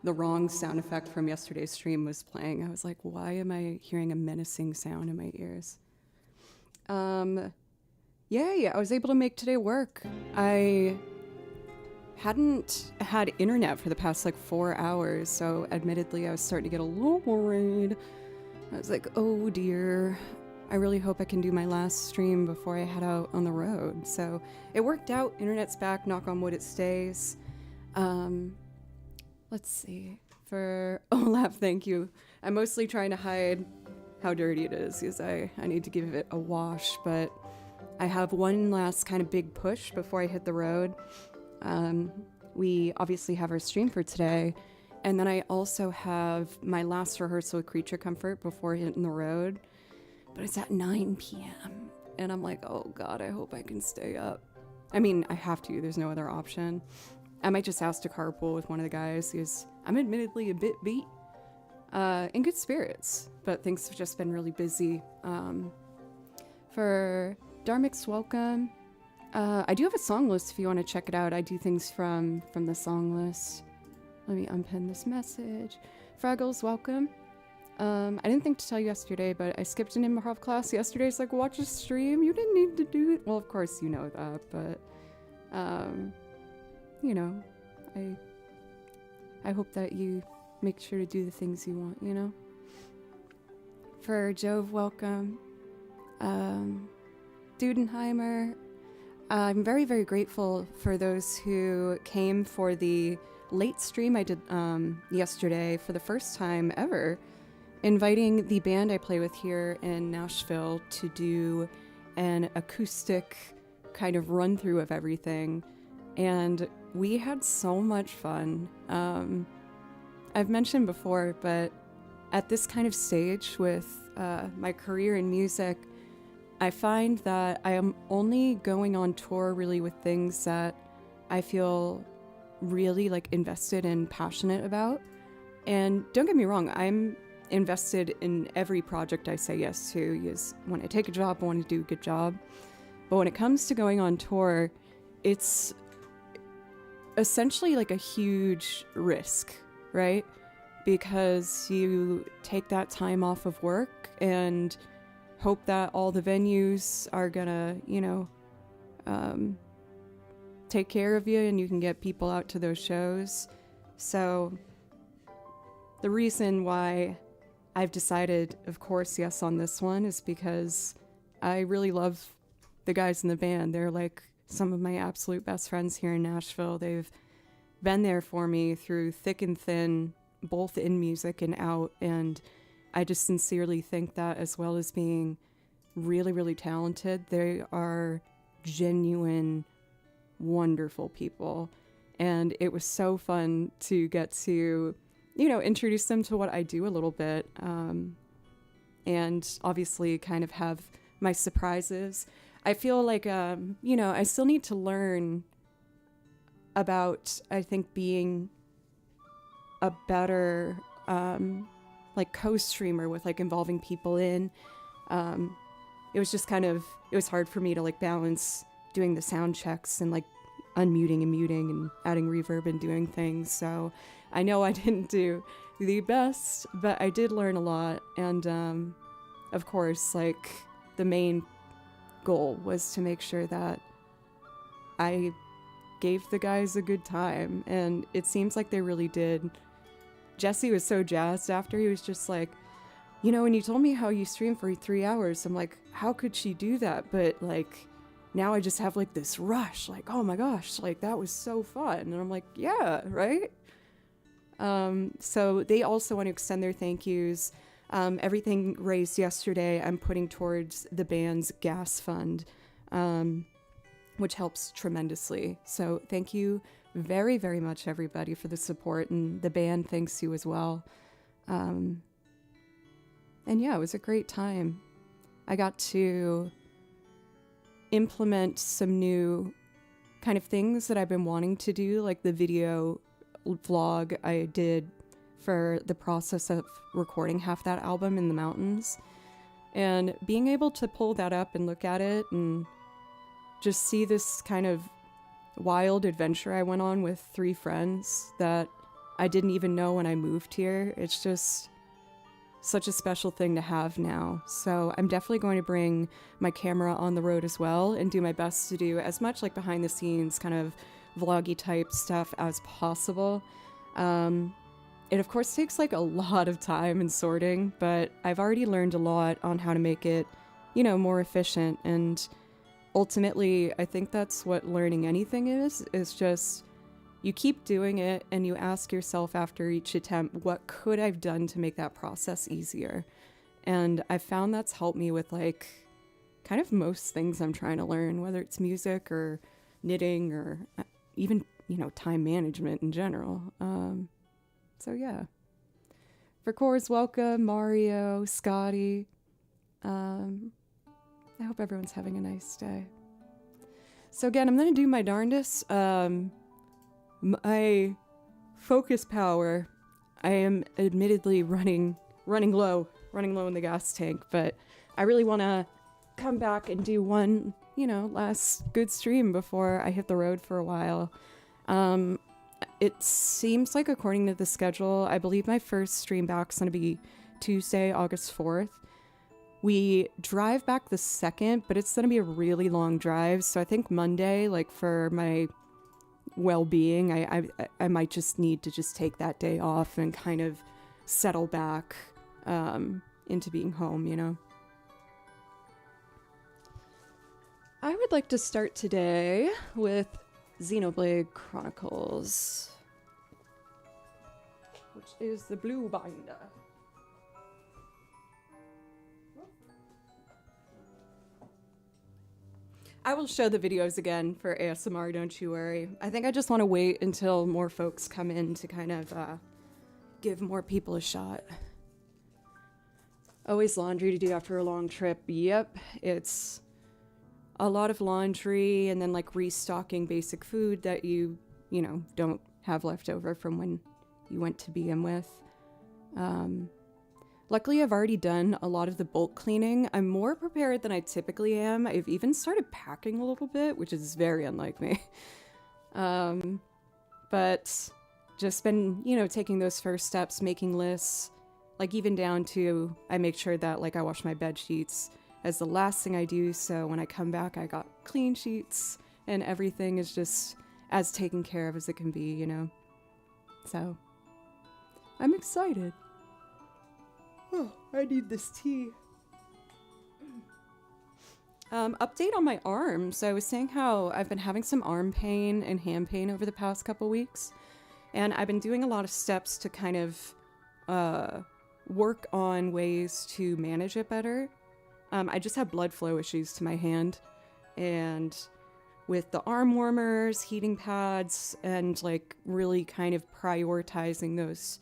The wrong sound effect from yesterday's stream was playing. I was like, why am I hearing a menacing sound in my ears? Yeah, I was able to make today work. I hadn't had internet for the past like 4 hours, so admittedly I was starting to get a little worried. I was like, oh dear, I really hope I can do my last stream before I head out on the road. So it worked out, internet's back, knock on wood it stays. Let's see, for Olaf, thank you. I'm mostly trying to hide how dirty it is because I need to give it a wash, but I have one last kind of big push before I hit the road. We obviously have our stream for today, And then I also have my last rehearsal with Creature Comfort before hitting the road, but it's at 9 p.m. And I'm like, oh God, I hope I can stay up. I mean, I have to, there's no other option. I might just ask to carpool with one of the guys because I'm admittedly a bit beat, in good spirits, but things have just been really busy. For Dharmic's welcome, I do have a song list if you want to check it out. I do things from the song list. Let me unpin this message. Fraggles, welcome. I didn't think to tell you yesterday, but I skipped an improv class yesterday. It's like, watch a stream. You didn't need to do it. Well, of course you know that, but, you know, I hope that you make sure to do the things you want, you know? For Jove, welcome. Dudenheimer, I'm very, very grateful for those who came for the late stream I did yesterday for the first time ever, inviting the band I play with here in Nashville to do an acoustic kind of run through of everything. And we had so much fun. I've mentioned before, but at this kind of stage with my career in music, I find that I am only going on tour really with things that I feel really like invested and passionate about. And don't get me wrong, I'm invested in every project I say yes to. Because when I take a job, I want to do a good job. But when it comes to going on tour, it's essentially like a huge risk, right? Because you take that time off of work and hope that all the venues are gonna, you know, take care of you and you can get people out to those shows. So the reason why I've decided, of course, yes on this one is because I really love the guys in the band. They're like some of my absolute best friends here in Nashville. They've been there for me through thick and thin, both in music and out, and I just sincerely think that as well as being really, really talented, they are genuine, wonderful people. And it was so fun to get to, you know, introduce them to what I do a little bit. And obviously kind of have my surprises. I feel like, you know, I still need to learn about, I think, being a better, like co-streamer with like involving people in. It was just kind of, it was hard for me to like balance doing the sound checks and like unmuting and muting and adding reverb and doing things. So I know I didn't do the best, but I did learn a lot. And of course, like the main goal was to make sure that I gave the guys a good time. And it seems like they really did. Jesse was so jazzed after. He was just like, you know, when you told me how you stream for 3 hours, I'm like, how could she do that? But like, now I just have like this rush, like, oh my gosh, like that was so fun. And I'm like, yeah, right? So they also want to extend their thank yous. Everything raised yesterday, I'm putting towards the band's gas fund, which helps tremendously. So thank you very, very much, everybody, for the support, and the band thanks you as well. And yeah, it was a great time. I got to implement some new kind of things that I've been wanting to do, like the video vlog I did for the process of recording half that album in the mountains. And being able to pull that up and look at it and just see this kind of wild adventure I went on with 3 friends that I didn't even know when I moved here. It's just such a special thing to have now. So I'm definitely going to bring my camera on the road as well and do my best to do as much like behind the scenes kind of vloggy type stuff as possible. It of course takes like a lot of time and sorting, but I've already learned a lot on how to make it, you know, more efficient. And ultimately, I think that's what learning anything is just you keep doing it and you ask yourself after each attempt, what could I've done to make that process easier? And I found that's helped me with like kind of most things I'm trying to learn, whether it's music or knitting or even, you know, time management in general. So yeah. For Core's welcome, Mario, Scotty. I hope everyone's having a nice day. So again, I'm gonna do my darndest. My focus power, I am admittedly running low in the gas tank, but I really want to come back and do one, last good stream before I hit the road for a while. It seems like, according to the schedule, I believe my first stream back's going to be Tuesday, August 4th. We drive back the 2nd, but it's going to be a really long drive, so I think Monday, like, for my well-being, I might just need to just take that day off and kind of settle back into being home, I would like to start today with Xenoblade Chronicles, which is the blue binder. I will show the videos again for ASMR, don't you worry. I think I just want to wait until more folks come in to kind of give more people a shot. Always laundry to do after a long trip. Yep, it's a lot of laundry and then like restocking basic food that you don't have left over from when you went to BM with. Luckily, I've already done a lot of the bulk cleaning. I'm more prepared than I typically am. I've even started packing a little bit, which is very unlike me. But just been, taking those first steps, making lists, like even down to I make sure that like I wash my bed sheets as the last thing I do. So when I come back, I got clean sheets and everything is just as taken care of as it can be, So I'm excited. Oh, I need this tea. Update on my arm. So I was saying how I've been having some arm pain and hand pain over the past couple weeks. And I've been doing a lot of steps to kind of work on ways to manage it better. I just have blood flow issues to my hand. And with the arm warmers, heating pads, and like really kind of prioritizing those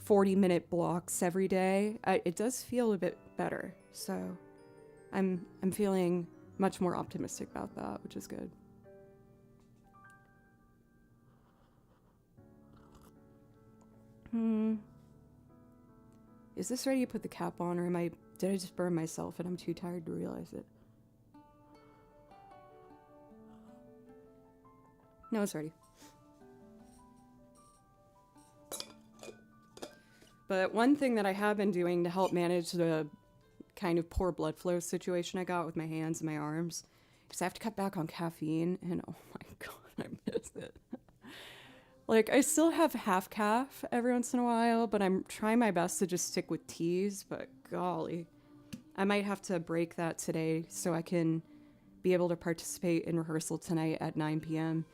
40-minute blocks every day, it does feel a bit better. So I'm feeling much more optimistic about that, which is good. Is this ready to put the cap on, or did I just burn myself and I'm too tired to realize it? No, it's ready. But one thing that I have been doing to help manage the kind of poor blood flow situation I got with my hands and my arms is I have to cut back on caffeine, and oh my god, I miss it. Like, I still have half calf every once in a while, but I'm trying my best to just stick with teas, but golly. I might have to break that today so I can be able to participate in rehearsal tonight at 9 p.m.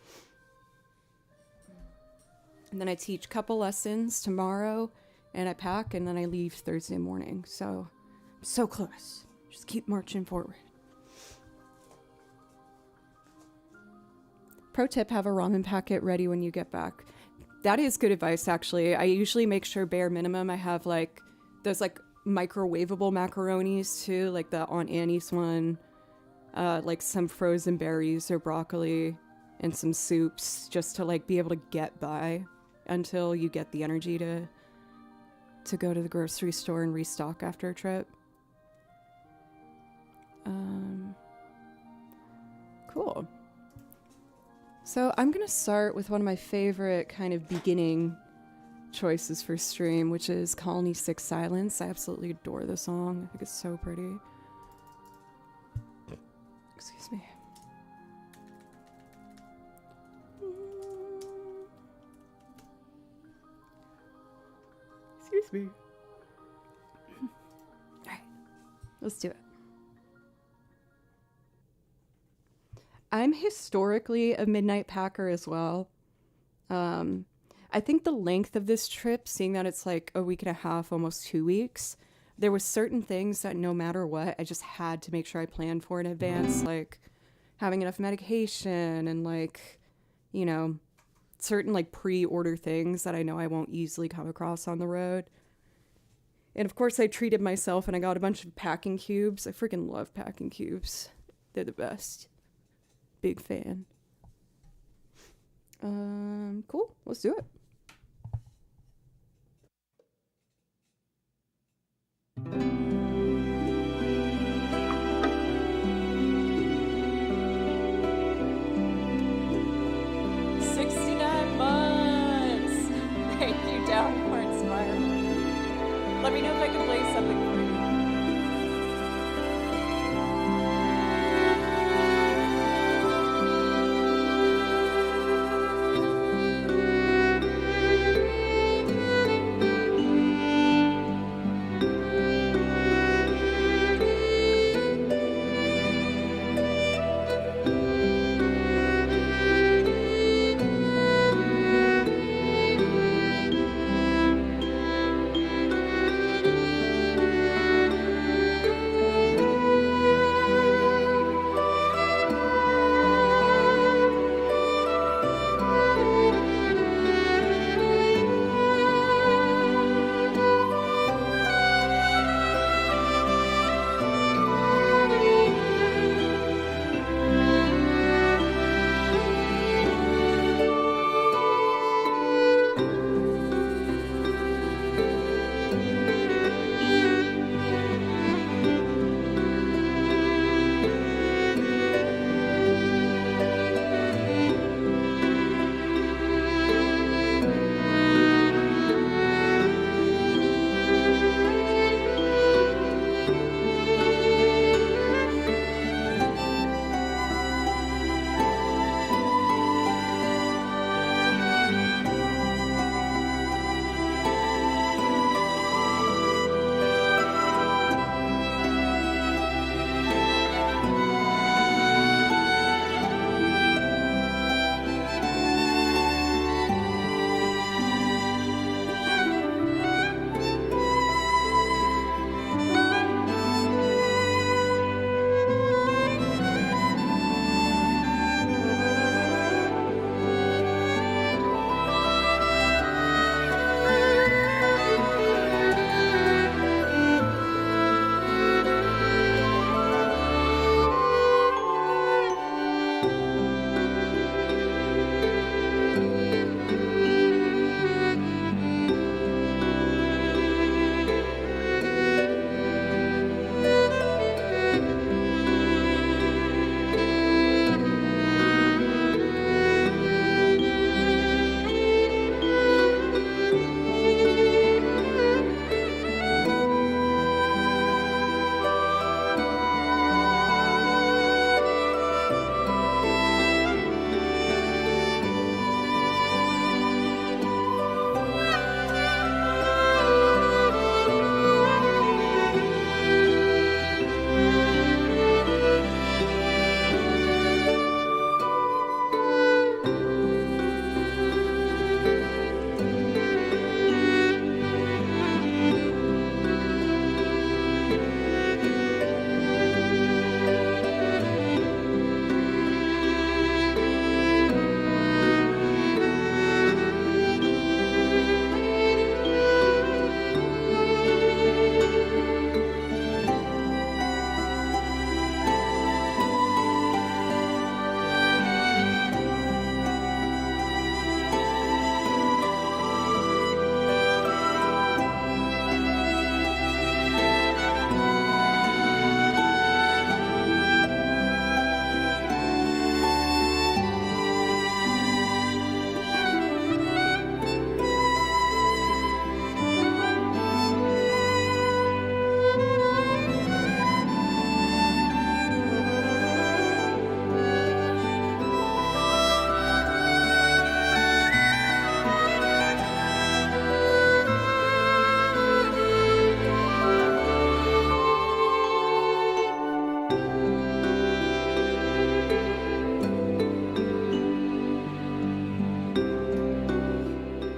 And then I teach a couple lessons tomorrow, and I pack, and then I leave Thursday morning. So, I'm so close. Just keep marching forward. Pro tip, have a ramen packet ready when you get back. That is good advice, actually. I usually make sure bare minimum I have, like, those, like, microwavable macaronis, too, like the Aunt Annie's one, like some frozen berries or broccoli, and some soups, just to, like, be able to get by until you get the energy to go to the grocery store and restock after a trip. Cool. So I'm going to start with one of my favorite kind of beginning choices for stream, which is Colony 6 Silence. I absolutely adore the song. I think it's so pretty. Excuse me. Excuse me. Alright, let's do it. I'm historically a midnight packer as well. I think the length of this trip, seeing that it's like a week and a half, almost 2 weeks, there were certain things that no matter what, I just had to make sure I planned for in advance, like having enough medication and like, certain like pre-order things that I know I won't easily come across on the road. And of course I treated myself and I got a bunch of packing cubes. I freaking love packing cubes. They're the best. Big fan. Cool. Let's do it. Let me know if I can play something for you.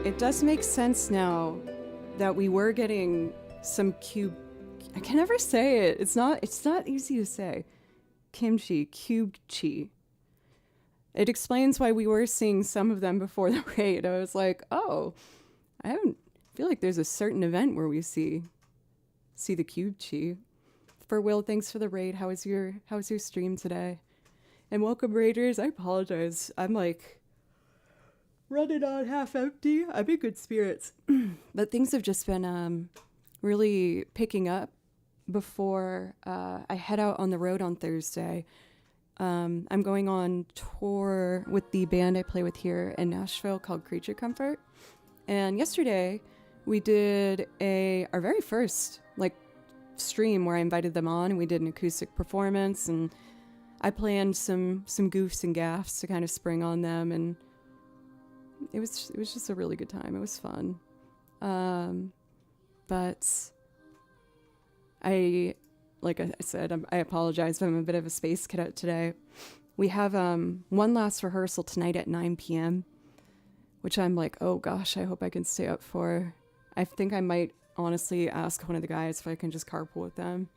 It does make sense now that we were getting some I can never say it. It's not easy to say. Kimchi, cube-chi. it explains why we were seeing some of them before the raid. I was like, oh, I haven't feel like there's a certain event where we see the cube chi. For Will, thanks for the raid. How was your stream today? And welcome raiders. I apologize. I'm like running on half empty. I'm in good spirits. But things have just been really picking up before I head out on the road on Thursday. I'm going on tour with the band I play with here in Nashville called Creature Comfort. And yesterday we did our very first like stream where I invited them on and we did an acoustic performance, and I planned some goofs and gaffs to kind of spring on them, and it was just a really good time. It was fun. But like I said, I apologize if I'm a bit of a space cadet today. We have one last rehearsal tonight at 9 p.m., which I'm like, oh gosh, I hope I can stay up for. I think I might honestly ask one of the guys if I can just carpool with them,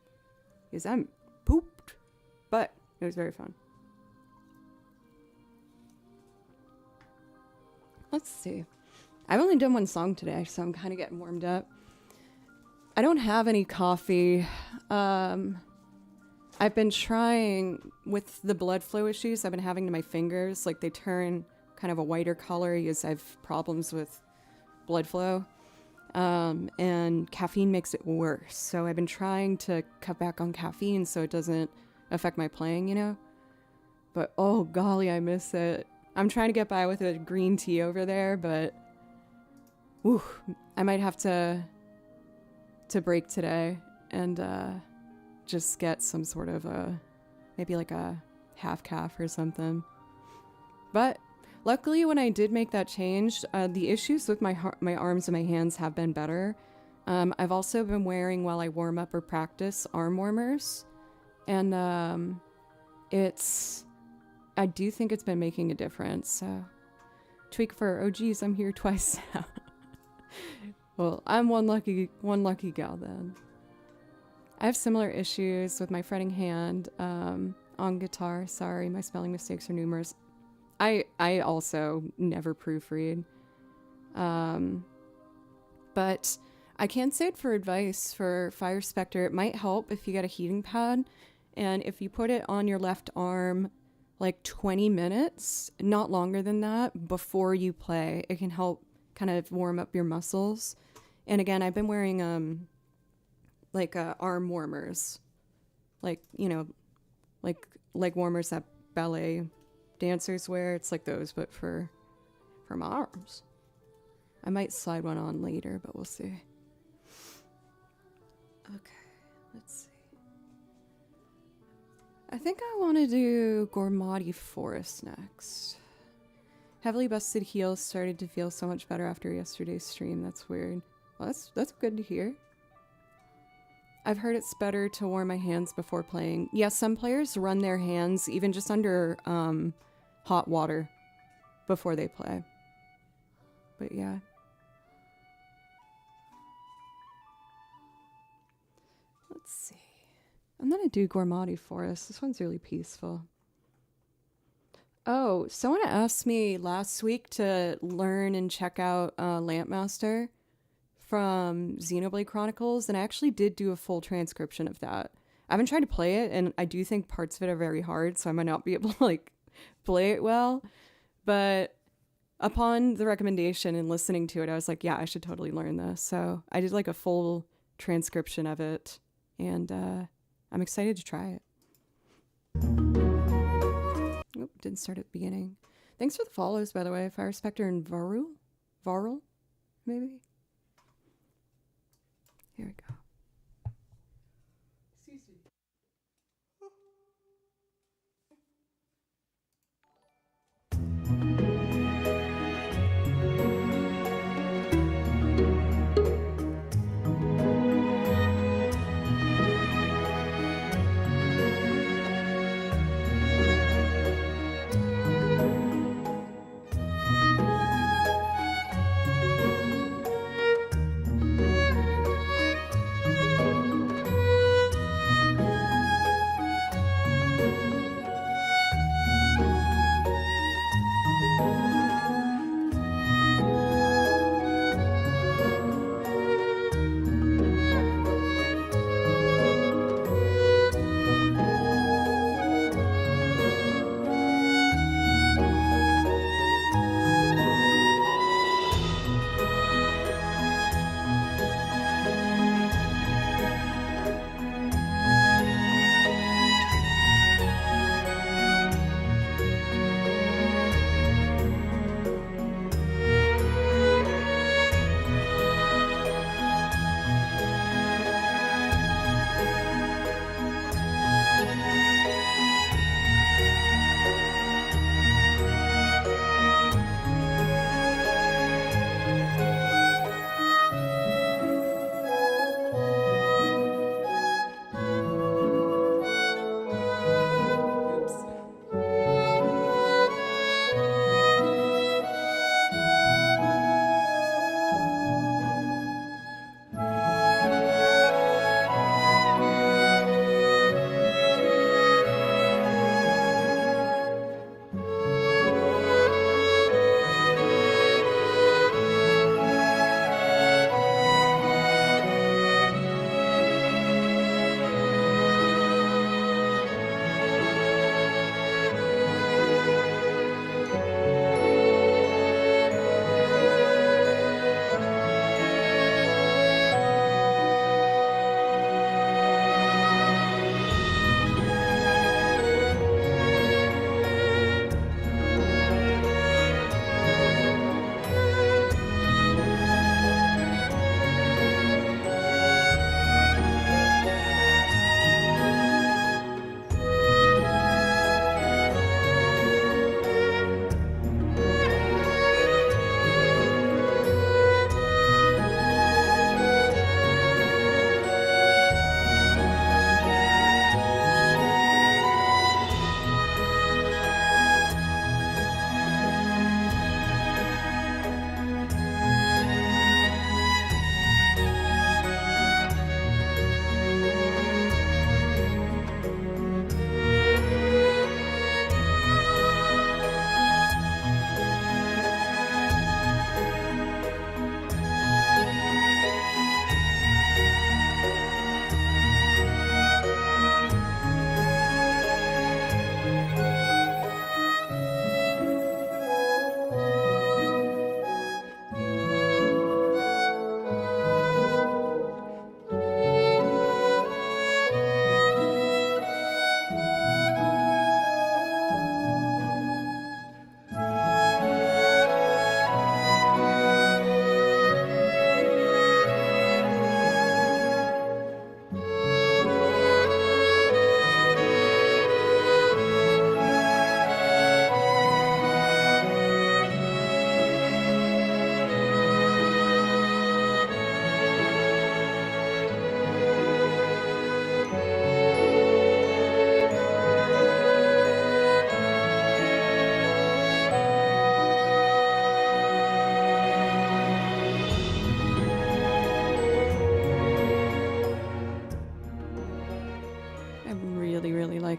because I'm pooped. But it was very fun. Let's see. I've only done one song today, so I'm kind of getting warmed up. I don't have any coffee. I've been trying with the blood flow issues I've been having to my fingers. Like, they turn kind of a whiter color because I have problems with blood flow. And caffeine makes it worse. So I've been trying to cut back on caffeine so it doesn't affect my playing, you know? But oh golly, I miss it. I'm trying to get by with a green tea over there, but whew, I might have to break today and just get some sort of maybe like a half calf or something. But luckily, when I did make that change, the issues with my arms and my hands have been better. I've also been wearing, while I warm up or practice, arm warmers, and I do think it's been making a difference. So, tweak for, oh geez, I'm here twice now. Well, I'm one lucky gal then. I have similar issues with my fretting hand on guitar. Sorry, my spelling mistakes are numerous. I also never proofread. But I can say it for advice for Fire Spectre. It might help if you get a heating pad, and if you put it on your left arm like 20 minutes, not longer than that, before you play, it can help kind of warm up your muscles. And again, I've been wearing arm warmers, like, you know, like warmers that ballet dancers wear. It's like those, but for my arms. I might slide one on later, but we'll see. Okay, let's see. I think I want to do Gormati Forest next. Heavily busted heels started to feel so much better after yesterday's stream. That's weird. Well, that's good to hear. I've heard it's better to warm my hands before playing. Yeah, some players run their hands even just under hot water before they play. But yeah. Let's see. I'm gonna do Gormati Forest. This one's really peaceful. Oh, someone asked me last week to learn and check out Lampmaster from Xenoblade Chronicles, and I actually did do a full transcription of that. I've been trying to play it, and I do think parts of it are very hard, so I might not be able to like play it well. But upon the recommendation and listening to it, I was like, yeah, I should totally learn this. So I did like a full transcription of it, and I'm excited to try it. Oop, didn't start at the beginning. Thanks for the follows, by the way. Fire Spectre and Varul, maybe? Here we go.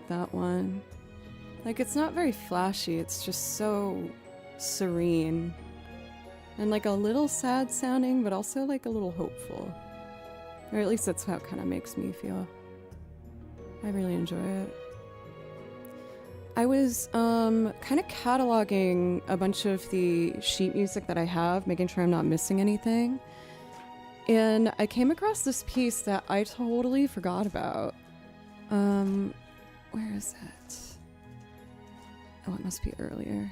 like that one. Like, it's not very flashy, it's just so serene. And like a little sad sounding, but also like a little hopeful. Or at least that's how it kind of makes me feel. I really enjoy it. I was kind of cataloging a bunch of the sheet music that I have, making sure I'm not missing anything. And I came across this piece that I totally forgot about. Where is it? Oh, it must be earlier.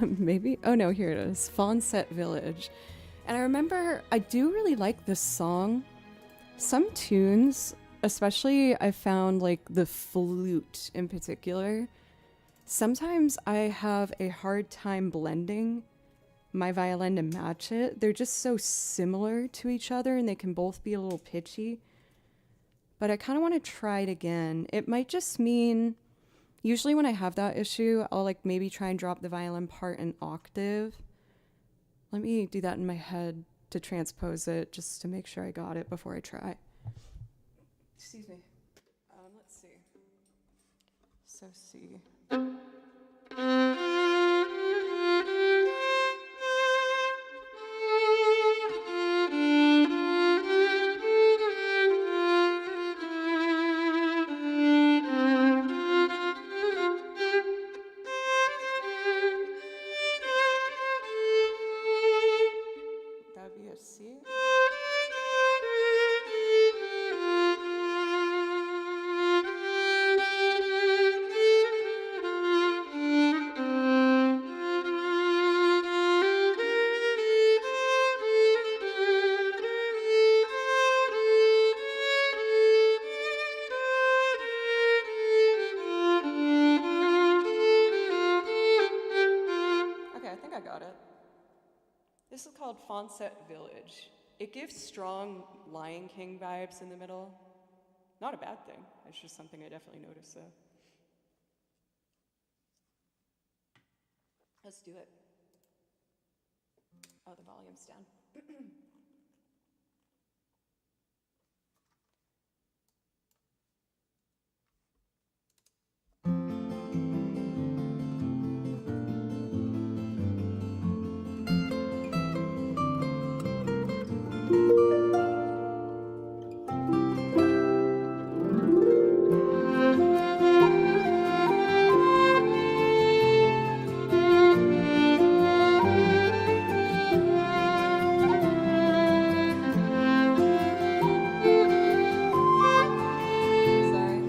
Maybe? Oh no, here it is. Fawnset Village. And I remember I do really like this song. Some tunes, especially I found like the flute in particular, sometimes I have a hard time blending my violin to match it. They're just so similar to each other and they can both be a little pitchy. But I kind of want to try it again. It might just mean, usually when I have that issue, I'll like maybe try and drop the violin part an octave. Let me do that in my head to transpose it just to make sure I got it before I try. Excuse me. Let's see. So C. That'd be a C. Okay, I think I got it. This is called Fawnset Village. It gives strong Lion King vibes in the middle. Not a bad thing. It's just something I definitely noticed, though. Let's do it. Oh, the volume's down. Sorry.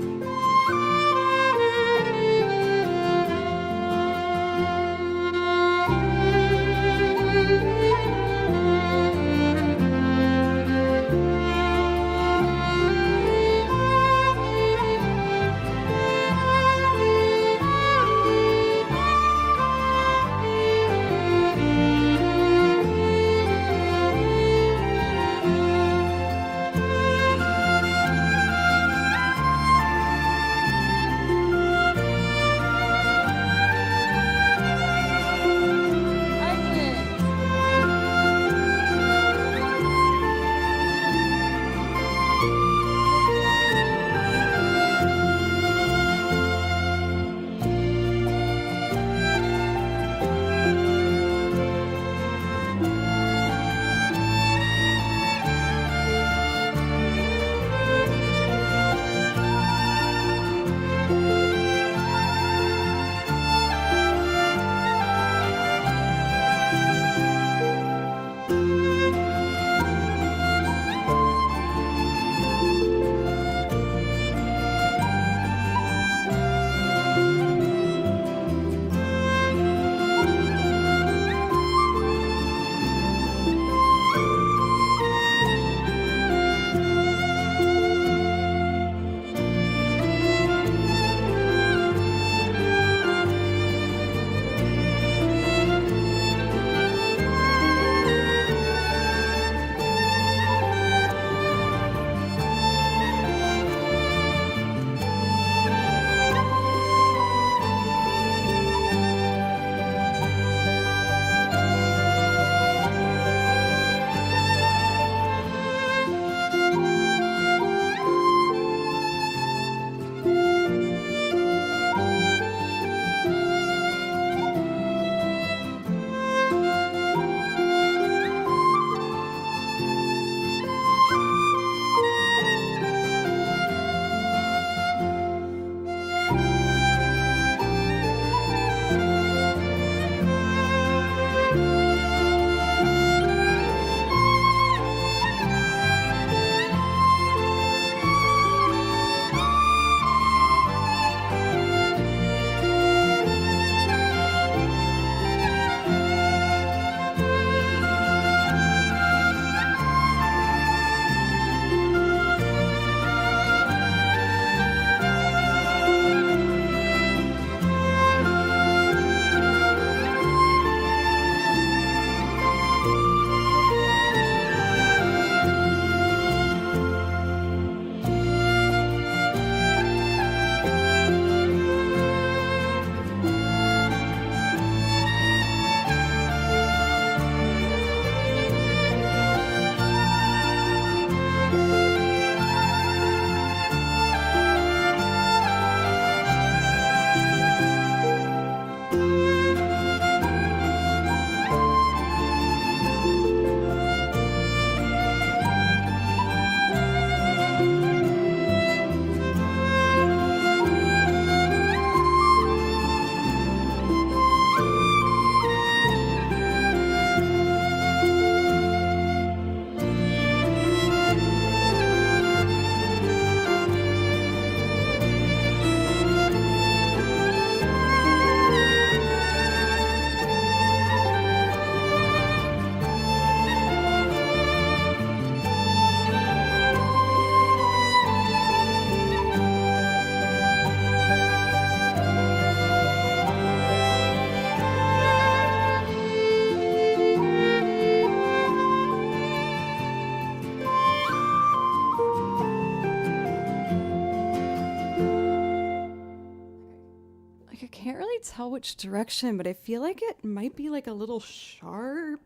really tell which direction, but I feel like it might be like a little sharp,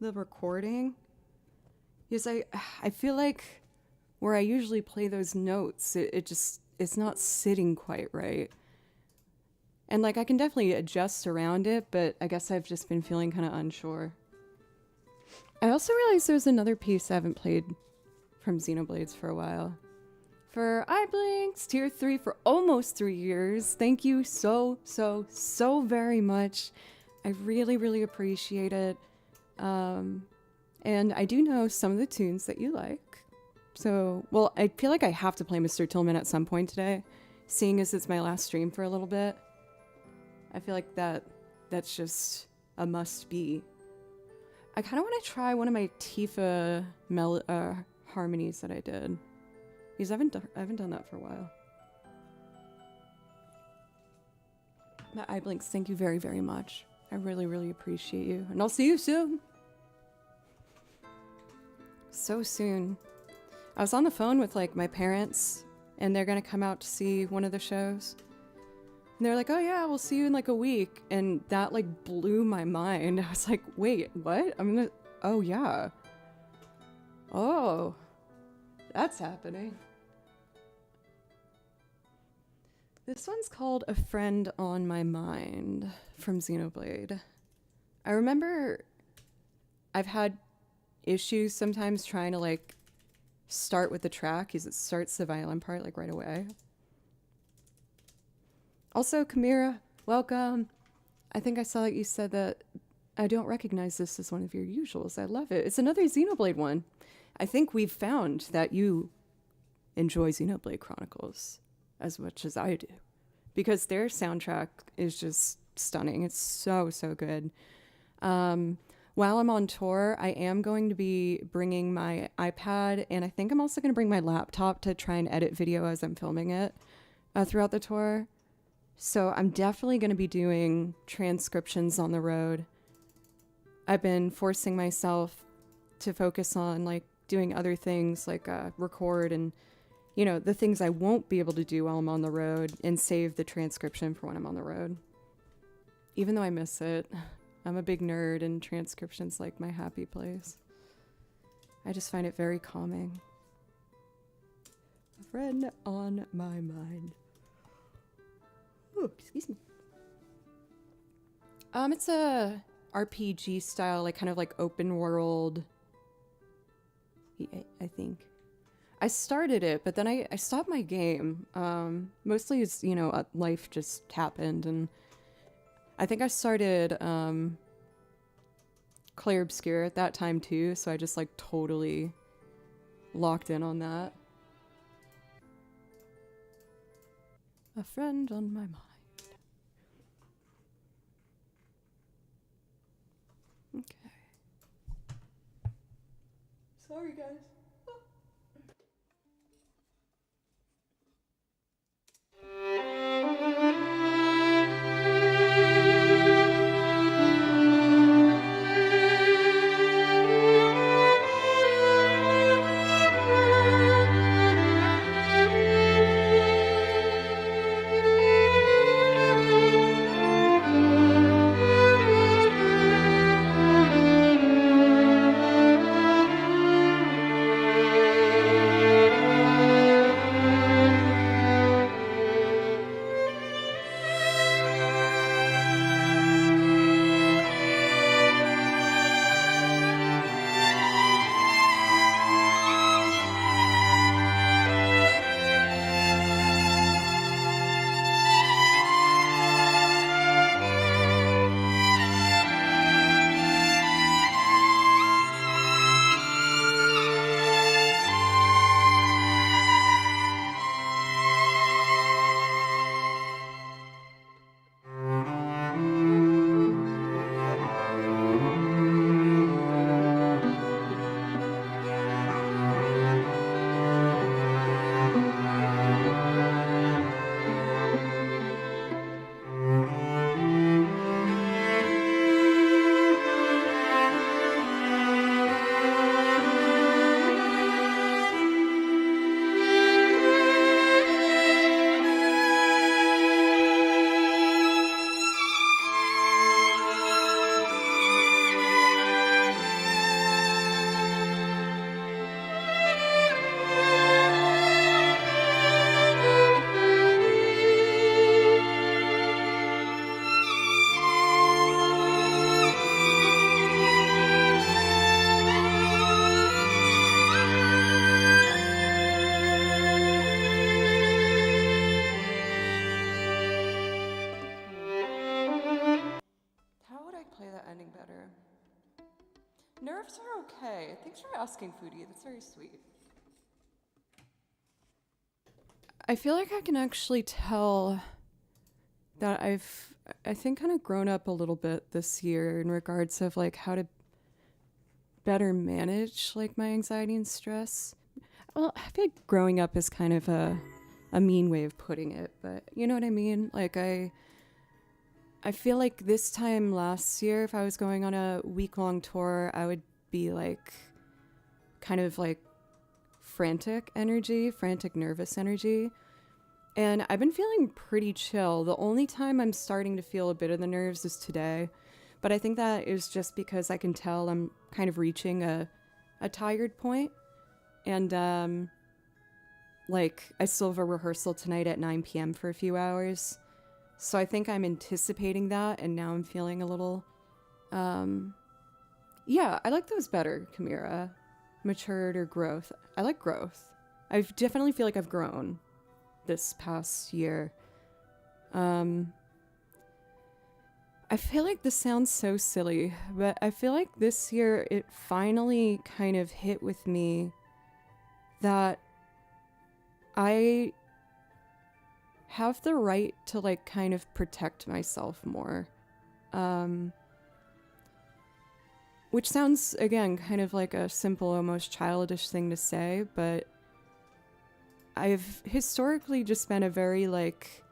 the recording. Because I feel like where I usually play those notes, it's not sitting quite right. And like I can definitely adjust around it, but I guess I've just been feeling kind of unsure. I also realized there's another piece I haven't played from Xenoblades for a while. For iBlinks, tier 3 for almost 3 years. Thank you so very much. I really, really appreciate it. And I do know some of the tunes that you like. So, well, I feel like I have to play Mr. Tillman at some point today, seeing as it's my last stream for a little bit. I feel like that's just a must-be. I kind of want to try one of my Tifa harmonies that I did. Because I haven't done that for a while. Matt iBlinks, thank you very, very much. I really, really appreciate you. And I'll see you soon. So soon. I was on the phone with like my parents and they're gonna come out to see one of the shows. And they're like, oh yeah, we'll see you in like a week. And that like blew my mind. I was like, wait, what? Oh yeah. Oh, that's happening. This one's called A Friend on My Mind from Xenoblade. I remember I've had issues sometimes trying to like start with the track because it starts the violin part like right away. Also, Kamira, welcome. I think I saw that you said that I don't recognize this as one of your usuals. I love it. It's another Xenoblade one. I think we've found that you enjoy Xenoblade Chronicles as much as I do, because their soundtrack is just stunning. It's so good. While I'm on tour, I am going to be bringing my iPad, and I think I'm also going to bring my laptop to try and edit video as I'm filming it throughout the tour. So I'm definitely going to be doing transcriptions on the road. I've been forcing myself to focus on like doing other things like record and, you know, the things I won't be able to do while I'm on the road, and save the transcription for when I'm on the road. Even though I miss it. I'm a big nerd and transcription's like my happy place. I just find it very calming. A friend on my mind. Oh, excuse me. It's a RPG style, like kind of like open world. I think. I started it, but then I stopped my game. Mostly it's, you know, life just happened, and I think I started Clair Obscur at that time too, so I just like totally locked in on that. A friend on my mind. Okay. Sorry, guys. understanding better. Nerves are okay. Thanks for asking, Foodie. That's very sweet. I feel like I can actually tell that I think, kind of grown up a little bit this year in regards of like how to better manage like my anxiety and stress. Well, I feel like growing up is kind of a mean way of putting it, but you know what I mean? Like I feel like this time last year, if I was going on a week-long tour, I would be like kind of like frantic nervous energy. And I've been feeling pretty chill. The only time I'm starting to feel a bit of the nerves is today. But I think that is just because I can tell I'm kind of reaching a tired point. And like I still have a rehearsal tonight at 9 p.m. for a few hours. So I think I'm anticipating that, and now I'm feeling a little, yeah, I like those better, Kamira. Matured or growth. I like growth. I definitely feel like I've grown this past year. I feel like this sounds so silly, but I feel like this year it finally kind of hit with me that I have the right to like kind of protect myself more. Which sounds, again, kind of like a simple, almost childish thing to say, but I've historically just been a very like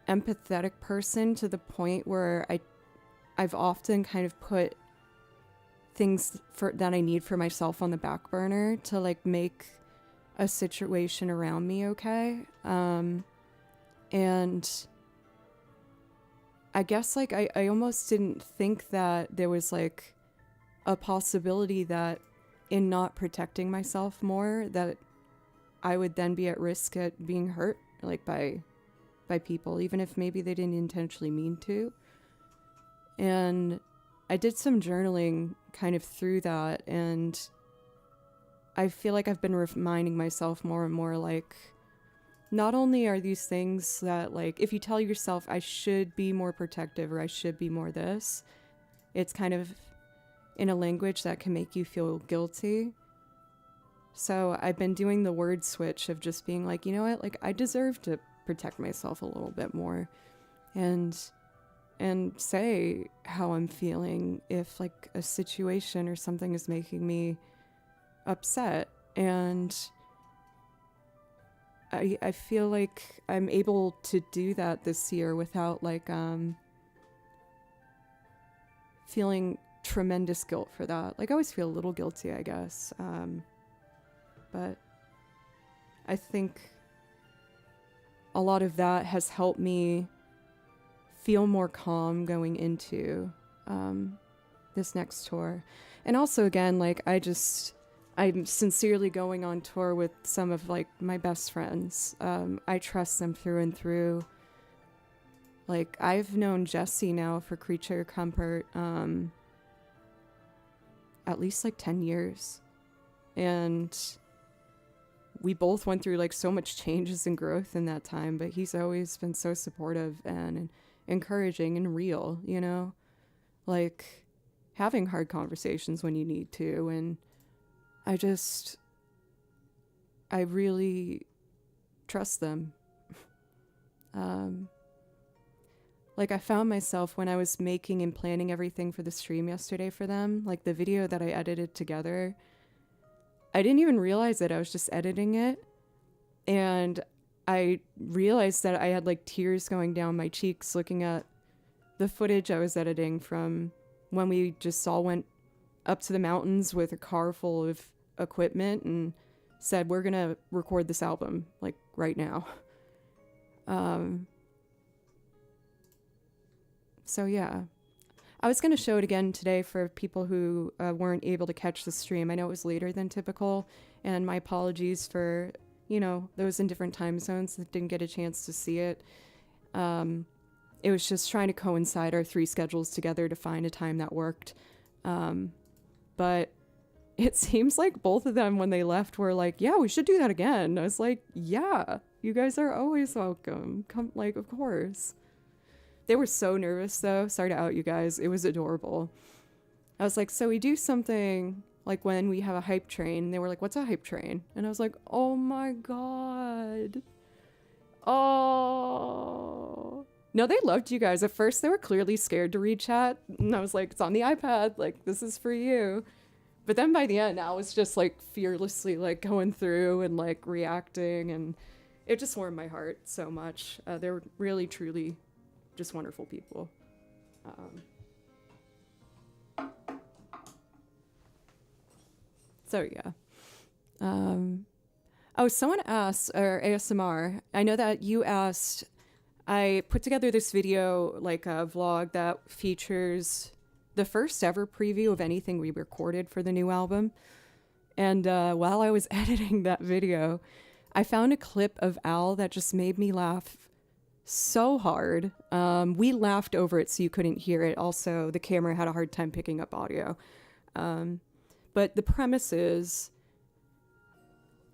empathetic person to the point where I've often kind of put things that I need for myself on the back burner to like make a situation around me okay. And I guess like I almost didn't think that there was like a possibility that in not protecting myself more that I would then be at risk at being hurt like by people, even if maybe they didn't intentionally mean to. And I did some journaling kind of through that, and I feel like I've been reminding myself more and more like, not only are these things that like, if you tell yourself I should be more protective or I should be more this, it's kind of in a language that can make you feel guilty. So I've been doing the word switch of just being like, you know what, like I deserve to protect myself a little bit more and say how I'm feeling if like a situation or something is making me upset. And I feel like I'm able to do that this year without like feeling tremendous guilt for that. Like I always feel a little guilty, I guess. But I think a lot of that has helped me feel more calm going into this next tour. And also, again, like I'm sincerely going on tour with some of like my best friends. I trust them through and through. Like I've known Jesse now for Creature Comfort at least like 10 years. And we both went through like so much changes and growth in that time, but he's always been so supportive and encouraging and real, you know, like having hard conversations when you need to. And I really trust them. Like I found myself when I was making and planning everything for the stream yesterday for them, like the video that I edited together, I didn't even realize that I was just editing it. And I realized that I had like tears going down my cheeks looking at the footage I was editing from when we just all went up to the mountains with a car full of equipment and said, we're gonna record this album like right now. So yeah, I was gonna show it again today for people who weren't able to catch the stream. I know it was later than typical, and my apologies for, you know, those in different time zones that didn't get a chance to see it. It was just trying to coincide our 3 schedules together to find a time that worked. But it seems like both of them, when they left, were like, yeah, we should do that again. I was like, yeah, you guys are always welcome. Come, like, of course. They were so nervous though. Sorry to out you guys. It was adorable. I was like, so we do something like when we have a hype train. And they were like, what's a hype train? And I was like, oh my God. Oh. No, they loved you guys. At first, they were clearly scared to read chat. And I was like, it's on the iPad. Like, this is for you. But then by the end, I was just like fearlessly like going through and like reacting. And it just warmed my heart so much. They're really, truly just wonderful people. So yeah. Oh, someone asked, or ASMR, I know that you asked, I put together this video, like a vlog that features the first ever preview of anything we recorded for the new album. And while I was editing that video, I found a clip of Al that just made me laugh so hard. We laughed over it so you couldn't hear it. Also, the camera had a hard time picking up audio. But the premise is,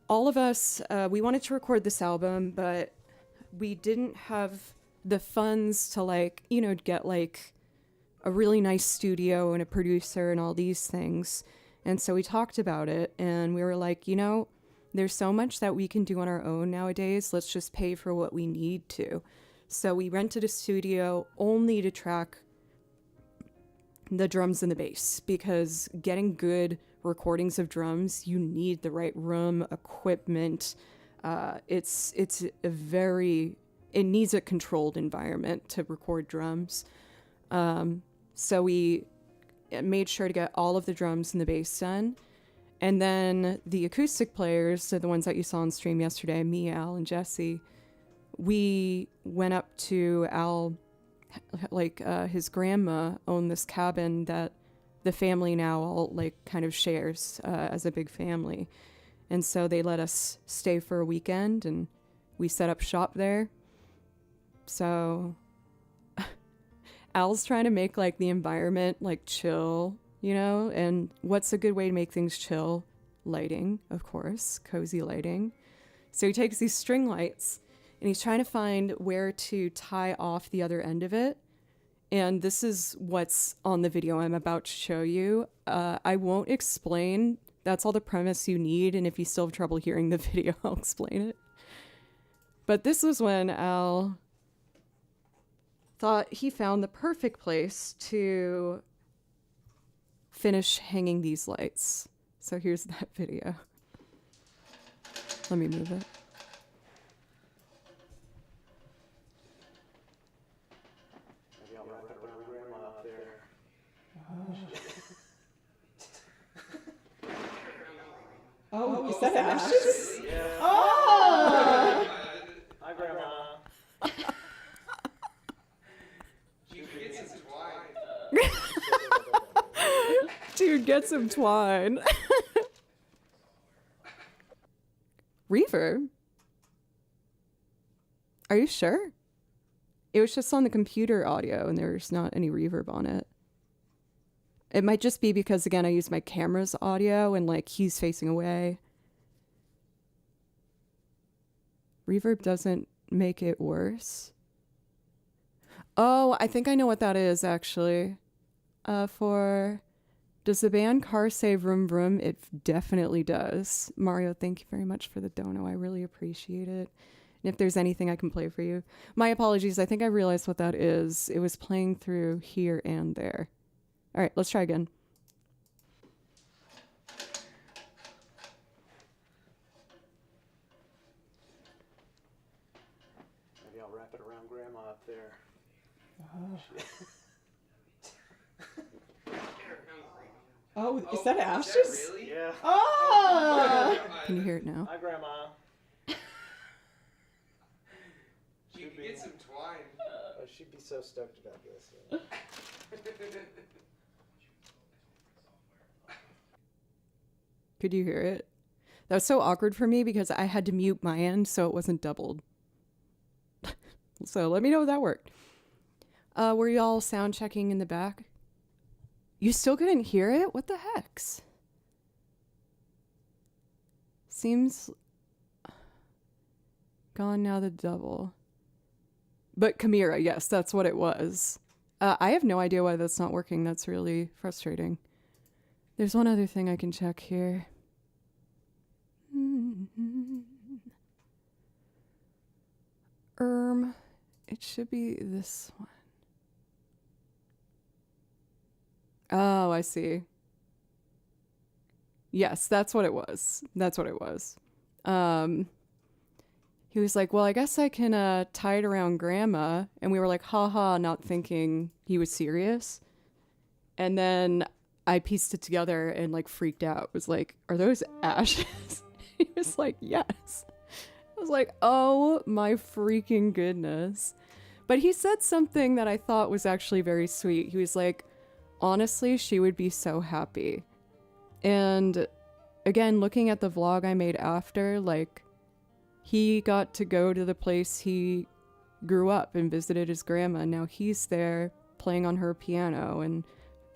all of us, we wanted to record this album, but we didn't have the funds to like, you know, get like a really nice studio and a producer and all these things. And so we talked about it and we were like, you know, there's so much that we can do on our own nowadays. Let's just pay for what we need to. So we rented a studio only to track the drums and the bass, because getting good recordings of drums, you need the right room, equipment. It needs a controlled environment to record drums. So we made sure to get all of the drums and the bass done. And then the acoustic players, so the ones that you saw on stream yesterday, me, Al, and Jesse, we went up to Al, like his grandma owned this cabin that the family now all like kind of shares as a big family. And so they let us stay for a weekend and we set up shop there. So Al's trying to make like the environment like chill, you know, and what's a good way to make things chill? Lighting, of course, cozy lighting. So he takes these string lights and he's trying to find where to tie off the other end of it. And this is what's on the video I'm about to show you. I won't explain. That's all the premise you need. And if you still have trouble hearing the video, I'll explain it. But this was when Al thought he found the perfect place to finish hanging these lights. So here's that video. Let me move it. Maybe I'll wrap it around Grandma up there. Oh, is that ashes? Yeah. Oh! Hi, Grandma. Dude, get some twine. Reverb? Are you sure? It was just on the computer audio and there's not any reverb on it. It might just be because, again, I use my camera's audio and like he's facing away. Reverb doesn't make it worse. Oh, I think I know what that is actually. Does the band Car say vroom vroom? It definitely does. Mario, thank you very much for the dono. I really appreciate it. And if there's anything I can play for you. My apologies. I think I realized what that is. It was playing through here and there. All right, let's try again. Maybe I'll wrap it around Grandma up there. Oh, is that ashes? Really? Yeah. Oh! Can you hear it now? Hi, Grandma. You can get some twine. Oh, she'd be so stoked about this. Yeah. Could you hear it? That was so awkward for me because I had to mute my end so it wasn't doubled. So let me know if that worked. Were y'all sound checking in the back? You still couldn't hear it? What the hex? Seems gone now the double. But Chimera, yes, that's what it was. I have no idea why that's not working. That's really frustrating. There's one other thing I can check here. It should be this one. Oh, I see. Yes, that's what it was. That's what it was. He was like, well, I guess I can tie it around grandma. And we were like, haha, not thinking he was serious. And then I pieced it together and like freaked out. Was like, are those ashes? He was like, yes. I was like, oh my freaking goodness. But he said something that I thought was actually very sweet. He was like, honestly, she would be so happy. And again, looking at the vlog I made after, like, he got to go to the place he grew up and visited his grandma. Now he's there playing on her piano and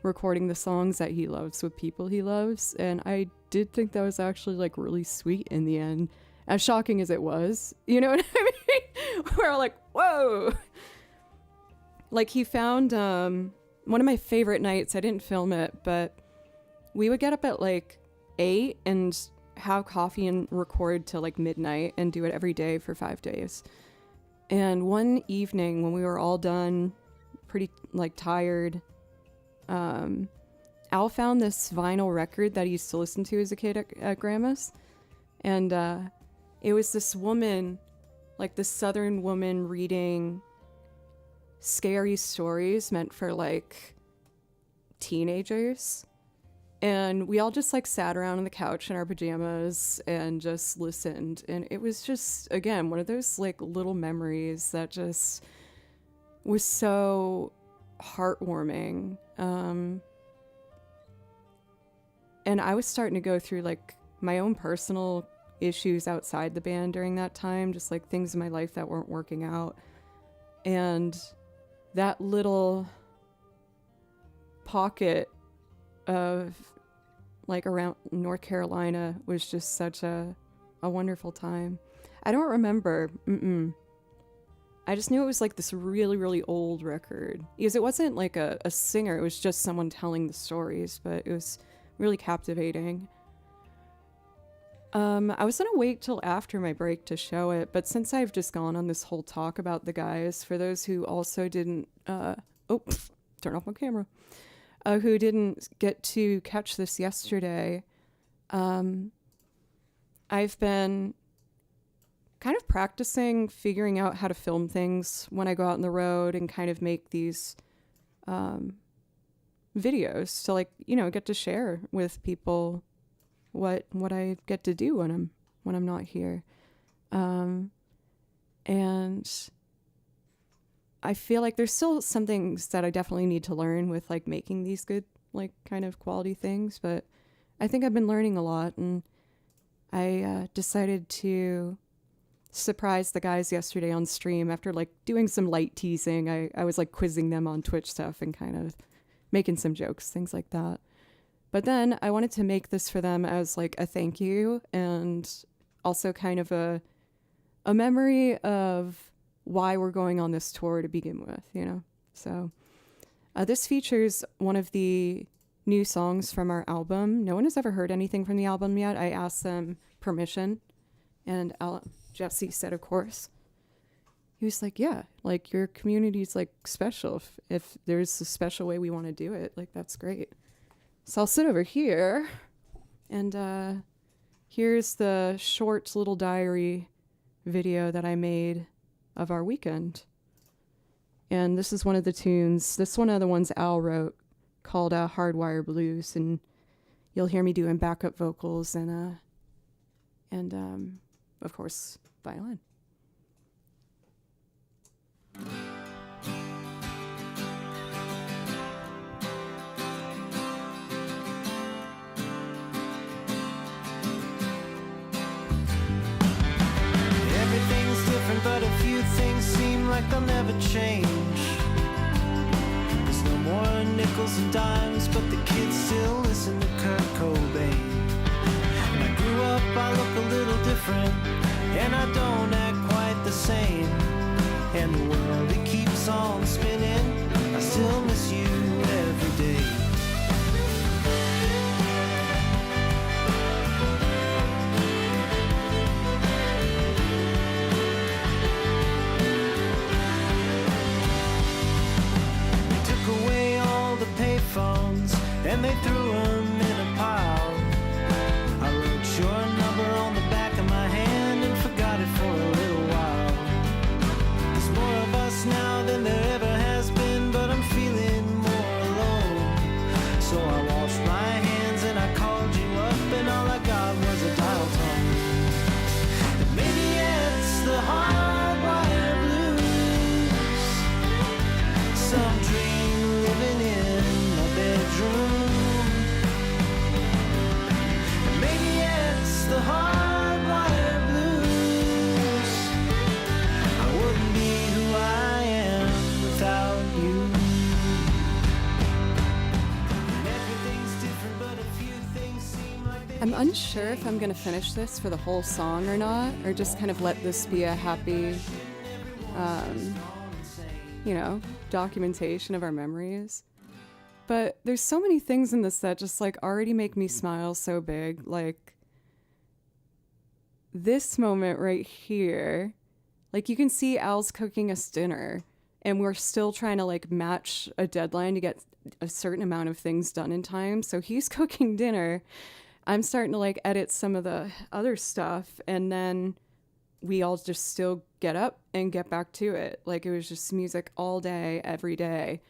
recording the songs that he loves with people he loves. And I did think that was actually like really sweet in the end, as shocking as it was. You know what I mean? We're like, whoa. Like he found one of my favorite nights. I didn't film it, but we would get up at like 8 and have coffee and record till like midnight and do it every day for 5 days. And one evening when we were all done, pretty like tired, Al found this vinyl record that he used to listen to as a kid at grandma's. And it was this woman, like this Southern woman, reading scary stories meant for like teenagers. And we all just like sat around on the couch in our pajamas and just listened. And it was just, again, one of those like little memories that just was so heartwarming. And I was starting to go through like my own personal issues outside the band during that time, just like things in my life that weren't working out. And that little pocket of like around North Carolina was just such a wonderful time. I don't remember. I just knew it was like this really, really old record. Because it wasn't like a singer, it was just someone telling the stories, but it was really captivating. I was gonna wait till after my break to show it, but since I've just gone on this whole talk about the guys, for those who also didn't, turn off my camera, who didn't get to catch this yesterday, I've been kind of practicing figuring out how to film things when I go out on the road and kind of make these videos to like, you know, get to share with people what I get to do when I'm not here. And I feel like there's still some things that I definitely need to learn with like making these good, like kind of quality things, but I think I've been learning a lot, and I decided to surprise the guys yesterday on stream after like doing some light teasing. I was like quizzing them on Twitch stuff and kind of making some jokes, things like that. But then I wanted to make this for them as like a thank you, and also kind of a memory of why we're going on this tour to begin with, you know? So this features one of the new songs from our album. No one has ever heard anything from the album yet. I asked them permission, and Jesse said, of course. He was like, yeah, like your community's like special. If there's a special way we want to do it, like that's great. So I'll sit over here, and here's the short little diary video that I made of our weekend. And this is one of the tunes. This is one of the ones Al wrote, called Hardwire Blues, and you'll hear me doing backup vocals and of course violin. Everything's different, but a few things seem like they'll never change. There's no more nickels and dimes, but the kids still listen to Kurt Cobain. When I grew up, I look a little different, and I don't act quite the same. And the world spinning. I still miss you every day. They took away all the payphones and they threw them in a pile. I wrote your number on the back of my hand and forgot it for a little while. There's more of us now than there ever has been, but I'm feeling more alone. So I washed my hands and I called you up, and all I got was a dial tone. And maybe it's the hardwired blues, some dream living in my bedroom. And maybe it's the hardwired blues. I wouldn't be who I am without you. And everything's different, but a few things seem like they I'm unsure if I'm gonna finish this for the whole song or not, or just kind of let this be a happy, documentation of our memories. But there's so many things in this that just like already make me smile so big. Like this moment right here, like you can see Al's cooking us dinner and we're still trying to like match a deadline to get a certain amount of things done in time. So he's cooking dinner. I'm starting to like edit some of the other stuff, and then we all just still get up and get back to it. Like it was just music all day, every day.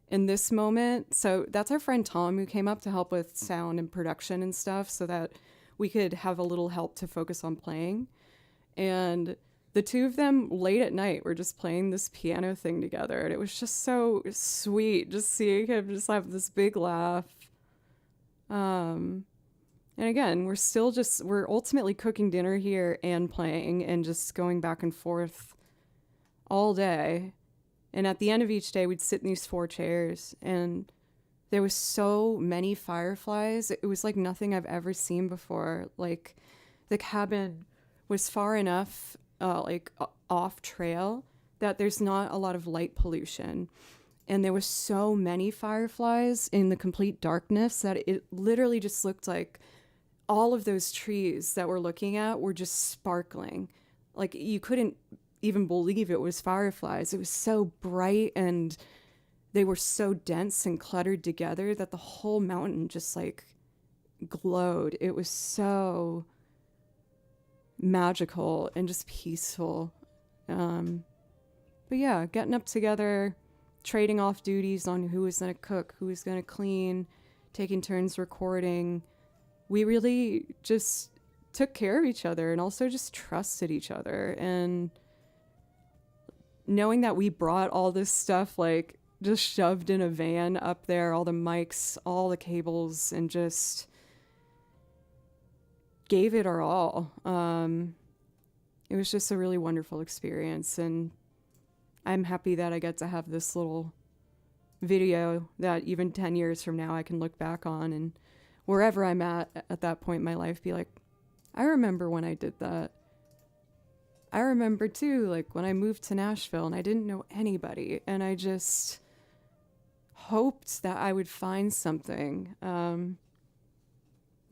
In this moment, so that's our friend Tom who came up to help with sound and production and stuff so that we could have a little help to focus on playing. And the two of them late at night were just playing this piano thing together, and it was just so sweet just seeing him just have this big laugh. And again, we're ultimately cooking dinner here and playing and just going back and forth all day. And at the end of each day, we'd sit in these 4 chairs, and there was so many fireflies. It was like nothing I've ever seen before. Like the cabin was far enough, off trail that there's not a lot of light pollution. And there was so many fireflies in the complete darkness that it literally just looked like all of those trees that we're looking at were just sparkling. Like you couldn't even believe it was fireflies. It was so bright, and they were so dense and cluttered together that the whole mountain just like glowed. It was so magical and just peaceful. But yeah, getting up together, trading off duties on who was going to cook, who was going to clean, taking turns recording. We really just took care of each other and also just trusted each other. And knowing that we brought all this stuff, like just shoved in a van up there, all the mics, all the cables, and just gave it our all. It was just a really wonderful experience, and I'm happy that I get to have this little video that even 10 years from now I can look back on, and wherever I'm at that point in my life, be like, I remember when I did that. I remember too, like when I moved to Nashville and I didn't know anybody, and I just hoped that I would find something.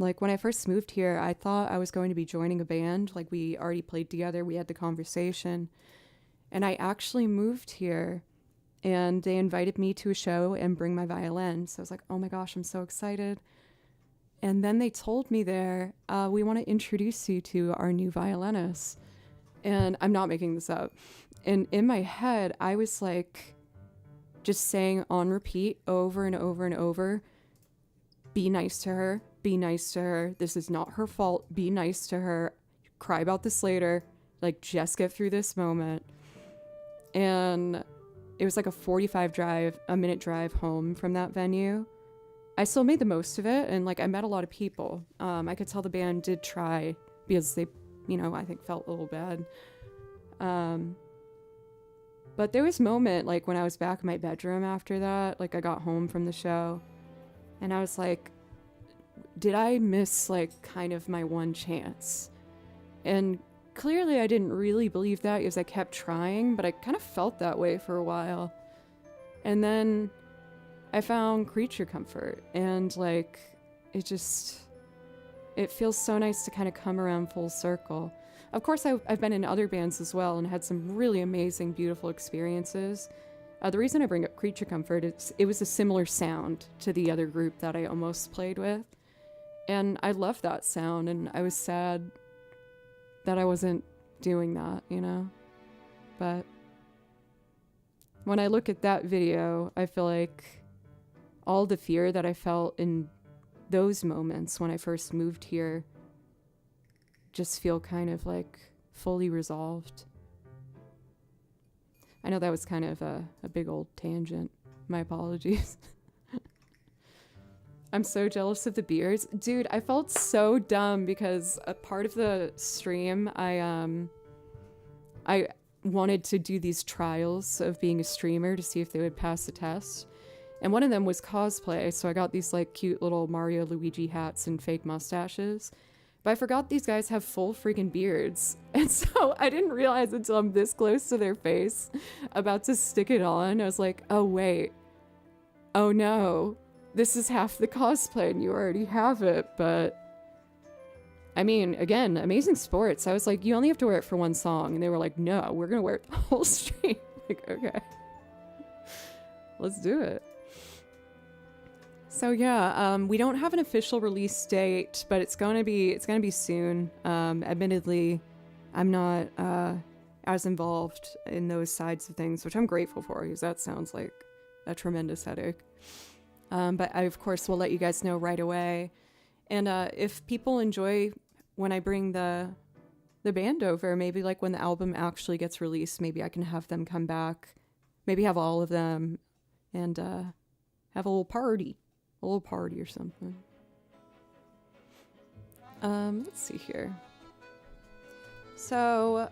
Like when I first moved here, I thought I was going to be joining a band. Like we already played together, we had the conversation, and I actually moved here and they invited me to a show and bring my violin. So I was like, oh my gosh, I'm so excited. And then they told me there, we want to introduce you to our new violinist. And I'm not making this up. And in my head, I was like, just saying on repeat over and over and over, be nice to her, be nice to her. This is not her fault. Be nice to her. Cry about this later. Like, just get through this moment. And it was like a minute drive home from that venue. I still made the most of it, and like I met a lot of people. I could tell the band did try because they, I think felt a little bad. But there was a moment like when I was back in my bedroom after that, like I got home from the show, and I was like, did I miss like kind of my one chance? And clearly I didn't really believe that because I kept trying, but I kind of felt that way for a while. And then I found Creature Comfort, and like it feels so nice to kind of come around full circle. Of course, I've been in other bands as well and had some really amazing, beautiful experiences. The reason I bring up Creature Comfort is it was a similar sound to the other group that I almost played with. And I loved that sound, and I was sad that I wasn't doing that, you know? But when I look at that video, I feel like all the fear that I felt in those moments when I first moved here just feel kind of like fully resolved. I know that was kind of a big old tangent. My apologies. I'm so jealous of the beards. Dude, I felt so dumb because a part of the stream, I wanted to do these trials of being a streamer to see if they would pass the test. And one of them was cosplay, so I got these like cute little Mario Luigi hats and fake mustaches. But I forgot these guys have full freaking beards. And so I didn't realize until I'm this close to their face, about to stick it on. I was like, oh wait. Oh no. This is half the cosplay and you already have it. But I mean, again, amazing sports. I was like, you only have to wear it for one song. And they were like, no, we're going to wear it the whole stream. Like, okay. Let's do it. So yeah, we don't have an official release date, but it's gonna be soon. Admittedly, I'm not as involved in those sides of things, which I'm grateful for because that sounds like a tremendous headache. But I of course will let you guys know right away. And if people enjoy when I bring the band over, maybe like when the album actually gets released, maybe I can have them come back, maybe have all of them, and have a little party or something. Let's see here. So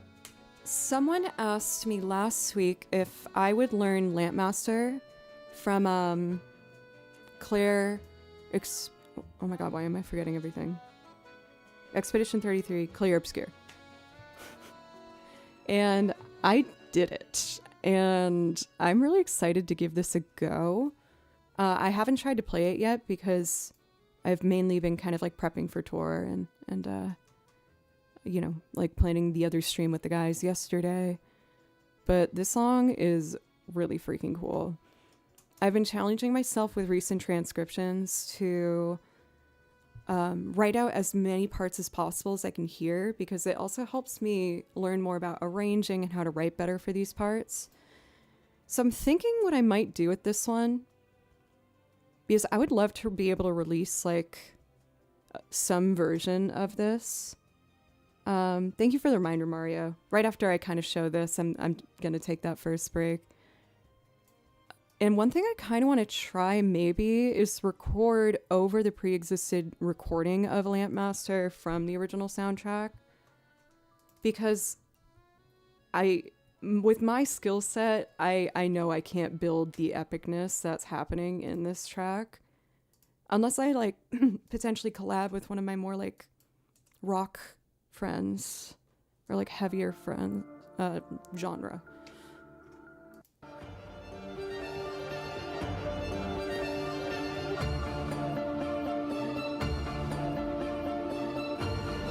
someone asked me last week if I would learn Lampmaster from Claire oh my god, why am I forgetting everything? Expedition 33, Clear Obscure. And I did it. And I'm really excited to give this a go. I haven't tried to play it yet because I've mainly been kind of like prepping for tour and you know, like planning the other stream with the guys yesterday. But this song is really freaking cool. I've been challenging myself with recent transcriptions to write out as many parts as possible as I can hear, because it also helps me learn more about arranging and how to write better for these parts. So I'm thinking what I might do with this one, because I would love to be able to release like some version of this. Thank you for the reminder, Mario. Right after I kind of show this, I'm gonna take that first break. And one thing I kind of want to try maybe is record over the pre-existed recording of Lampmaster from the original soundtrack. Because with my skill set, I know I can't build the epicness that's happening in this track. Unless I like potentially collab with one of my more like rock friends or like heavier friend genre.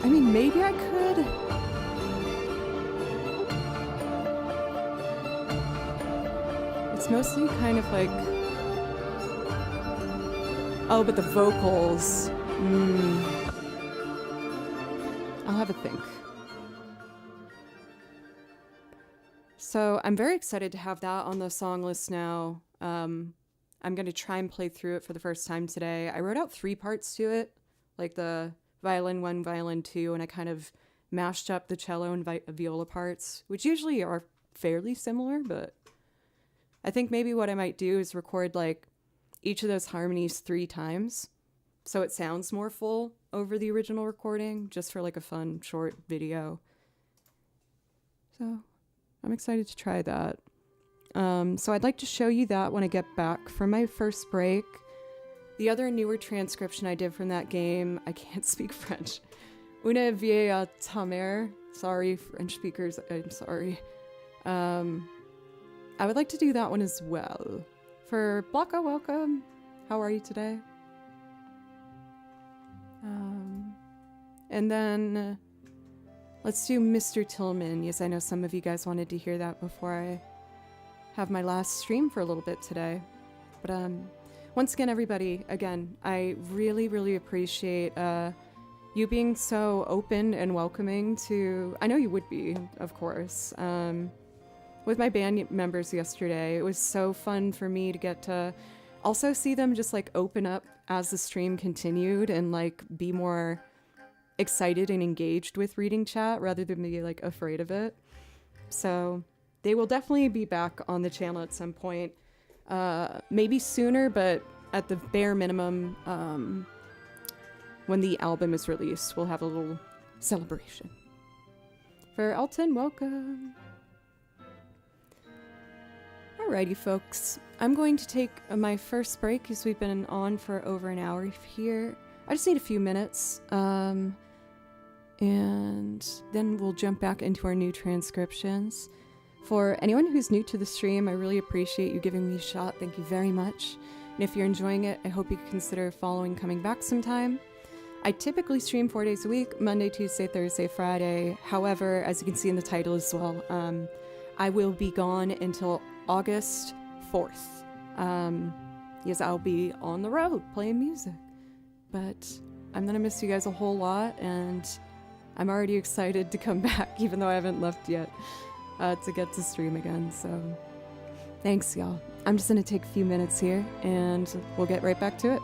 I mean, maybe I could. It's mostly kind of like... Oh, but the vocals. I'll have a think. So I'm very excited to have that on the song list now. I'm going to try and play through it for the first time today. I wrote out 3 parts to it, like the violin 1, violin 2, and I kind of mashed up the cello and viola parts, which usually are fairly similar, but I think maybe what I might do is record like each of those harmonies 3 times so it sounds more full over the original recording, just for like a fun short video. So I'm excited to try that. So I'd like to show you that when I get back from my first break. The other newer transcription I did from that game, I can't speak French. Une vieille ta mère. Sorry, French speakers, I'm sorry. I would like to do that one as well. For Blanca, welcome. How are you today? And then let's do Mr. Tillman. Yes, I know some of you guys wanted to hear that before I have my last stream for a little bit today. But once again, everybody, again, I really, really appreciate you being so open and welcoming to, I know you would be, of course. With my band members yesterday, it was so fun for me to get to also see them just like open up as the stream continued and like be more excited and engaged with reading chat rather than be like afraid of it. So they will definitely be back on the channel at some point. Maybe sooner, but at the bare minimum, when the album is released, we'll have a little celebration. For Elton, welcome. Alrighty, folks. I'm going to take my first break because we've been on for over an hour here. I just need a few minutes. And then we'll jump back into our new transcriptions. For anyone who's new to the stream, I really appreciate you giving me a shot. Thank you very much. And if you're enjoying it, I hope you consider following, coming back sometime. I typically stream 4 days a week, Monday, Tuesday, Thursday, Friday. However, as you can see in the title as well, I will be gone until August 4th. Yes, I'll be on the road playing music. But I'm gonna miss you guys a whole lot, and I'm already excited to come back, even though I haven't left yet, to get to stream again. So thanks, y'all. I'm just gonna take a few minutes here, and we'll get right back to it.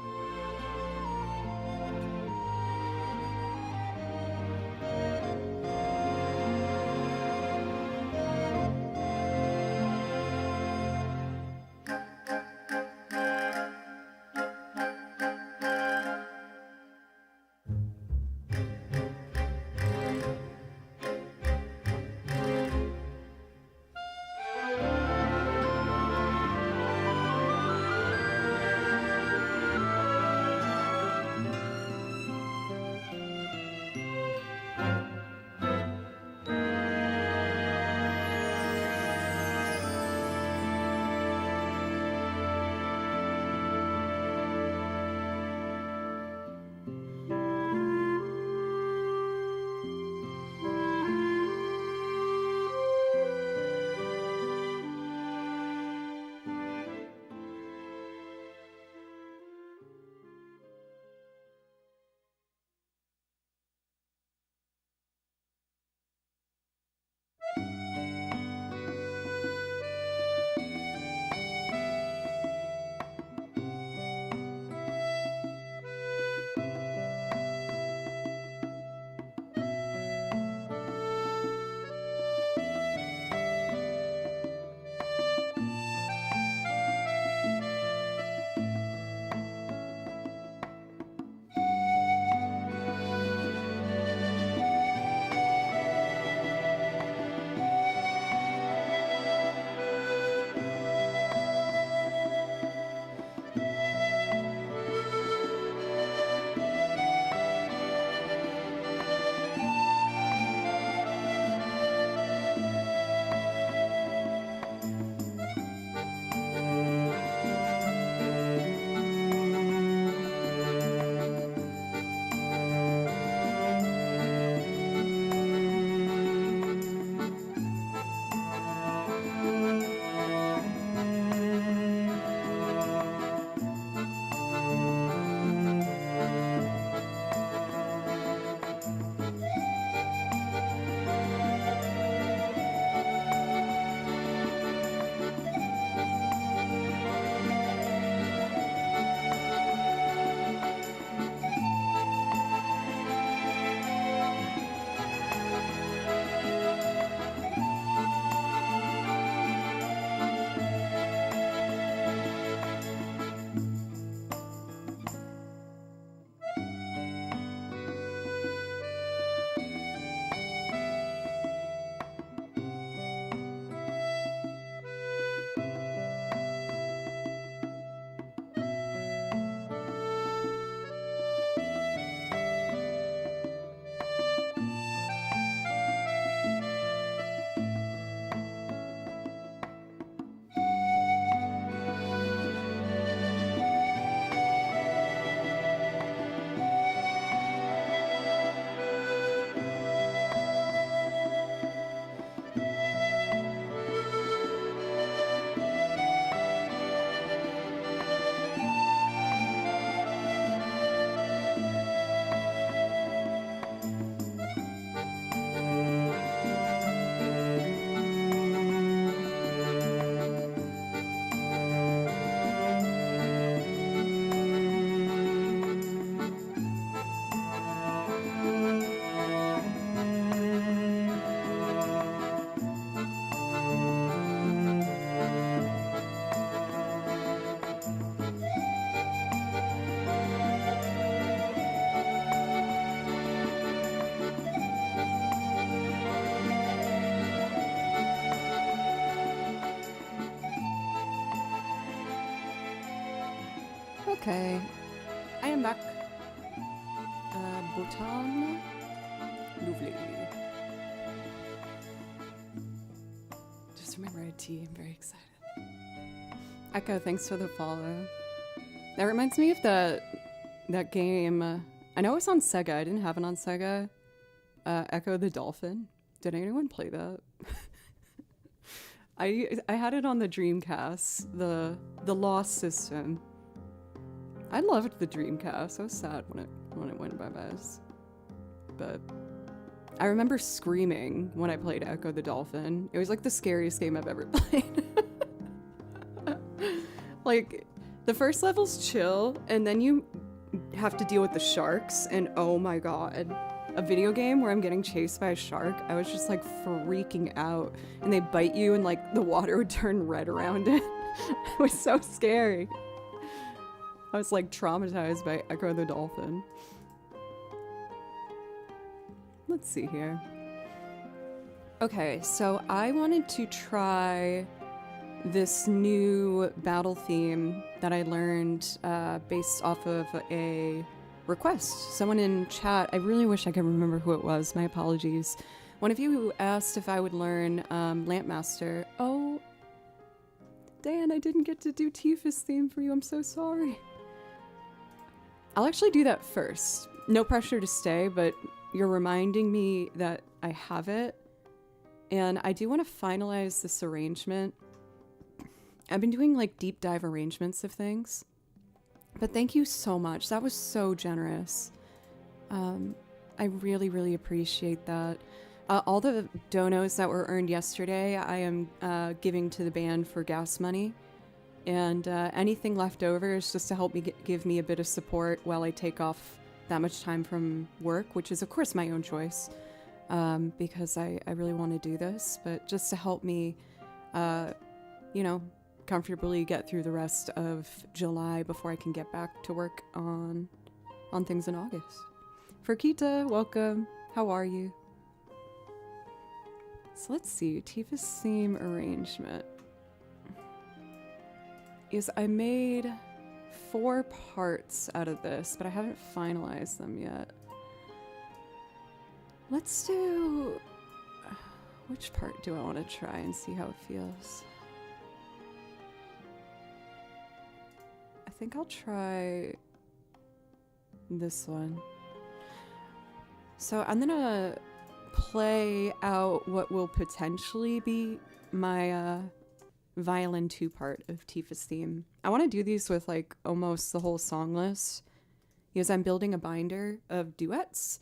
Okay, I am back. Bhutan. Lovely. Just remember a tea. I'm very excited. Echo, thanks for the follow. That reminds me of that game. I know it's on Sega. I didn't have it on Sega. Echo the Dolphin. Did anyone play that? I had it on the Dreamcast, the Lost system. I loved the Dreamcast. I was sad when it went bye-bye. But I remember screaming when I played Echo the Dolphin. It was like the scariest game I've ever played. Like, the first level's chill, and then you have to deal with the sharks, and oh my god. A video game where I'm getting chased by a shark, I was just like freaking out. And they bite you and like the water would turn red around it. It was so scary. I was like traumatized by Echo the Dolphin. Let's see here. Okay, so I wanted to try this new battle theme that I learned based off of a request. Someone in chat, I really wish I could remember who it was, my apologies. One of you asked if I would learn Lampmaster. Oh, Dan, I didn't get to do Tifa's theme for you, I'm so sorry. I'll actually do that first. No pressure to stay, but you're reminding me that I have it. And I do want to finalize this arrangement. I've been doing like deep dive arrangements of things. But thank you so much. That was so generous. I really, really appreciate that. All the donos that were earned yesterday, I am giving to the band for gas money. And anything left over is just to help me give me a bit of support while I take off that much time from work, which is, of course, my own choice, because I really want to do this. But just to help me, you know, comfortably get through the rest of July before I can get back to work on things in August. Furkita, welcome. How are you? So let's see, Tifa's theme arrangement. Is I made 4 parts out of this, but I haven't finalized them yet. Let's do... Which part do I want to try and see how it feels? I think I'll try this one. So I'm gonna play out what will potentially be my violin 2 part of Tifa's theme. I want to do these with like almost the whole song list because I'm building a binder of duets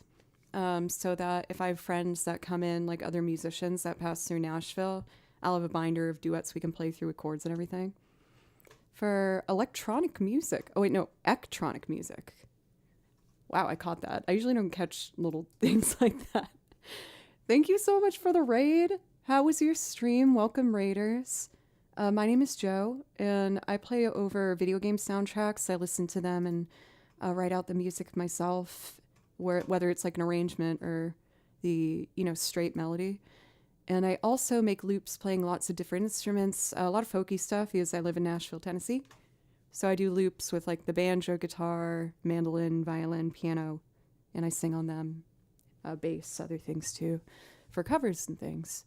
so that if I have friends that come in, like other musicians that pass through Nashville, I'll have a binder of duets we can play through with chords and everything. For electronic music, oh wait, no, ectronic music. Wow, I caught that. I usually don't catch little things like that. Thank you so much for the raid. How was your stream? Welcome, raiders. My name is Joe, and I play over video game soundtracks. I listen to them and write out the music myself, whether it's like an arrangement or the, you know, straight melody. And I also make loops playing lots of different instruments, a lot of folky stuff because I live in Nashville, Tennessee. So I do loops with like the banjo, guitar, mandolin, violin, piano, and I sing on them, bass, other things too, for covers and things.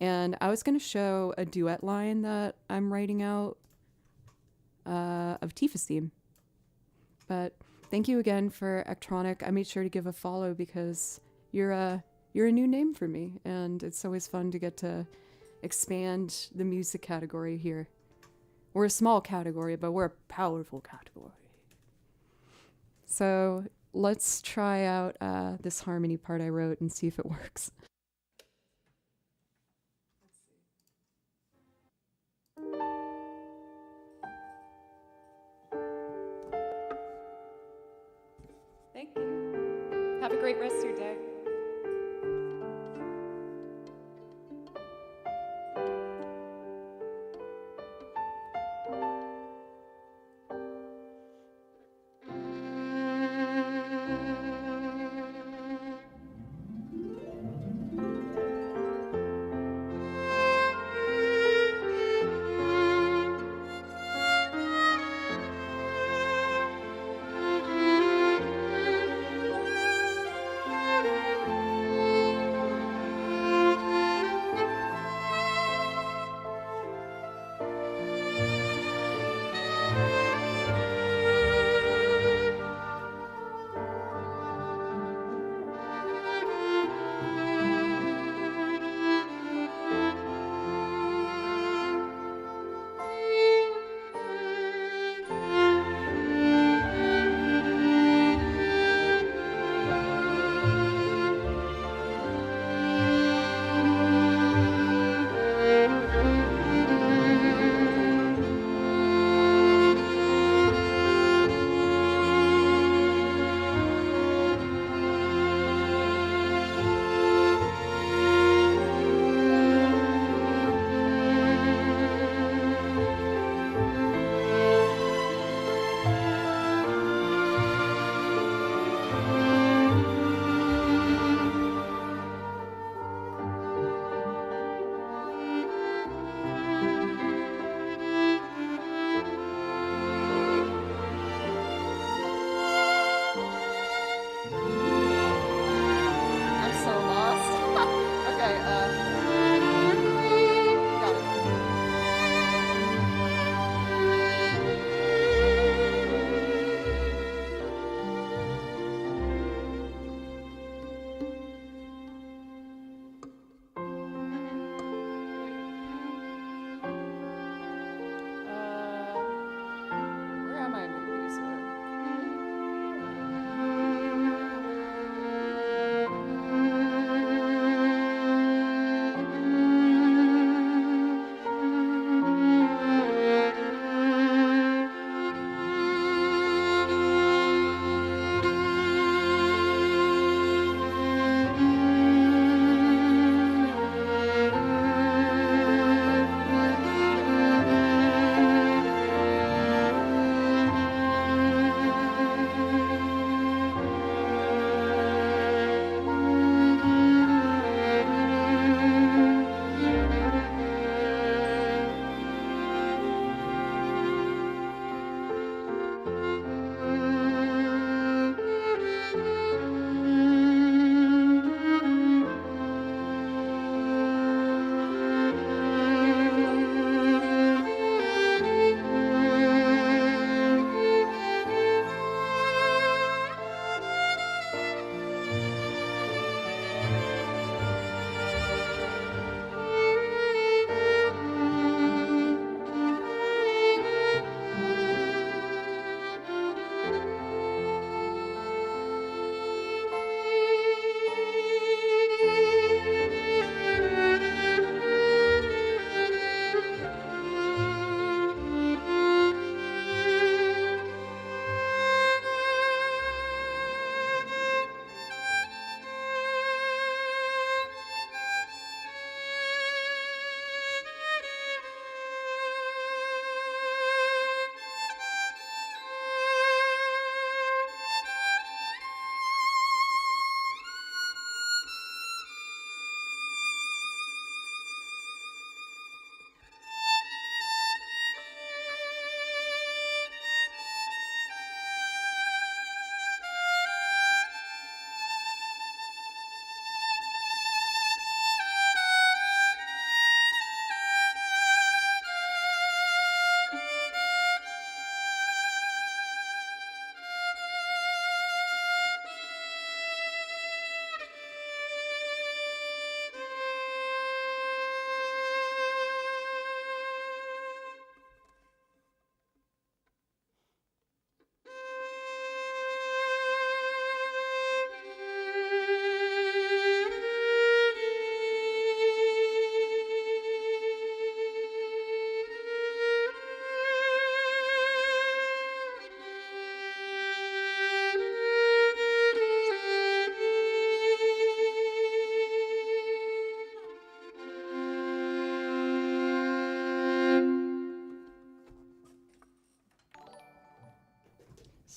And I was going to show a duet line that I'm writing out of Tifa's theme. But thank you again for Ectronic. I made sure to give a follow because you're a new name for me, and it's always fun to get to expand the music category here. We're a small category, but we're a powerful category. So let's try out this harmony part I wrote and see if it works. Thank you. Have a great rest of your day.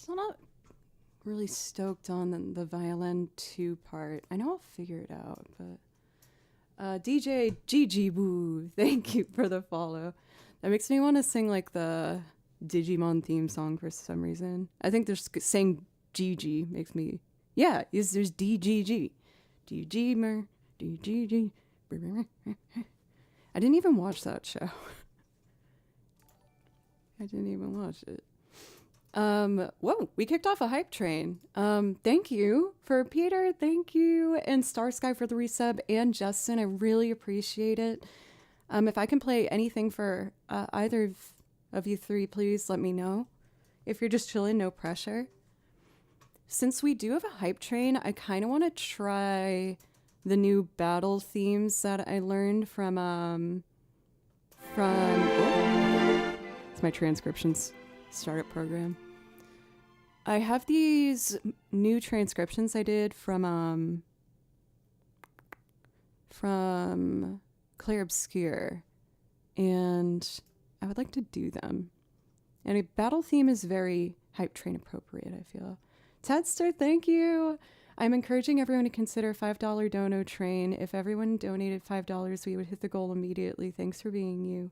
Still not really stoked on the violin 2 part. I know I'll figure it out, but DJ Gigi Boo, thank you for the follow. That makes me want to sing like the Digimon theme song for some reason. I think there's saying Gigi makes me, yeah, there's DGG. DGmer, DGG. I didn't even watch that show. I didn't even watch it. Whoa, we kicked off a hype train. Thank you for Peter, thank you, and Starsky for the resub, and Justin, I really appreciate it. If I can play anything for either of you three, please let me know. If you're just chilling, no pressure. Since we do have a hype train, I kind of want to try the new battle themes that I learned from it's my transcriptions startup program. I have these new transcriptions I did from Claire Obscure, and I would like to do them. And a battle theme is very hype train appropriate, I feel. Tedster, thank you. I'm encouraging everyone to consider $5 dono train. If everyone donated $5, we would hit the goal immediately. Thanks for being you.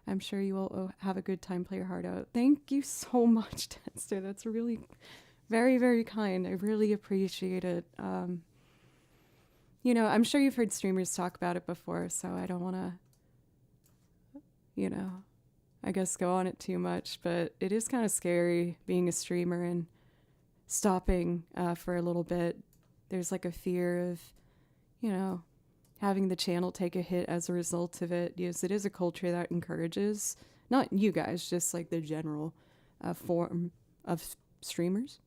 I'm sure you will have a good time, play your heart out. Thank you so much, Tedster. That's really very, very kind. I really appreciate it. You know, I'm sure you've heard streamers talk about it before, so I don't want to, you know, I guess go on it too much, but it is kind of scary being a streamer and stopping for a little bit. There's like a fear of, you know, having the channel take a hit as a result of it. Yes, it is a culture that encourages, not you guys, just like the general form of streamers.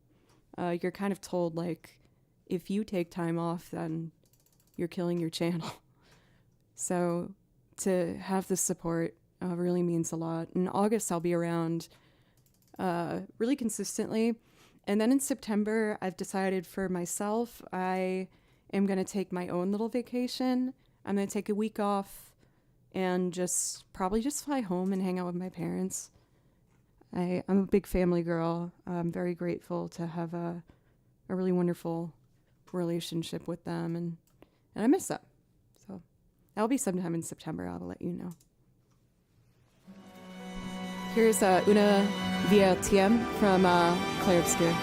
You're kind of told, like, if you take time off, then you're killing your channel. So to have the support really means a lot. In August, I'll be around really consistently. And then in September, I've decided for myself, I am going to take my own little vacation. I'm going to take a week off and probably just fly home and hang out with my parents. I'm a big family girl. I'm very grateful to have a really wonderful relationship with them, and I miss them. So that'll be sometime in September. I'll let you know. Here's Una Via TM from Claire Obscure.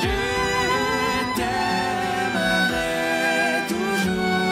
Je t'aimerai toujours.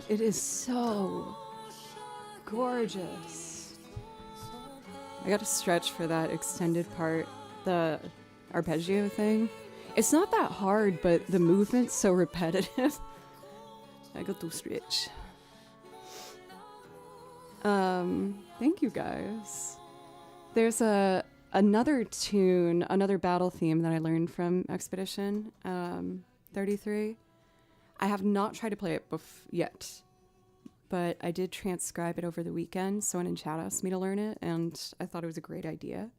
It is so gorgeous. I got to stretch for that extended part, the arpeggio thing. It's not that hard, but the movement's so repetitive. I got to stretch. Thank you guys. There's another tune, another battle theme that I learned from Expedition 33. I have not tried to play it yet, but I did transcribe it over the weekend. Someone in chat asked me to learn it, and I thought it was a great idea.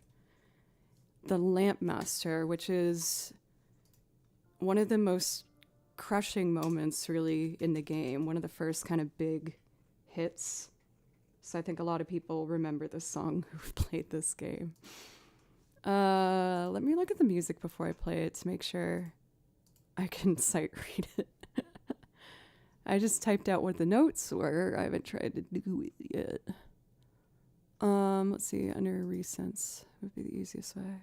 The Lamp Master, which is one of the most crushing moments really in the game, one of the first kind of big hits. So I think a lot of people remember this song who've played this game. Let me look at the music before I play it to make sure I can sight read it. I just typed out what the notes were. I haven't tried to do it yet. Let's see, under recents would be the easiest way.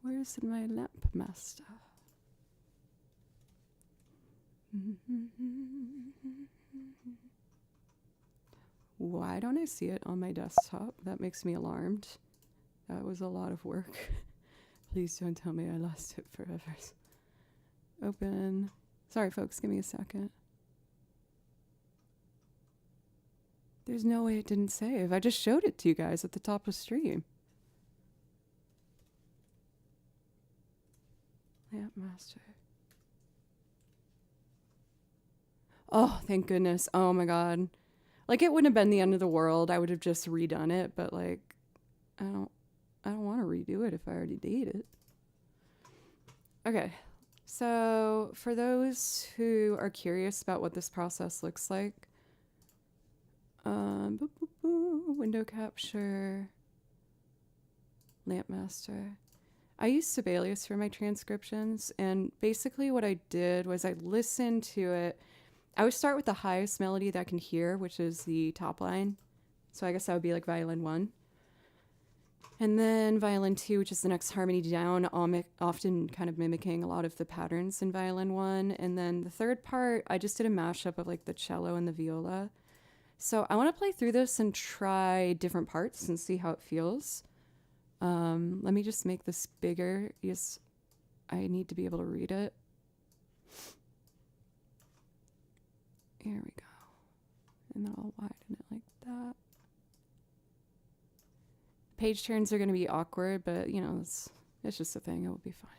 Where's my Lamp Master? Why don't I see it on my desktop? That makes me alarmed. That was a lot of work. Please don't tell me I lost it forever. Open. Sorry, folks, give me a second. There's no way it didn't save. I just showed it to you guys at the top of stream. Lamp Master. Oh, thank goodness. Oh my god. Like, it wouldn't have been the end of the world. I would have just redone it, but like, I don't want to redo it if I already did it. Okay. So, for those who are curious about what this process looks like, window capture, Lamp Master. I use Sibelius for my transcriptions, and basically what I did was I listened to it. I would start with the highest melody that I can hear, which is the top line. So I guess that would be like violin 1. And then violin 2, which is the next harmony down, often kind of mimicking a lot of the patterns in violin 1. And then the third part, I just did a mashup of like the cello and the viola. So I want to play through this and try different parts and see how it feels. Let me just make this bigger. Yes, I need to be able to read it. Here we go. And then I'll widen it like that. Page turns are going to be awkward, but you know, it's just a thing. It will be fine.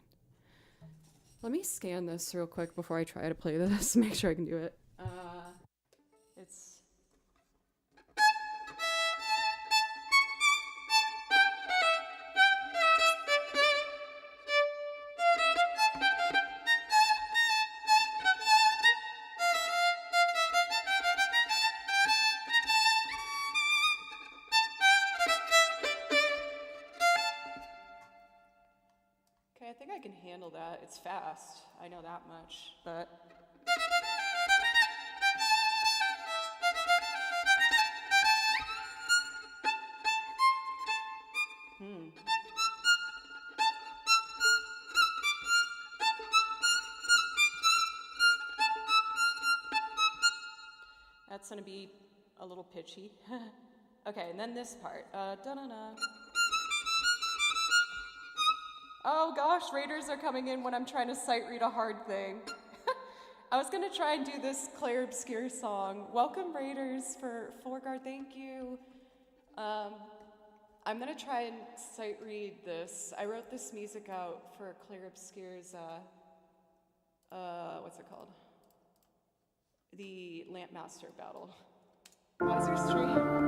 Let me scan this real quick before I try to play this. Make sure I can do it. It's... I think I can handle that. It's fast. I know that much, but... That's gonna be a little pitchy. Okay, and then this part. Da-na-na. Oh gosh, raiders are coming in when I'm trying to sight read a hard thing. I was gonna try and do this Claire Obscure song. Welcome raiders for Foreguard, thank you. I'm gonna try and sight read this. I wrote this music out for Claire Obscure's, what's it called? The Lamp Master battle. Why is there stream?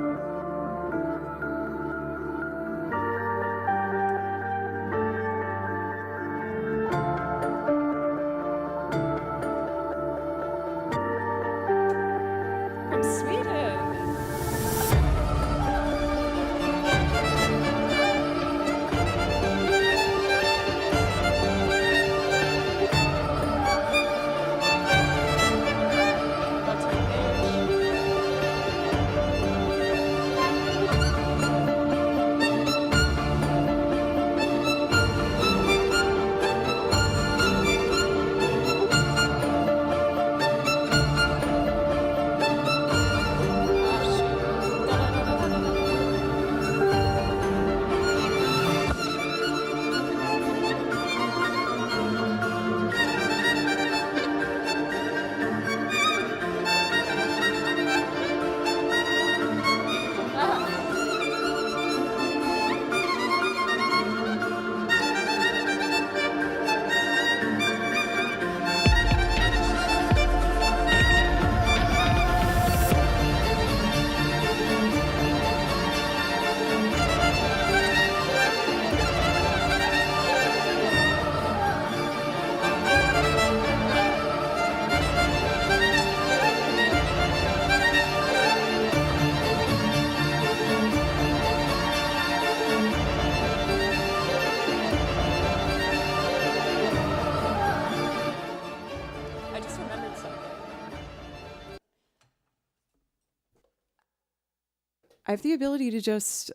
I have the ability to just,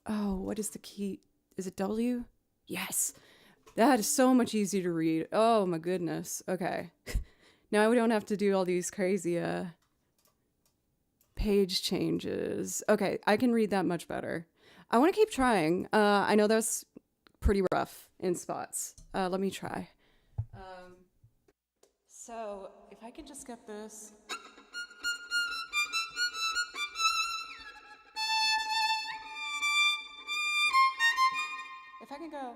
oh, what is the key? Is it W? Yes. That is so much easier to read. Oh my goodness. Okay. Now we don't have to do all these crazy page changes. Okay, I can read that much better. I want to keep trying. I know that's pretty rough in spots. Let me try. So if I can just get this. If I can go.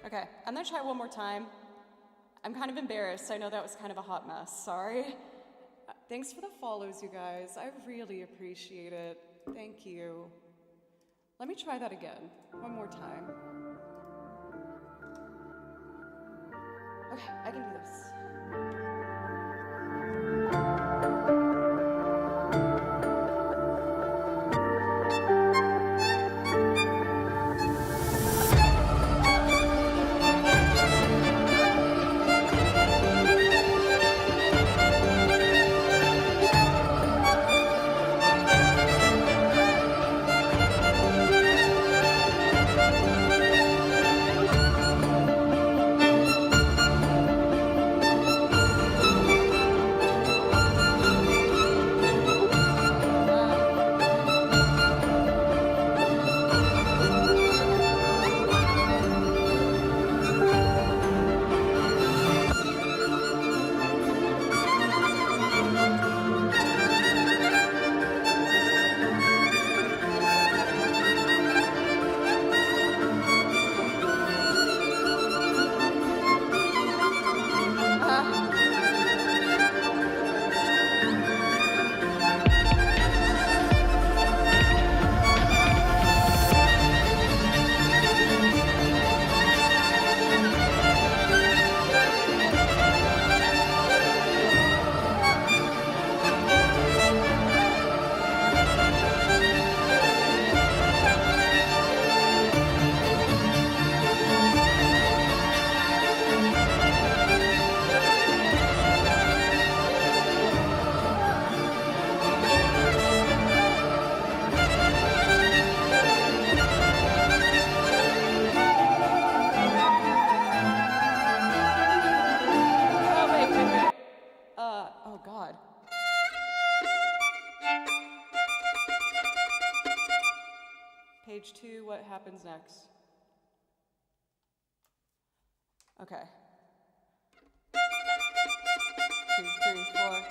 Okay, I'm gonna try one more time. I'm kind of embarrassed. I know that was kind of a hot mess. Sorry. Thanks for the follows, you guys. I really appreciate it. Thank you. Let me try that again. One more time. Okay, I can do this. Oh God. Page 2, what happens next? Okay. 2, 3, 4.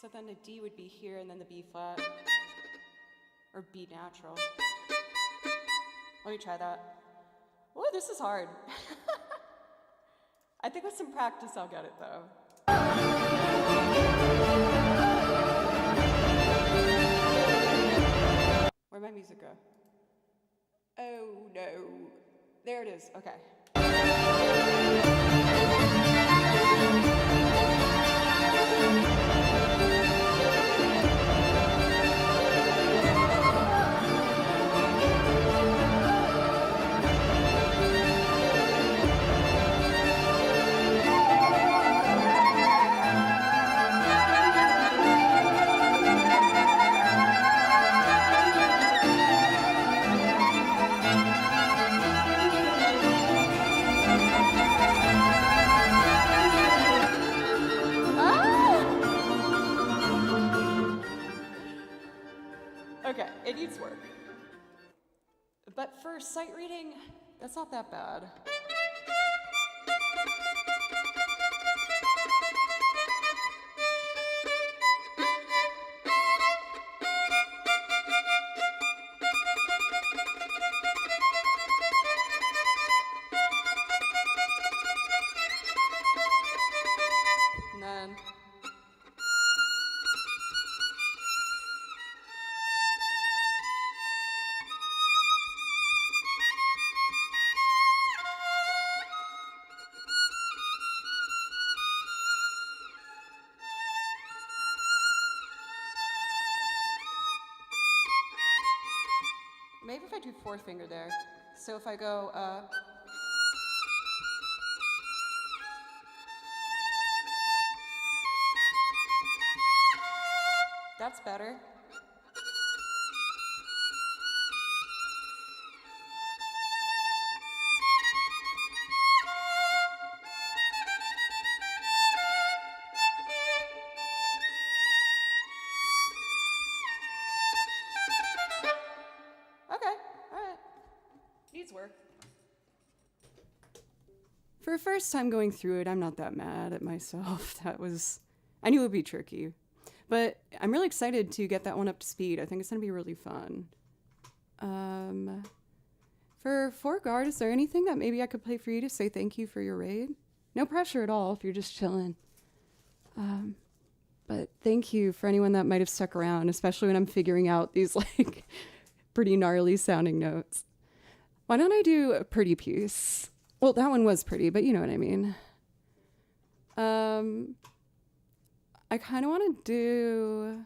So then the D would be here and then the B flat. Or B natural. Let me try that. Oh, this is hard. I think with some practice I'll get it though. Where'd my music go? Oh no. There it is. Okay. Okay, it needs work. But for sight reading, that's not that bad. maybe if I do fourth finger there. So if I go, that's better. Okay, all right. Needs work. For a first time going through it, I'm not that mad at myself. I knew it would be tricky. But I'm really excited to get that one up to speed. I think it's going to be really fun. For 4 guard, is there anything that maybe I could play for you to say thank you for your raid? No pressure at all if you're just chilling. But thank you for anyone that might have stuck around, especially when I'm figuring out these like pretty gnarly sounding notes. Why don't I do a pretty piece? Well, that one was pretty, but you know what I mean. I kind of want to do...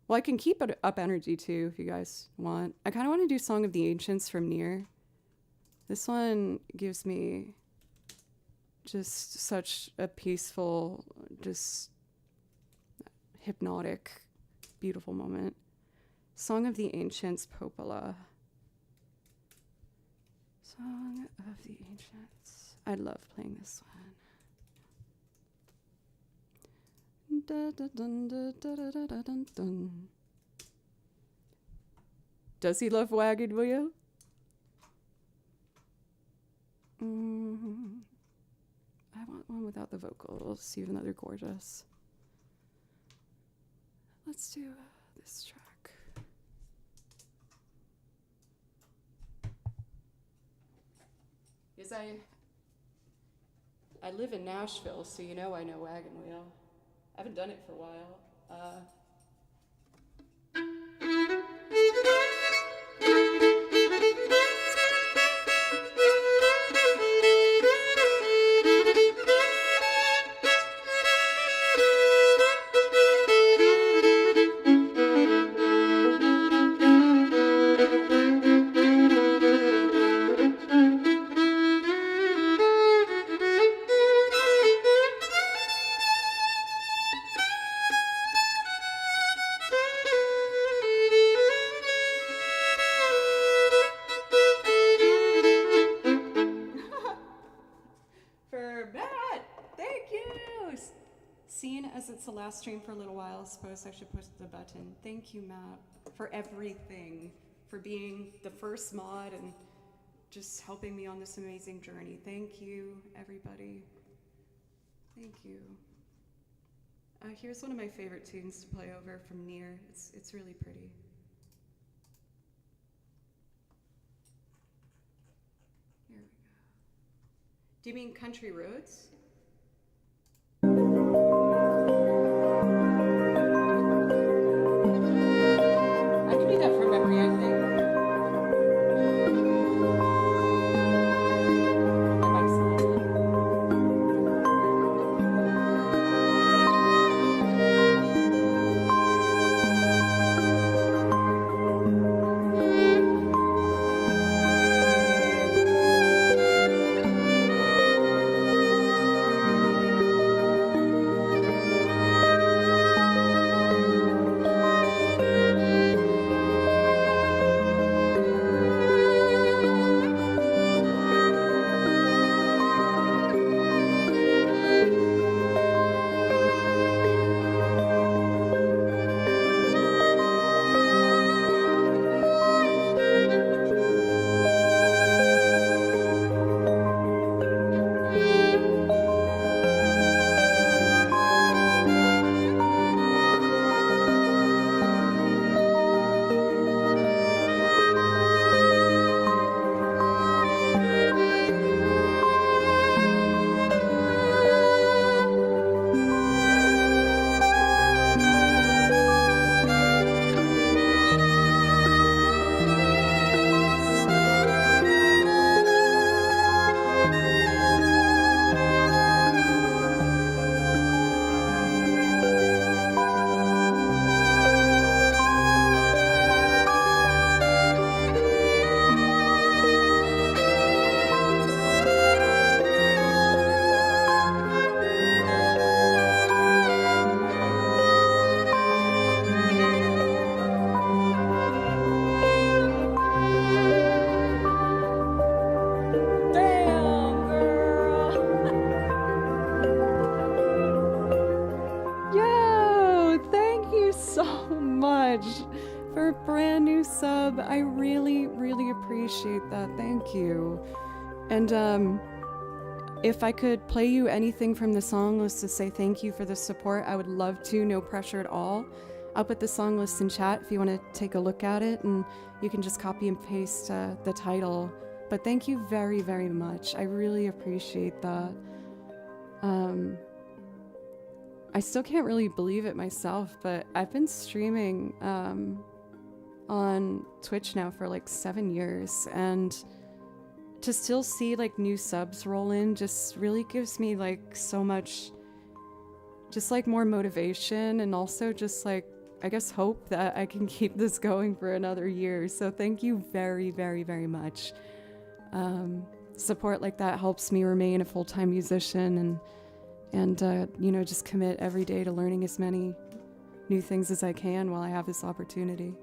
Well, I can keep it up energy too if you guys want. I kind of want to do Song of the Ancients from Nier. This one gives me just such a peaceful, just hypnotic, beautiful moment. Song of the Ancients, Popola. Song of the Ancients. I love playing this one. Da, da, dun, da, da, da, da, da, dun, dun. Does he love Wagon Wheel? I want one without the vocals, even though they're gorgeous. Let's do this track. Because I live in Nashville, so you know I know Wagon Wheel. I haven't done it for a while. It's the last stream for a little while. I suppose I should push the button. Thank you, Matt, for everything, for being the first mod and just helping me on this amazing journey. Thank you, everybody. Thank you. Here's one of my favorite tunes to play over from Nier. It's really pretty. Here we go. Do you mean Country Roads? I really, really appreciate that. Thank you. And if I could play you anything from the song list to say thank you for the support, I would love to. No pressure at all. I'll put the song list in chat if you want to take a look at it, and you can just copy and paste the title. But thank you very, very much. I really appreciate that. I still can't really believe it myself, but I've been streaming on Twitch now for like 7 years, and to still see like new subs roll in just really gives me like so much, just like more motivation, and also just like, I guess, hope that I can keep this going for another year. So thank you very, very, very much. Support like that helps me remain a full-time musician and you know, just commit every day to learning as many new things as I can while I have this opportunity.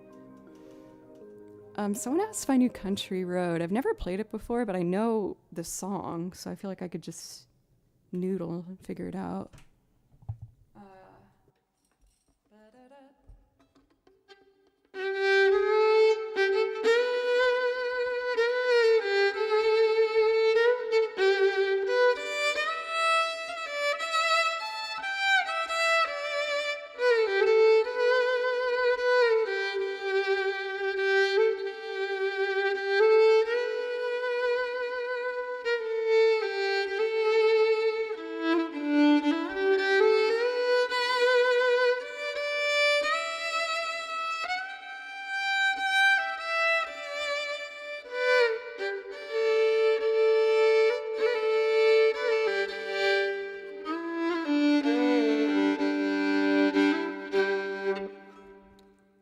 Someone asked if I knew Country Road. I've never played it before, but I know the song, so I feel like I could just noodle and figure it out.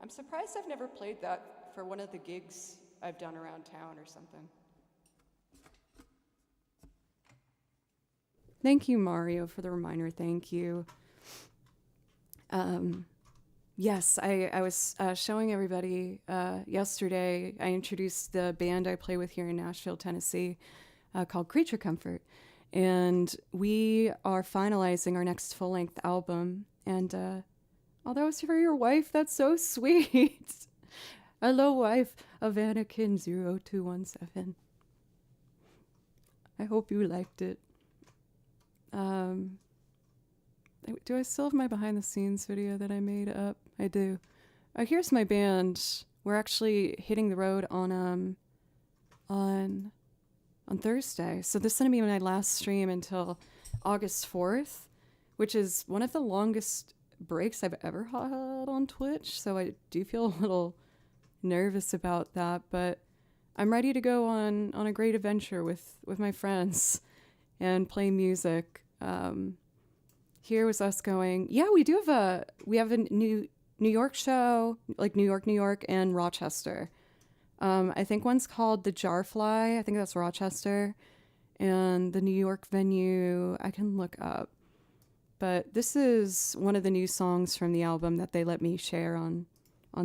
I'm surprised I've never played that for one of the gigs I've done around town or something. Thank you, Mario, for the reminder. Thank you. Yes, I was showing everybody yesterday. I introduced the band I play with here in Nashville, Tennessee, called Creature Comfort. And we are finalizing our next full-length album. And oh, that was for your wife. That's so sweet. Hello, wife of Anakin 0217. I hope you liked it. Do I still have my behind the scenes video that I made up? I do. Here's my band. We're actually hitting the road on Thursday. So this is gonna be my last stream until August 4th, which is one of the longest breaks I've ever had on Twitch. So I do feel a little nervous about that, but I'm ready to go on a great adventure with my friends and play music. Here was us going, yeah, we have a New York show, like New York, and Rochester. I think one's called the Jarfly. I think that's Rochester. And the New York venue, I can look up. But this is one of the new songs from the album that they let me share on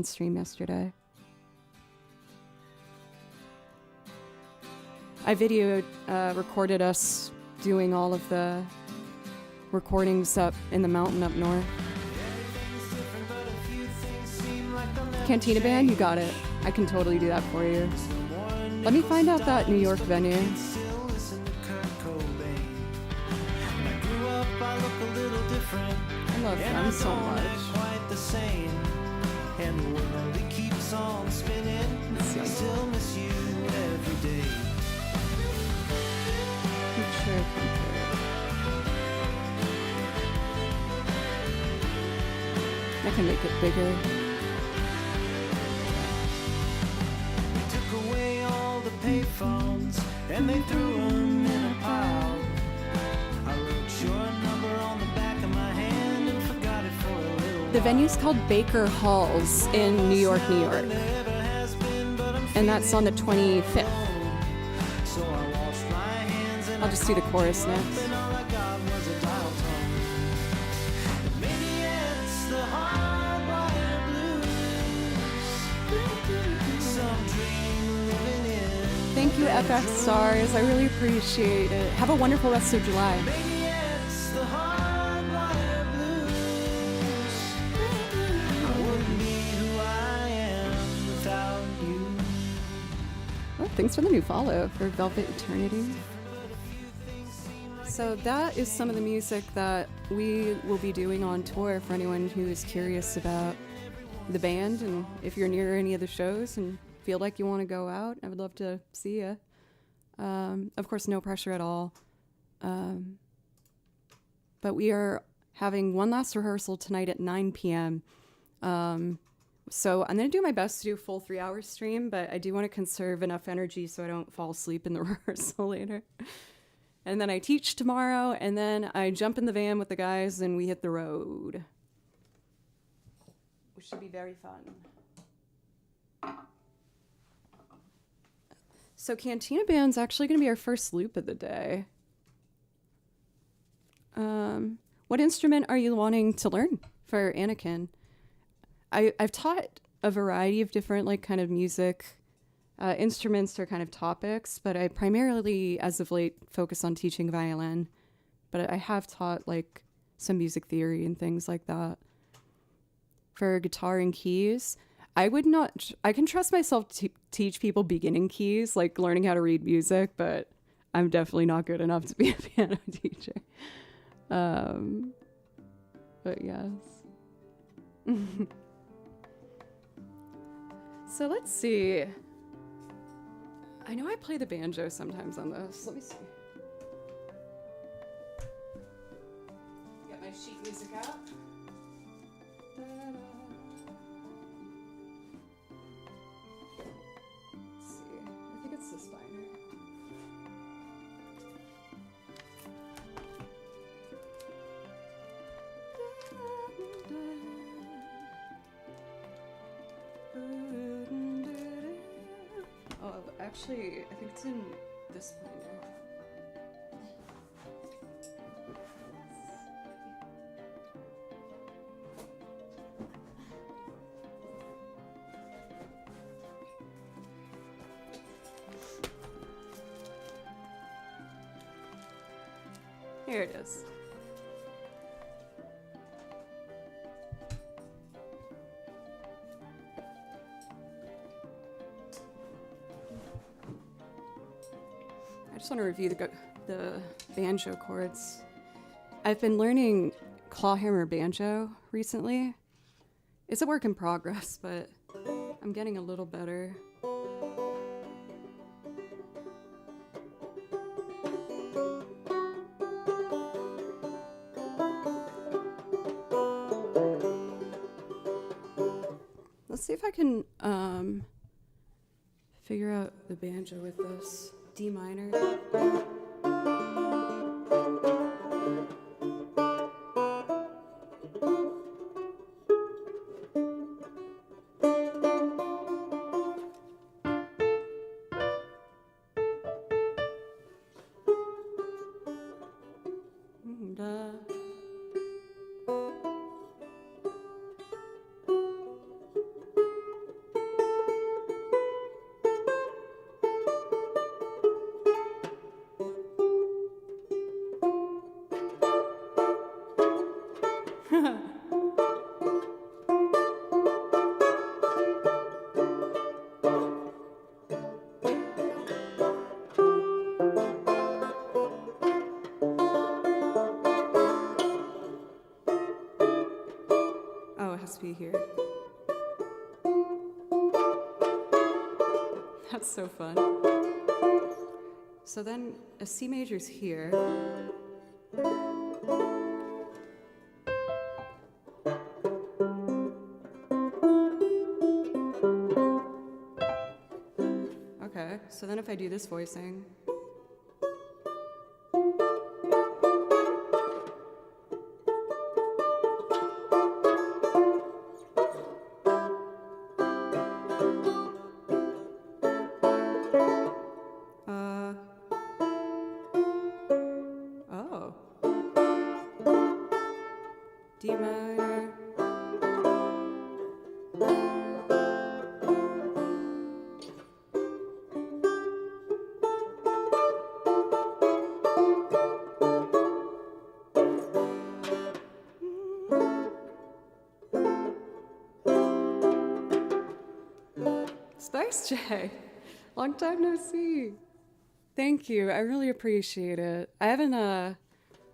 stream yesterday. I recorded us doing all of the recordings up in the mountain up north. Cantina Band, you got it. I can totally do that for you. Let me find out that New York venue. I love them so much. Let's see. Sure, I can make it bigger. They took away all the payphones and they threw them in a pile. I wrote your number on the back of my hand and forgot it for a little while. The venue's called Baker Halls in New York. And that's on the 25th. I'll just do the chorus next. Thank you, FX Stars. I really appreciate it. Have a wonderful rest of July. I wouldn't be who I am without you. thanks for the new follow for Velvet Eternity. So that is some of the music that we will be doing on tour for anyone who is curious about the band, and if you're near any of the shows and feel like you want to go out, I would love to see you. Of course, no pressure at all. But we are having one last rehearsal tonight at 9 p.m. So I'm going to do my best to do a full 3-hour stream, but I do want to conserve enough energy so I don't fall asleep in the rehearsal later. And then I teach tomorrow, and then I jump in the van with the guys and we hit the road, which should be very fun. So Cantina Band's actually going to be our first loop of the day. What instrument are you wanting to learn for Anakin? I've taught a variety of different like kind of music instruments or kind of topics, but I primarily, as of late, focus on teaching violin. But I have taught like some music theory and things like that. For guitar and keys, I can trust myself to teach people beginning keys, like learning how to read music, but I'm definitely not good enough to be a piano teacher. But yes. So let's see. I know I play the banjo sometimes on this. Let me see. Get my sheet music out. Let's see. I think it's this binder. Oh, actually, I think it's in this binder. Here it is. I just want to review the banjo chords. I've been learning clawhammer banjo recently. It's a work in progress, but I'm getting a little better. Let's see if I can figure out the banjo with this. D minor. Oh, it has to be here. That's so fun. So then a C major's here. Okay, so then if I do this voicing. Oh. D minor. Spice J. Long time no see. Thank you. I really appreciate it. I haven't gone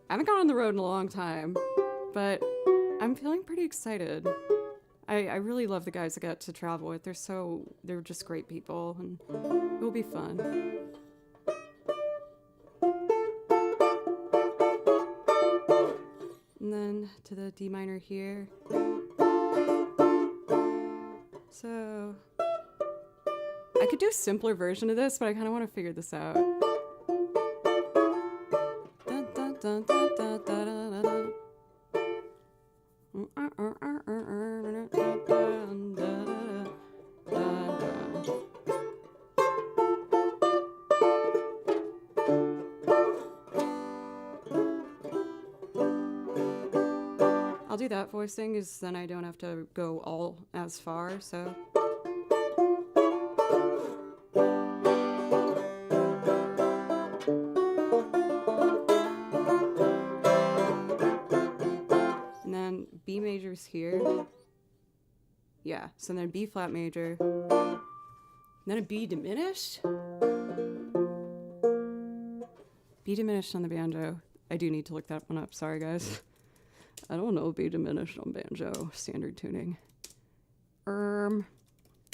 on the road in a long time, but I'm feeling pretty excited. I really love the guys I got to travel with. They're just great people, and it will be fun. And then to the D minor here. So I could do a simpler version of this, but I kind of want to figure this out. Dun, dun, dun, dun, dun, dun, dun, dun. I'll do that voicing, because then I don't have to go all as far, so. And then B major's here. Yeah, so then B flat major. And then a B diminished? B diminished on the banjo. I do need to look that one up, sorry guys. I don't know B diminished on banjo, standard tuning. And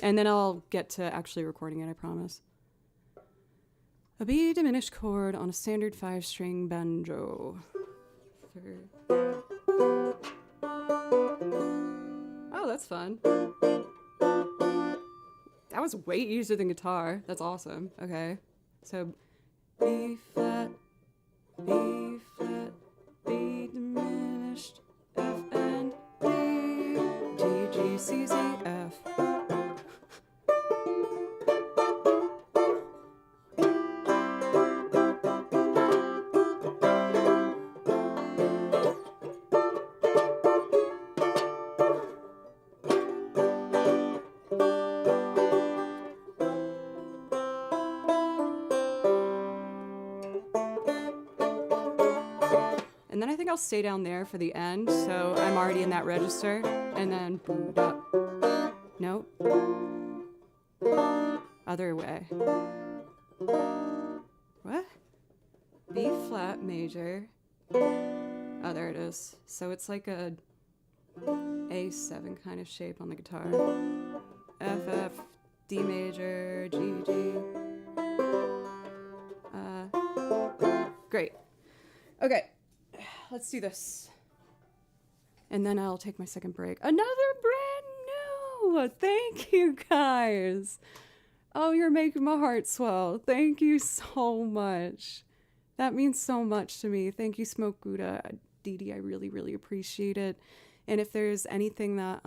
then I'll get to actually recording it, I promise. A B diminished chord on a standard 5-string banjo. Oh, that's fun. That was way easier than guitar. That's awesome. Okay. So B flat, B flat, B diminished, F and D, D, G, C, Z, F. And then I think I'll stay down there for the end, so I'm already in that register. And then boot up. Nope. Other way. What? B flat major. Oh, there it is. So it's like a A7 kind of shape on the guitar. F, F, D major, G, G. Great. Okay. Let's do this. And then I'll take my second break. Another brand new! Thank you, guys. Oh, you're making my heart swell. Thank you so much. That means so much to me. Thank you, Smoke Gouda. Dee Dee, I really, really appreciate it. And if there's anything that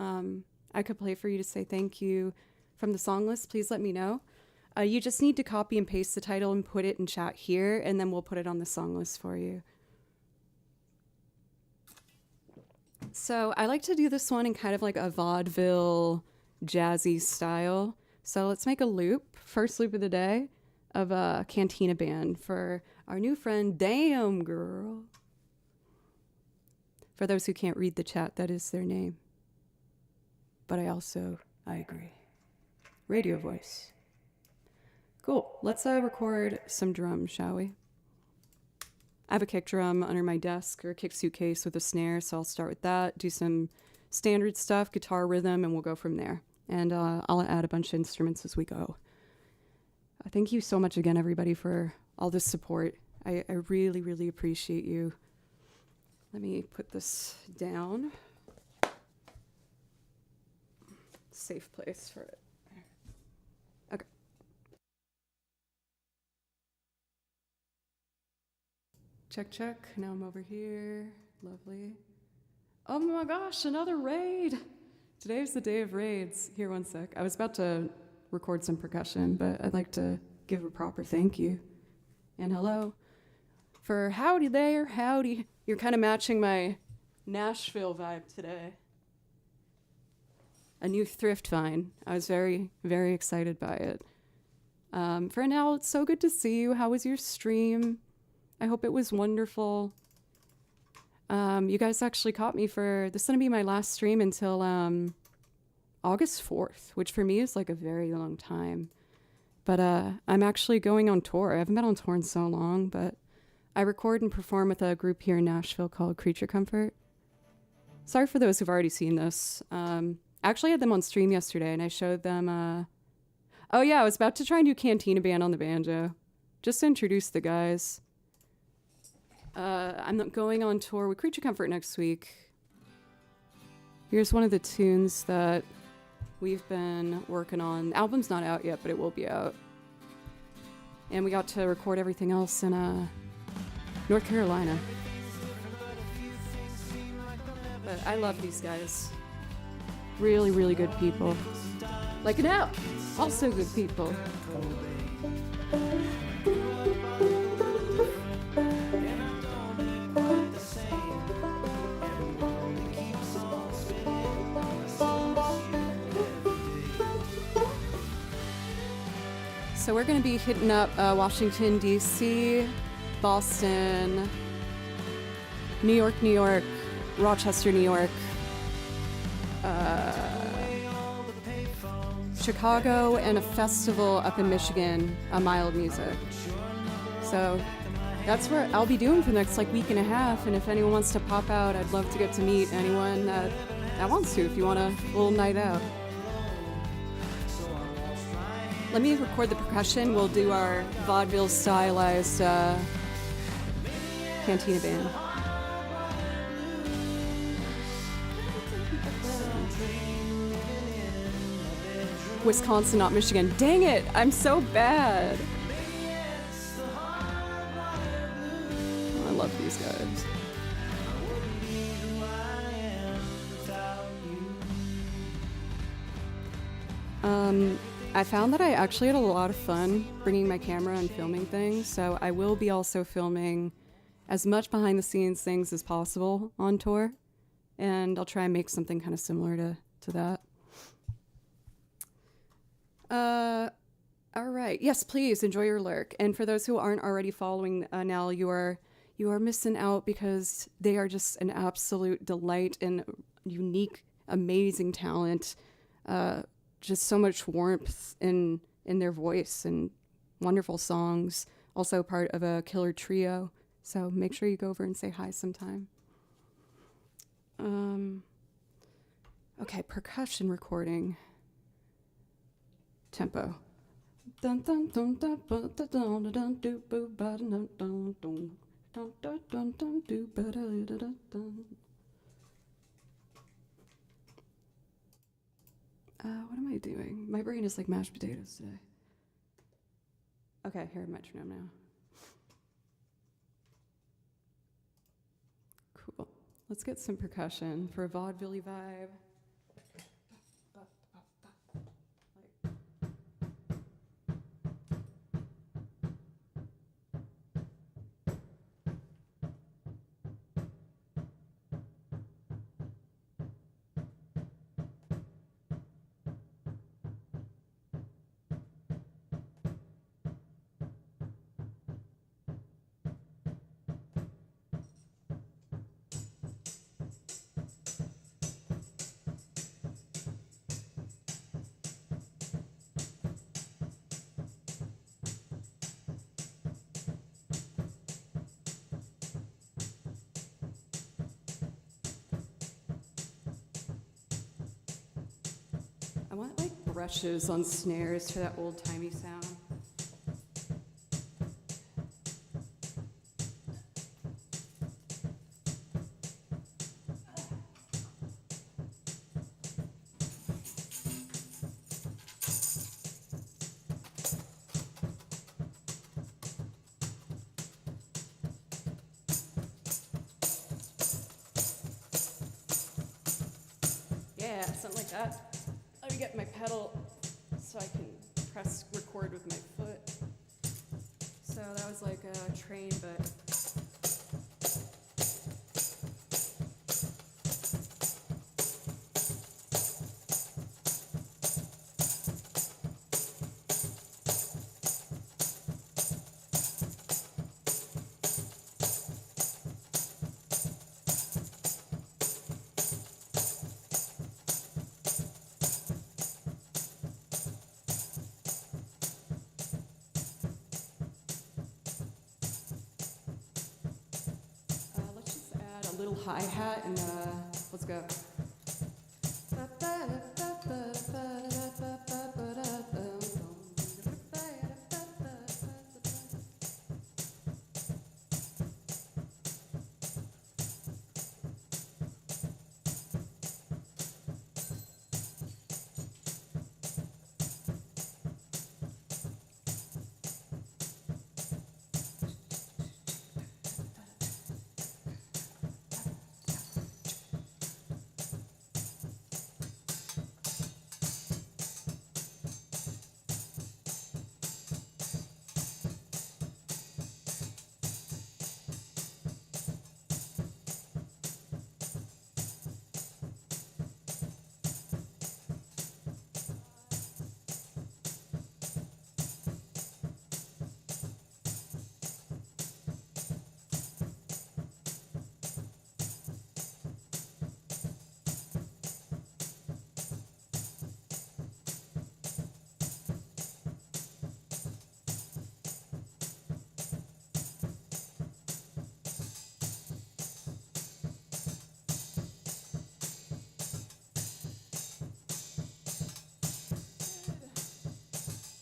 I could play for you to say thank you from the song list, please let me know. You just need to copy and paste the title and put it in chat here, and then we'll put it on the song list for you. So I like to do this one in kind of like a vaudeville jazzy style. So let's make a loop, first loop of the day, of a Cantina Band for our new friend, Damn Girl. For those who can't read the chat, that is their name. But I agree. Radio voice. Cool, let's record some drums, shall we? I have a kick drum under my desk, or a kick suitcase with a snare, so I'll start with that, do some standard stuff, guitar rhythm, and we'll go from there. And I'll add a bunch of instruments as we go. Thank you so much again, everybody, for all this support. I really, really appreciate you. Let me put this down. Safe place for it. Okay. Check, check. Now I'm over here. Lovely. Oh my gosh, another raid. Today's the day of raids. Here, one sec. I was about to record some percussion, but I'd like to give a proper thank you. And hello. For howdy there, howdy. You're kind of matching my Nashville vibe today. A new thrift find. I was very, very excited by it. For now, it's so good to see you. How was your stream? I hope it was wonderful. You guys actually caught me for, this is going to be my last stream until August 4th, which for me is like a very long time. But I'm actually going on tour. I haven't been on tour in so long, but I record and perform with a group here in Nashville called Creature Comfort. Sorry for those who've already seen this. I actually had them on stream yesterday, and I showed them... Oh yeah, I was about to try and do Cantina Band on the banjo. Just to introduce the guys. I'm going on tour with Creature Comfort next week. Here's one of the tunes that we've been working on. The album's not out yet, but it will be out. And we got to record everything else in North Carolina. But I love these guys. Really, really good people. Like now, also good people. So we're going to be hitting up Washington, D.C., Boston, New York, Rochester, New York, Chicago, and a festival up in Michigan, Mild Music. So that's what I'll be doing for the next week and a half. And if anyone wants to pop out, I'd love to get to meet anyone that wants to, if you want a little night out. Let me record the percussion. We'll do our vaudeville stylized Cantina Band. Wisconsin, not Michigan. Dang it, I'm so bad. I love these guys. I found that I actually had a lot of fun bringing my camera and filming things, so I will be also filming as much behind the scenes things as possible on tour, and I'll try and make something kind of similar to that. All right. Yes, please enjoy your lurk. And for those who aren't already following Nell, you are missing out because they are just an absolute delight and unique, amazing talent. Just so much warmth in their voice and wonderful songs. Also part of a killer trio. So make sure you go over and say hi sometime. Okay, percussion recording. Tempo. Dun dun dun dun dun dun dun dun do boo ba dun dun dun dun dun dun dun do ba da da da dun. What am I doing? My brain is like mashed potatoes today. Okay, here, metronome now. Cool. Let's get some percussion for a vaudeville vibe. I want like brushes on snares for that old-timey sound. Yeah, something like that. Let me get my pedal so I can press record with my foot. So that was like a train, but... little hi-hat and let's go.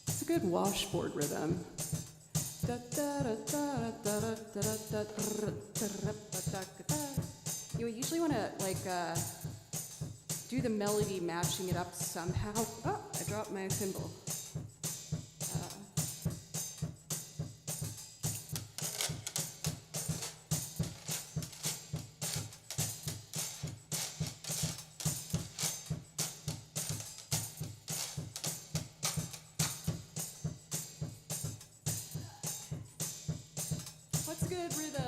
It's a good washboard rhythm. You usually want to do the melody matching it up somehow. Oh, I dropped my cymbal. What's a good rhythm?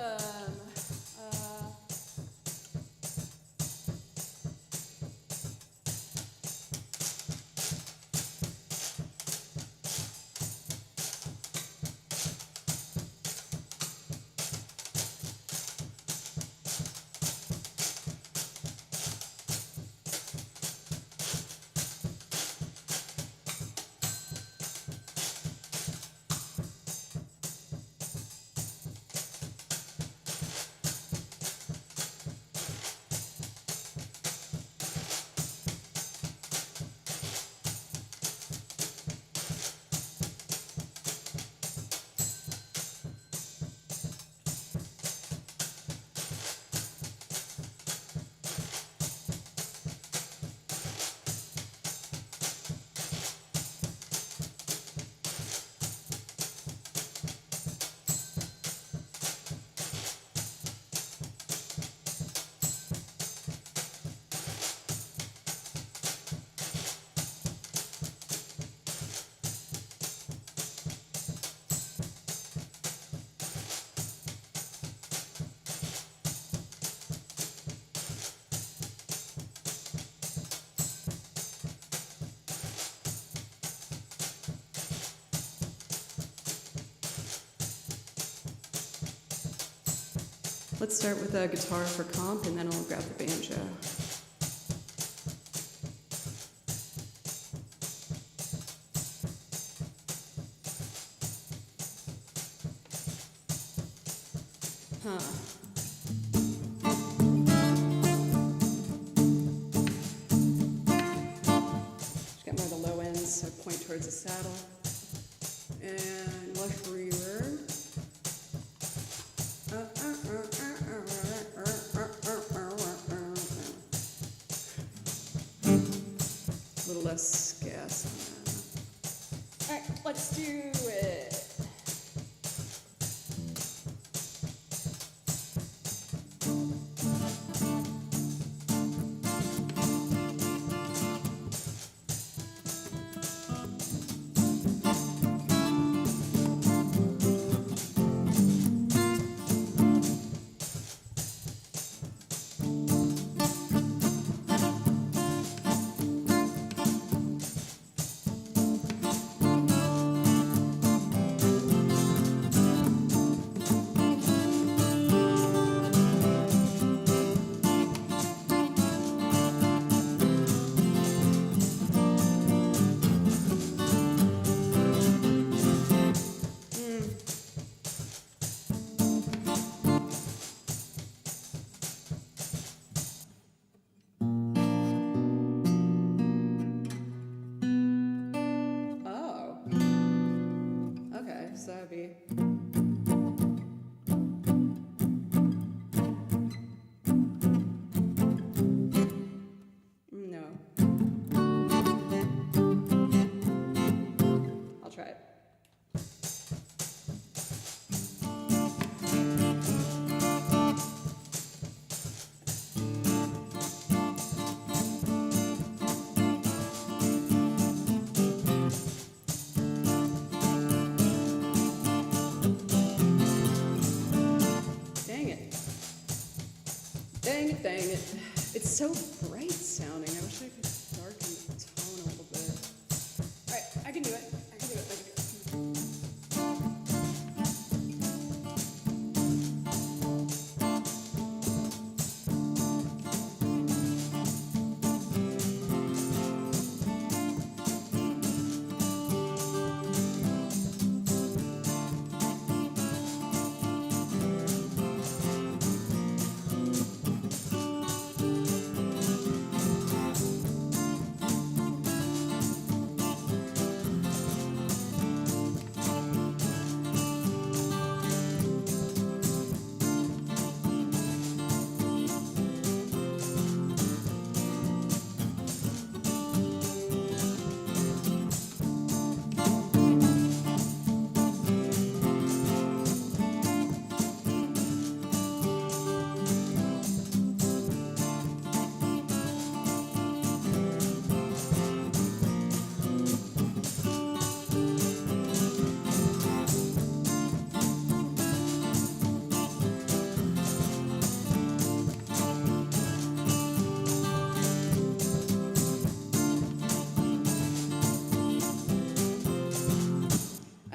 Let's start with a guitar for comp, and then I'll grab the banjo. Just get more of the low ends, so point towards the saddle. And lush reverb. A little less gas on that. All right, let's do it. Dang it, dang it. It's so bright sounding. I wish I could darken the tone a little bit. Alright, I can do it. I can do it. I can do it.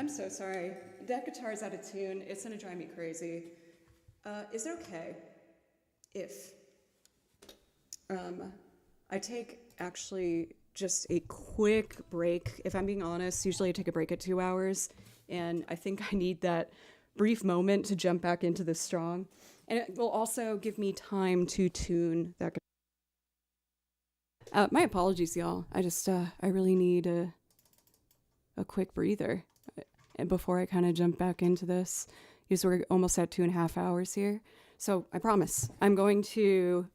So sorry. That guitar's out of tune. It's gonna drive me crazy. Is it okay if I take actually just a quick break? If I'm being honest, usually I take a break at 2 hours, and I think I need that brief moment to jump back into the strong. And it will also give me time to tune that guitar. My apologies, y'all. I really need a quick breather. And before I kind of jump back into this, because we're almost at 2.5 hours here. So I promise I'm going to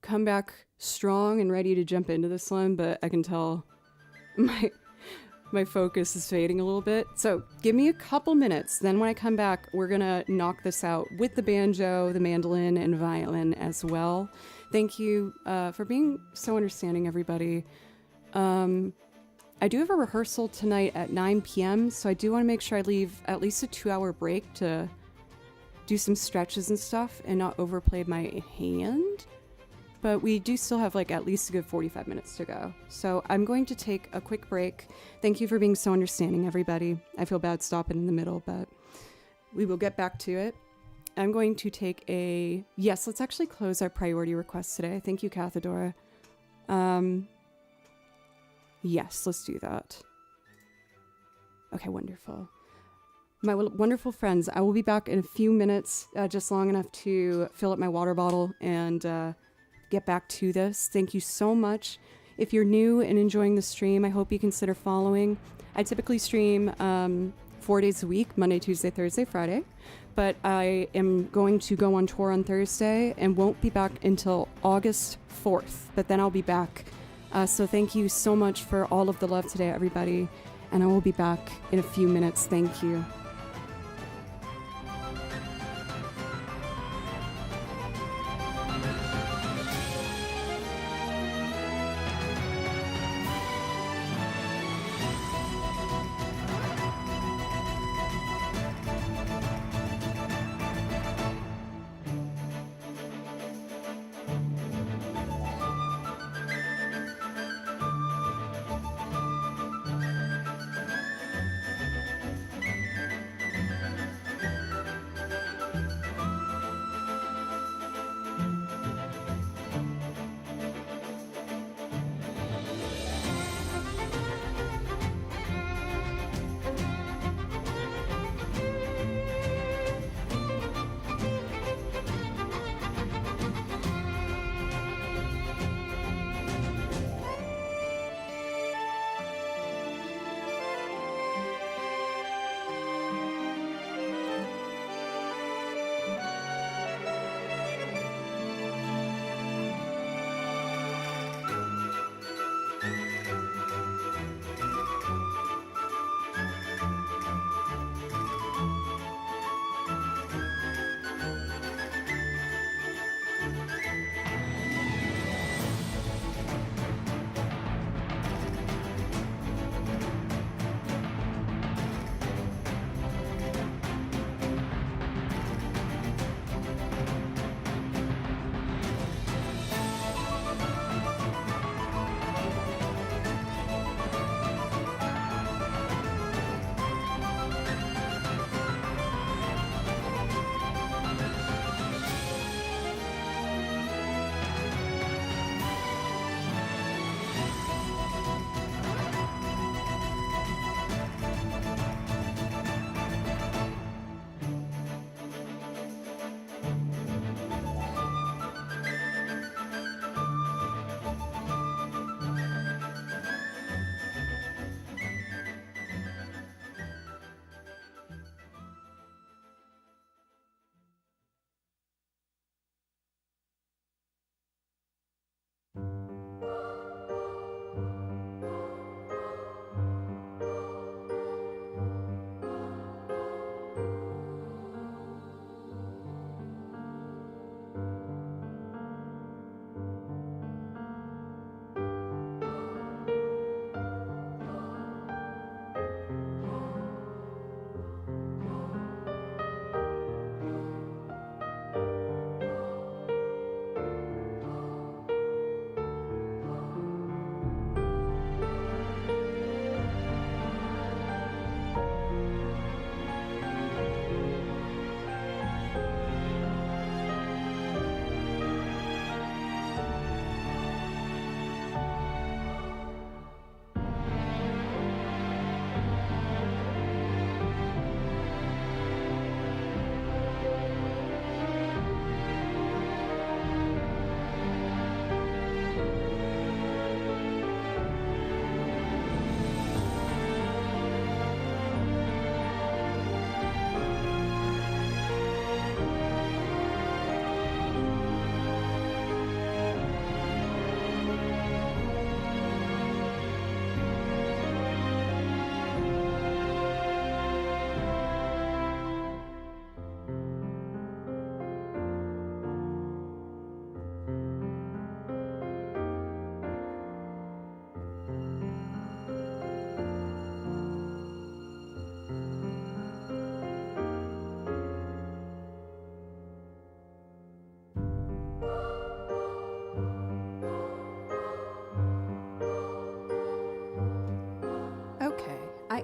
come back strong and ready to jump into this one, but I can tell my focus is fading a little bit. So give me a couple minutes. Then when I come back, we're gonna knock this out with the banjo, the mandolin, and violin as well. Thank you for being so understanding, everybody. I do have a rehearsal tonight at 9 p.m., so I do want to make sure I leave at least a 2-hour break to do some stretches and stuff and not overplay my hand. But we do still have like at least a good 45 minutes to go. So I'm going to take a quick break. Thank you for being so understanding, everybody. I feel bad stopping in the middle, but we will get back to it. I'm going to take yes, let's actually close our priority request today. Thank you, Cathedora. Yes, let's do that. Okay, wonderful. My wonderful friends, I will be back in a few minutes, just long enough to fill up my water bottle and get back to this. Thank you so much. If you're new and enjoying the stream, I hope you consider following. I typically stream 4 days a week, Monday, Tuesday, Thursday, Friday. But I am going to go on tour on Thursday and won't be back until August 4th. But then I'll be back. So thank you so much for all of the love today, everybody. And I will be back in a few minutes. Thank you.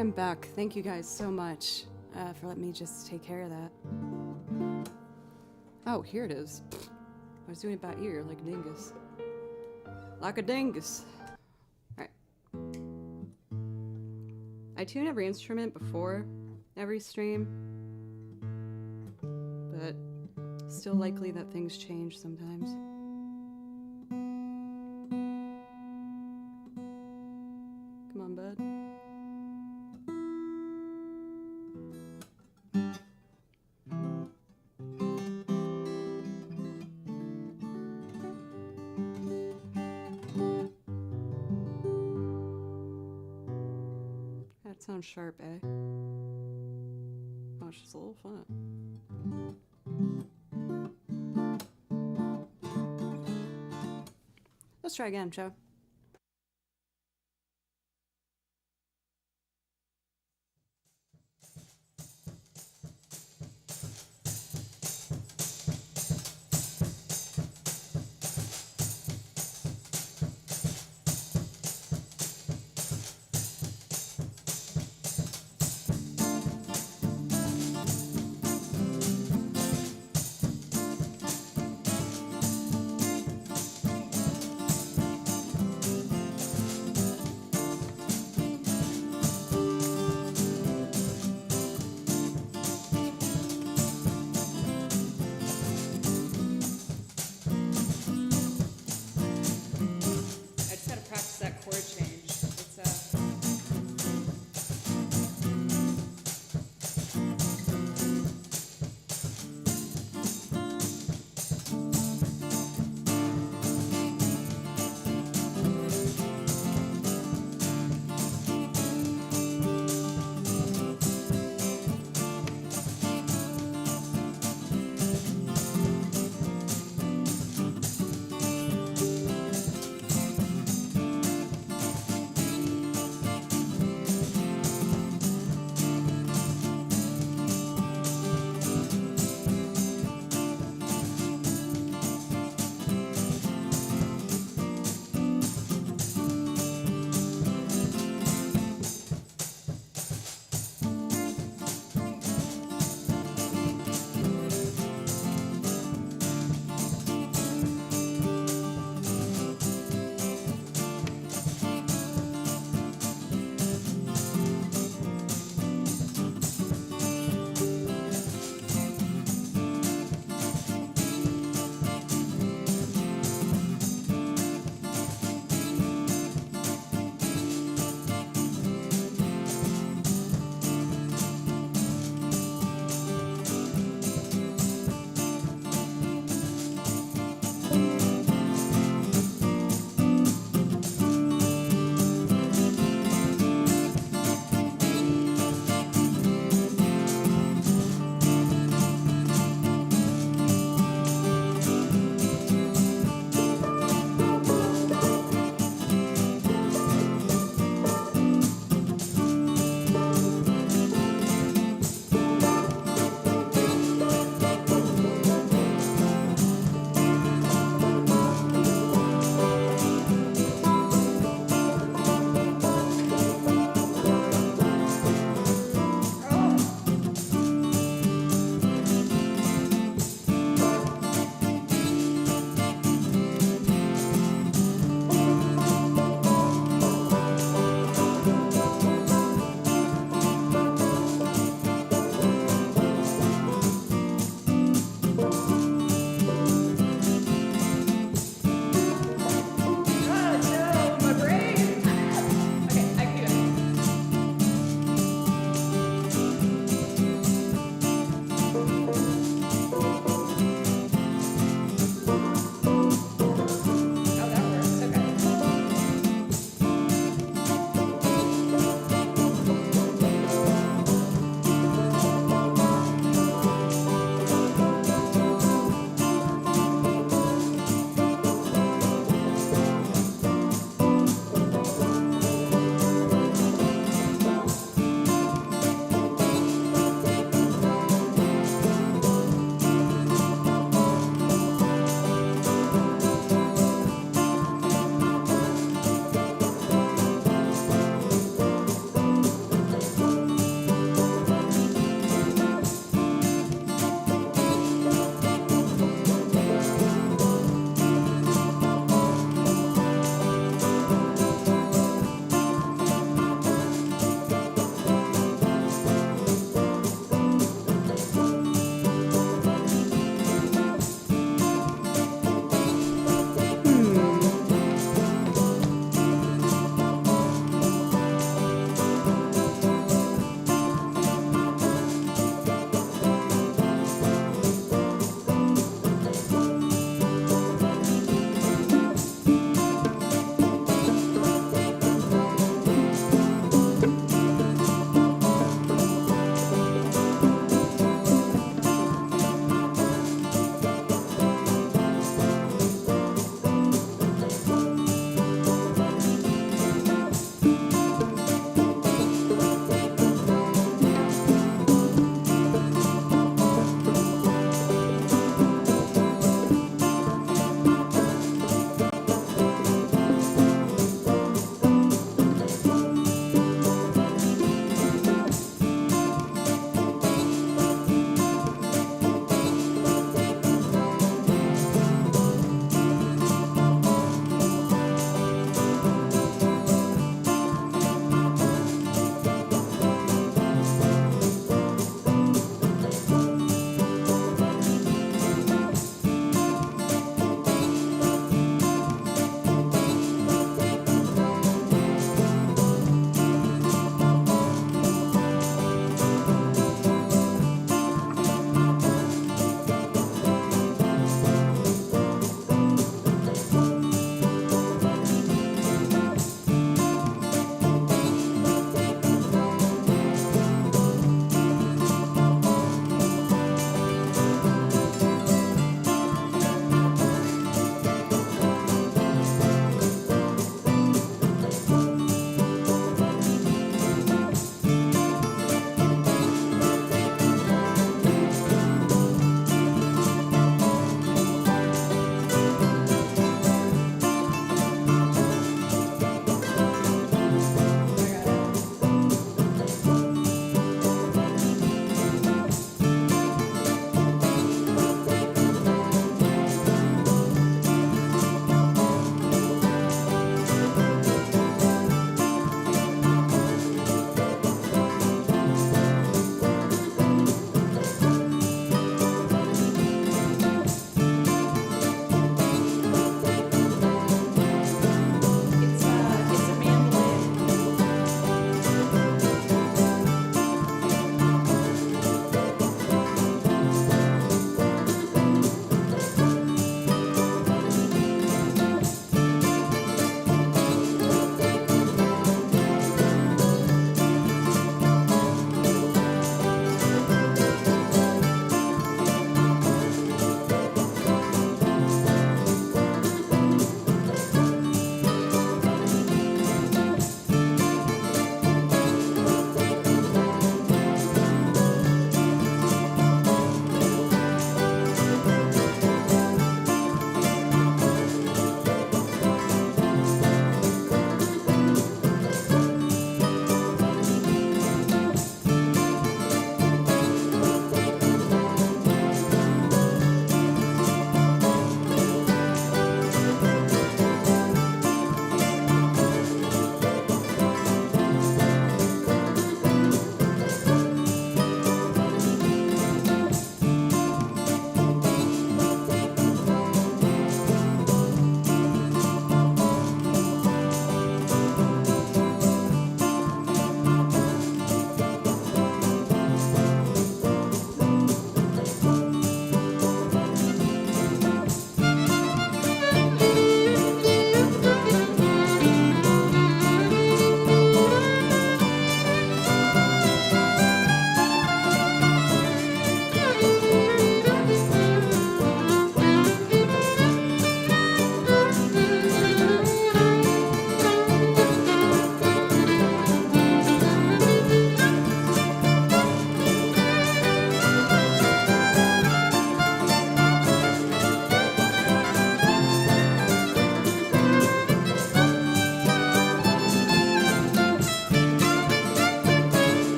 am back. Thank you guys so much for letting me just take care of that. Oh, here it is. I was doing it by ear like a dingus. Like a dingus. Alright. I tune every instrument before every stream, but still likely that things change sometimes. Come on, bud. That sounds sharp, eh? Oh, it's just a little fun. Let's try again, Joe.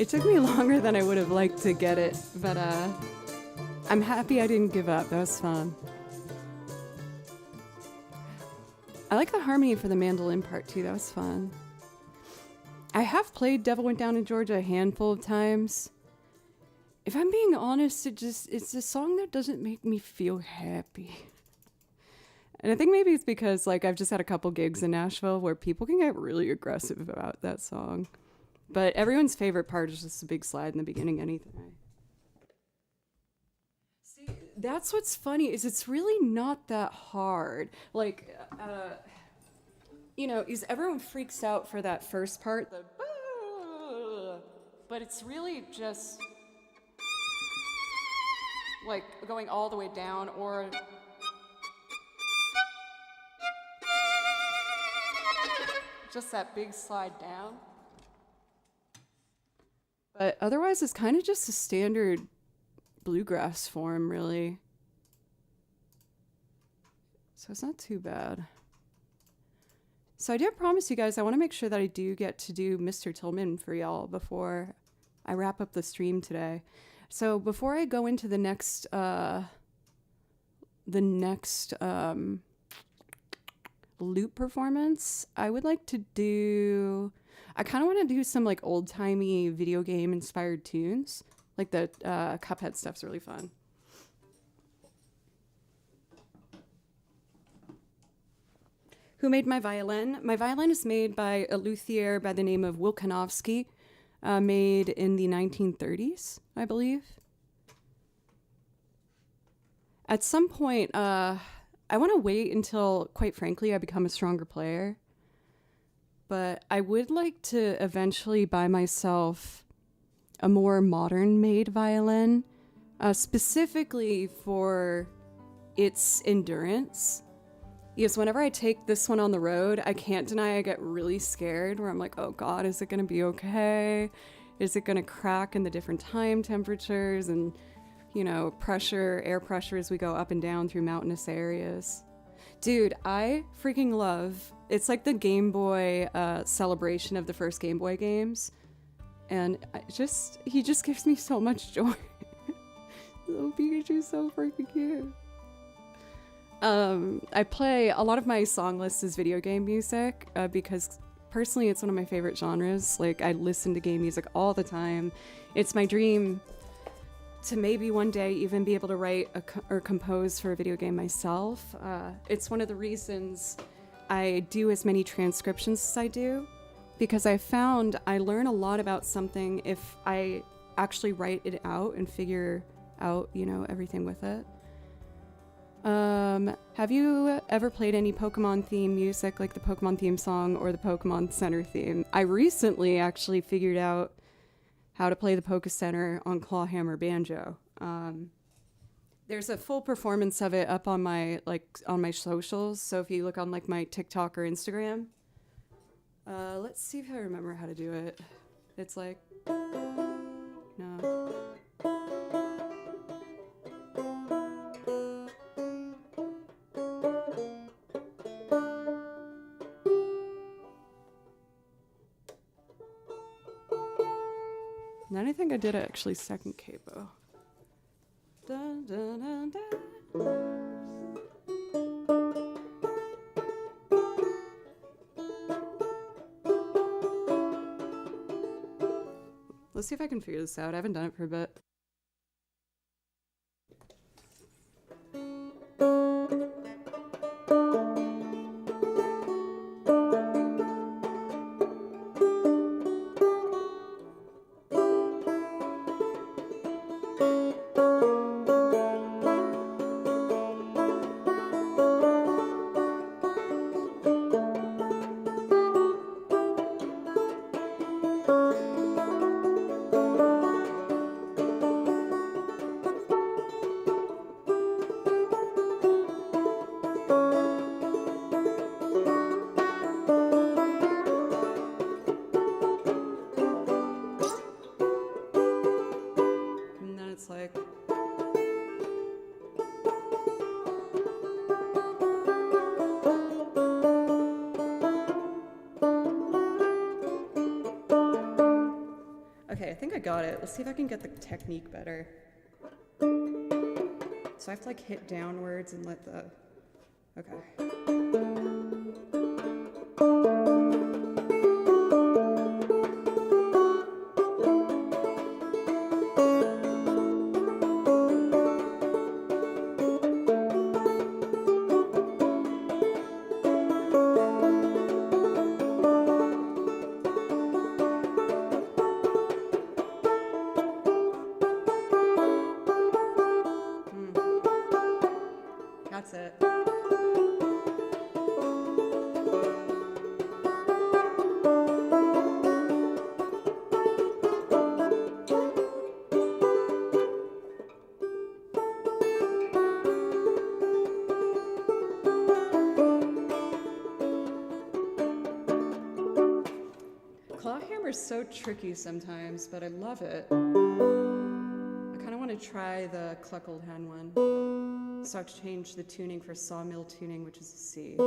It took me longer than I would have liked to get it, but I'm happy I didn't give up. That was fun. I like the harmony for the mandolin part too. That was fun. I have played Devil Went Down in Georgia a handful of times. If I'm being honest, it's a song that doesn't make me feel happy. And I think maybe it's because like I've just had a couple gigs in Nashville where people can get really aggressive about that song. But everyone's favorite part is just a big slide in the beginning anything. See, that's what's funny is it's really not that hard. Like, you know, is everyone freaks out for that first part, the but it's really just like going all the way down or just that big slide down. But otherwise, it's kind of just a standard bluegrass form, really. So it's not too bad. So I did promise you guys, I want to make sure that I do get to do Mr. Tillman for y'all before I wrap up the stream today. So before I go into the next loop performance, I would like to do... I kind of want to do some like old-timey video game inspired tunes. Like the Cuphead stuff's really fun. Who made my violin? My violin is made by a luthier by the name of Wilkanovsky, made in the 1930s, I believe. At some point, I want to wait until, quite frankly, I become a stronger player. But I would like to eventually buy myself a more modern-made violin, specifically for its endurance. Because whenever I take this one on the road, I can't deny I get really scared, where I'm like, oh God, is it going to be okay? Is it going to crack in the different time temperatures and, you know, pressure, air pressure as we go up and down through mountainous areas? Dude, I freaking love... It's like the Game Boy celebration of the first Game Boy games. And he just gives me so much joy. Little Pikachu's so freaking cute. I play a lot of my song list is video game music because personally it's one of my favorite genres. Like I listen to game music all the time. It's my dream to maybe one day even be able to write or compose for a video game myself. It's one of the reasons I do as many transcriptions as I do, because I found I learn a lot about something if I actually write it out and figure out, you know, everything with it. Have you ever played any Pokemon theme music, like the Pokemon theme song or the Pokemon Center theme? I recently actually figured out how to play the Poke Center on Clawhammer Banjo. There's a full performance of it up on my socials. So if you look on like my TikTok or Instagram, let's see if I remember how to do it. It's like, no. And then I think I did actually second capo. Dun, dun, dun, dun. Let's see if I can figure this out. I haven't done it for a bit. got it. Let's see if I can get the technique better. So I have to like hit downwards and let the... Okay. That's it. Clawhammer's so tricky sometimes, but I love it. I kind of want to try the Cluckled Hen one. So I have to change the tuning for sawmill tuning, which is a C.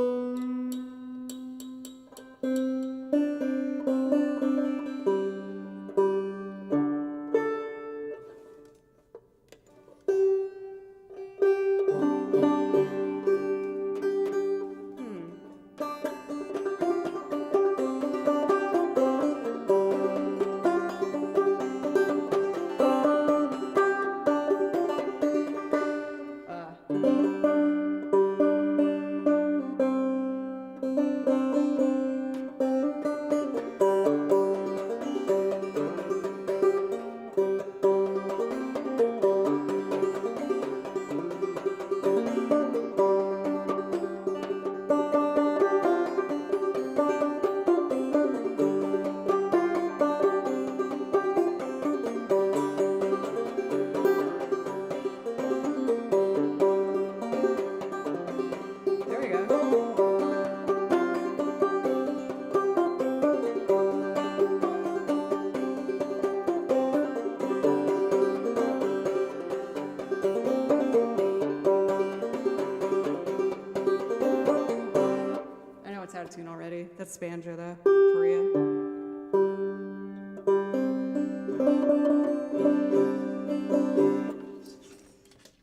Tune already. That's banjo though, for you.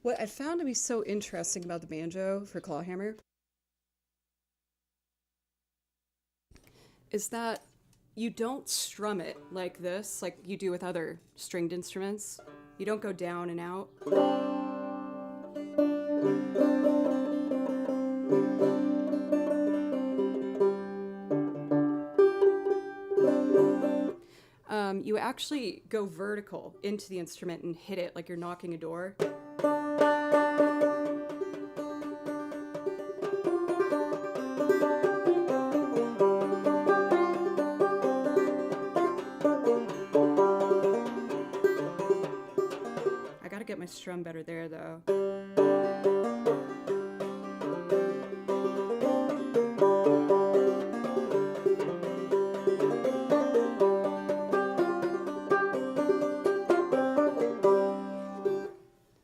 What I found to be so interesting about the banjo for clawhammer is that you don't strum it like this, like you do with other stringed instruments. You don't go down and out. You actually go vertical into the instrument and hit it like you're knocking a door. I gotta get my strum better there though.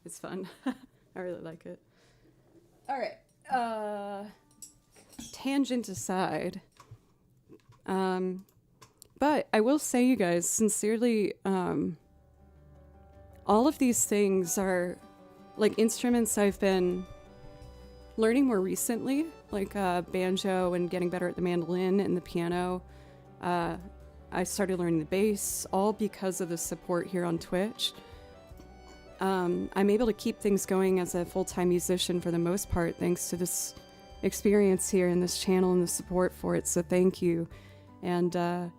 It's fun. I really like it. All right. Tangent aside. But I will say, you guys, sincerely, all of these things are like instruments I've been learning more recently, like banjo and getting better at the mandolin and the piano. I started learning the bass, all because of the support here on Twitch. I'm able to keep things going as a full-time musician for the most part, thanks to this experience here in this channel and the support for it. So thank you. And I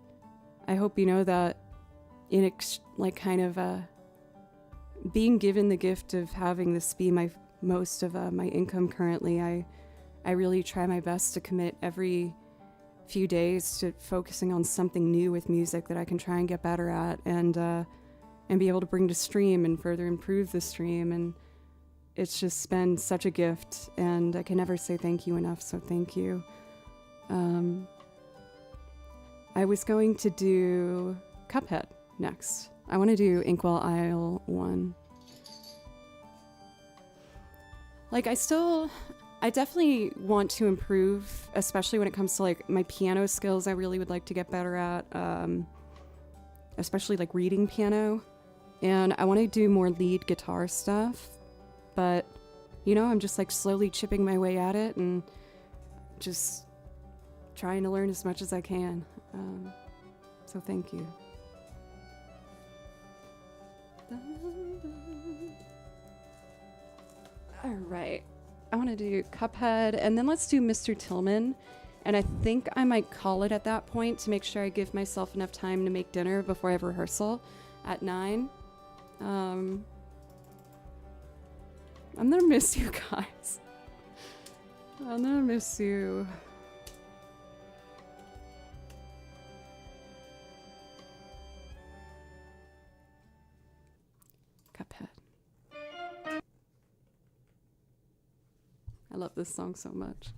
hope you know that in being given the gift of having this be my most of my income currently, I really try my best to commit every few days to focusing on something new with music that I can try and get better at, and be able to bring to stream and further improve the stream. And it's just been such a gift, and I can never say thank you enough, so thank you. I was going to do Cuphead next. I want to do Inkwell Isle 1. Like, I definitely want to improve, especially when it comes to like my piano skills. I really would like to get better at. especially like reading piano. And I want to do more lead guitar stuff, but you know, I'm just like slowly chipping my way at it and just trying to learn as much as I can. So thank you. All right, I want to do Cuphead, and then let's do Mr. Tillman. And I think I might call it at that point to make sure I give myself enough time to make dinner before I have rehearsal at 9. I'm gonna miss you guys. I'm gonna miss you. Cuphead. I love this song so much.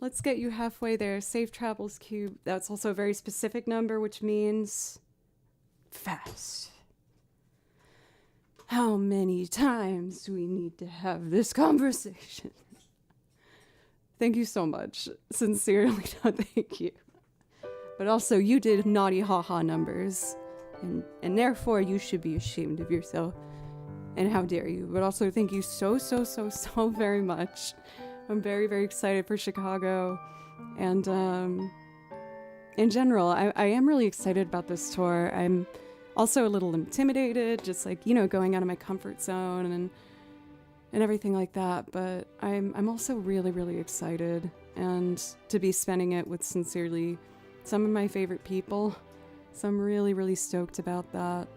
Let's get you halfway there. Safe travels cube. That's also a very specific number, which means fast. How many times do we need to have this conversation? Thank you so much. Sincerely, thank you. But also, you did naughty haha numbers, and therefore you should be ashamed of yourself. And how dare you? But also, thank you so very much. I'm very, very excited for Chicago. And in general, I am really excited about this tour. I'm also a little intimidated, just like, going out of my comfort zone and everything like that. But I'm also really, really excited, and to be spending it with sincerely some of my favorite people. So I'm really, really stoked about that.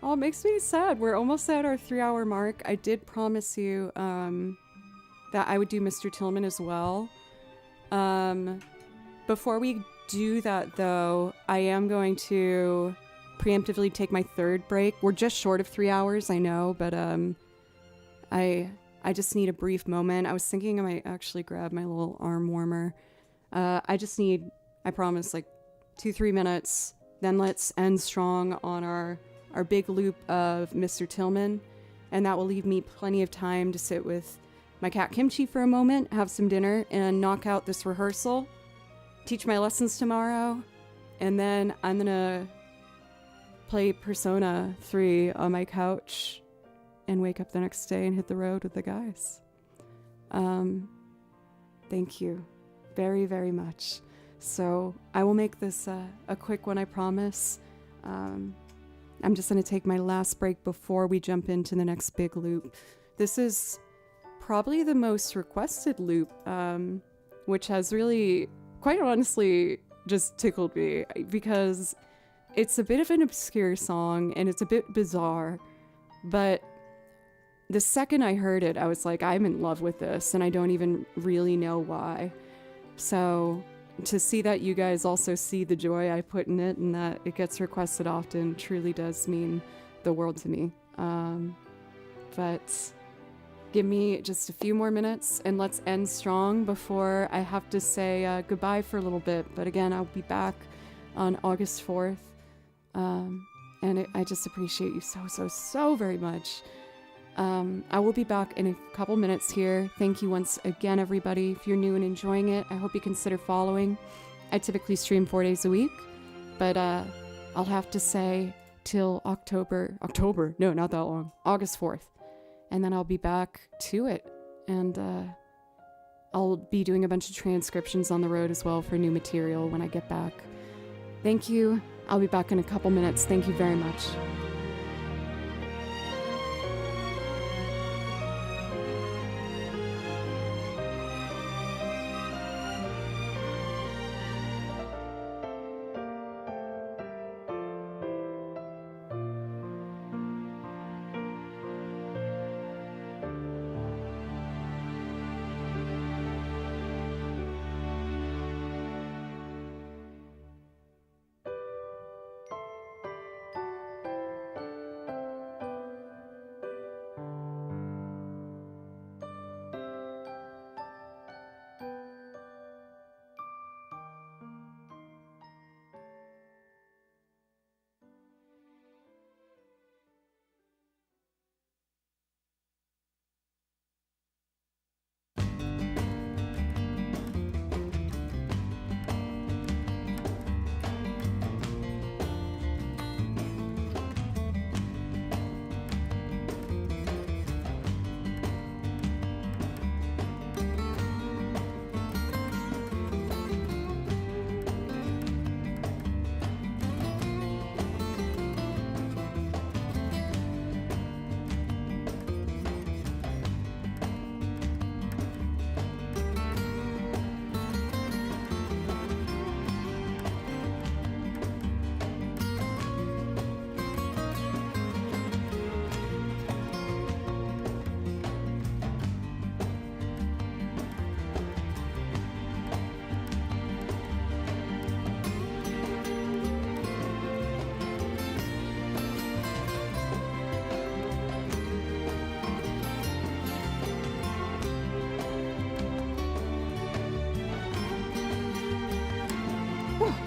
Oh, it makes me sad. We're almost at our 3-hour mark. I did promise you that I would do Mr. Tillman as well. Before we do that, though, I am going to preemptively take my third break. We're just short of 3 hours, I know, but I just need a brief moment. I was thinking I might actually grab my little arm warmer. I just need, I promise, like 2-3 minutes. Then let's end strong on our big loop of Mr. Tillman, and that will leave me plenty of time to sit with my cat Kimchi for a moment, have some dinner, and knock out this rehearsal, teach my lessons tomorrow, and then I'm gonna play Persona 3 on my couch and wake up the next day and hit the road with the guys. Thank you very, very much. So I will make this a quick one, I promise. I'm just going to take my last break before we jump into the next big loop. This is probably the most requested loop, which has really, quite honestly, just tickled me, because it's a bit of an obscure song and it's a bit bizarre, but the second I heard it, I was like, I'm in love with this, and I don't even really know why. So to see that you guys also see the joy I put in it and that it gets requested often truly does mean the world to me. But give me just a few more minutes and let's end strong before I have to say goodbye for a little bit. But again, I'll be back on August 4th. I just appreciate you so very much. I will be back in a couple minutes here. Thank you once again, everybody. If you're new and enjoying it, I hope you consider following. I typically stream 4 days a week, but I'll have to say till October, no, not that long, August 4th. And then I'll be back to it. And I'll be doing a bunch of transcriptions on the road as well for new material when I get back. Thank you. I'll be back in a couple minutes. Thank you very much.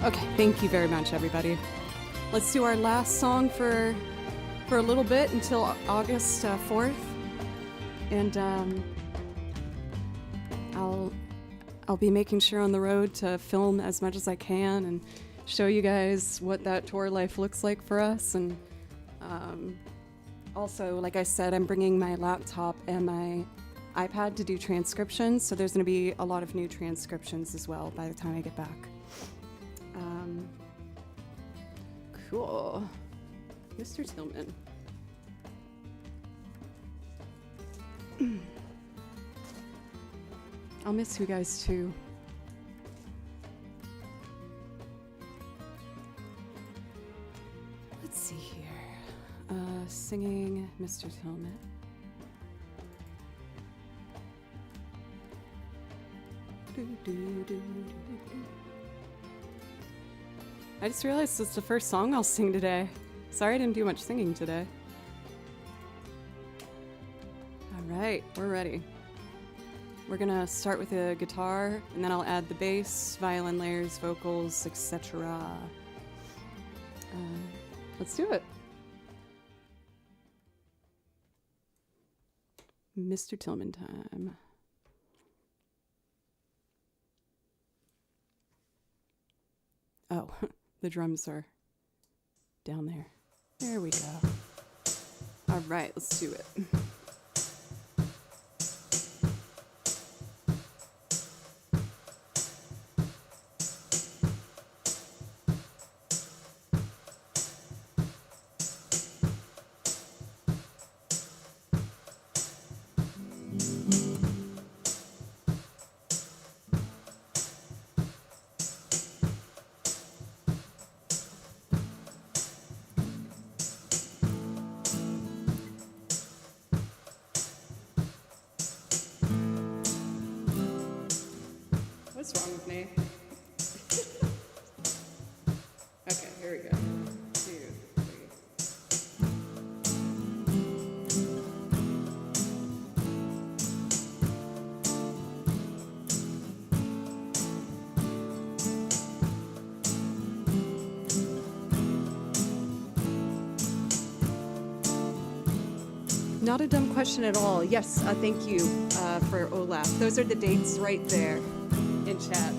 Okay, thank you very much, everybody. Let's do our last song for a little bit until August 4th, and I'll be making sure on the road to film as much as I can and show you guys what that tour life looks like for us. And also, like I said, I'm bringing my laptop and my iPad to do transcriptions, so there's going to be a lot of new transcriptions as well by the time I get back. Cool. Mr. Tillman. I'll miss you guys too. Let's see here. Singing Mr. Tillman. I just realized it's the first song I'll sing today. Sorry I didn't do much singing today. Alright, we're ready. We're gonna start with a guitar, and then I'll add the bass, violin layers, vocals, etc. Let's do it. Mr. Tillman time. Oh, the drums are down there. There we go. All right, let's do it. What's wrong with me? Okay, here we go. 2, 3. Not a dumb question at all. Yes, thank you for Olaf. Those are the dates right there in chat.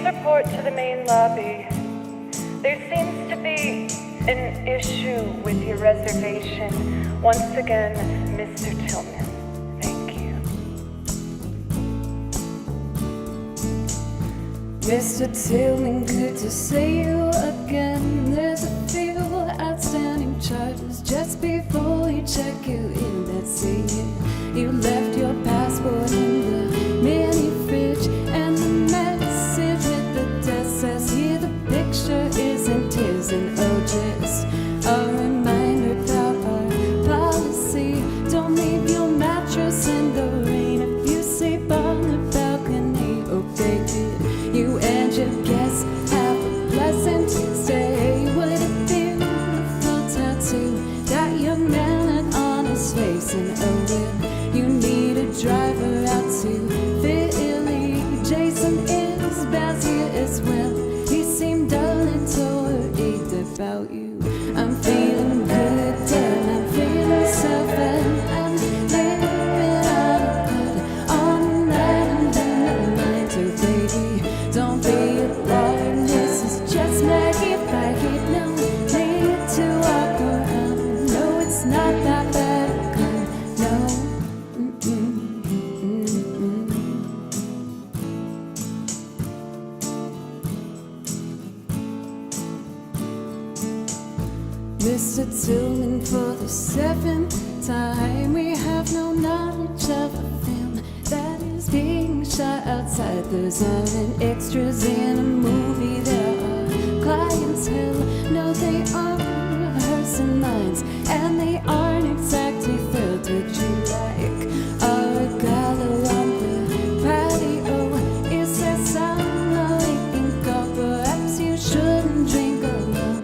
Report to the main lobby. There seems to be an issue with your reservation. Once again, Mr. Tillman. Thank you. Mr. Tillman, good to see you again. There's a few outstanding charges just before we check you in. Let's see it. You left your passport in the mini fridge, and the message with the desk says here the picture isn't his. And oh, just a reminder about our policy: don't leave your mattress in the rain. If you sleep on the balcony, oh baby, you and your guests have a pleasant stay. What a beautiful tattoo that young man had on his face. And oh, will you need a driver out to Philly? Jason is back here as well. He seemed a little worried about you. I'm feeling good, damn, I'm feeling so fine. I'm living out of good all night and in the night. Oh baby, don't be alarmed, this is just Maggie Baggy. No need to walk around, no, it's not that bad a gun, no. Mr. Tillman, for the 7th time, we have no knowledge of a film that is being shot outside. There's aren't extras in a movie, there are clientele. No, they are rehearsing lines, and they aren't exactly thrilled. Would you like a gala on the patio? Is there somewhere we can go? Perhaps you shouldn't drink alone.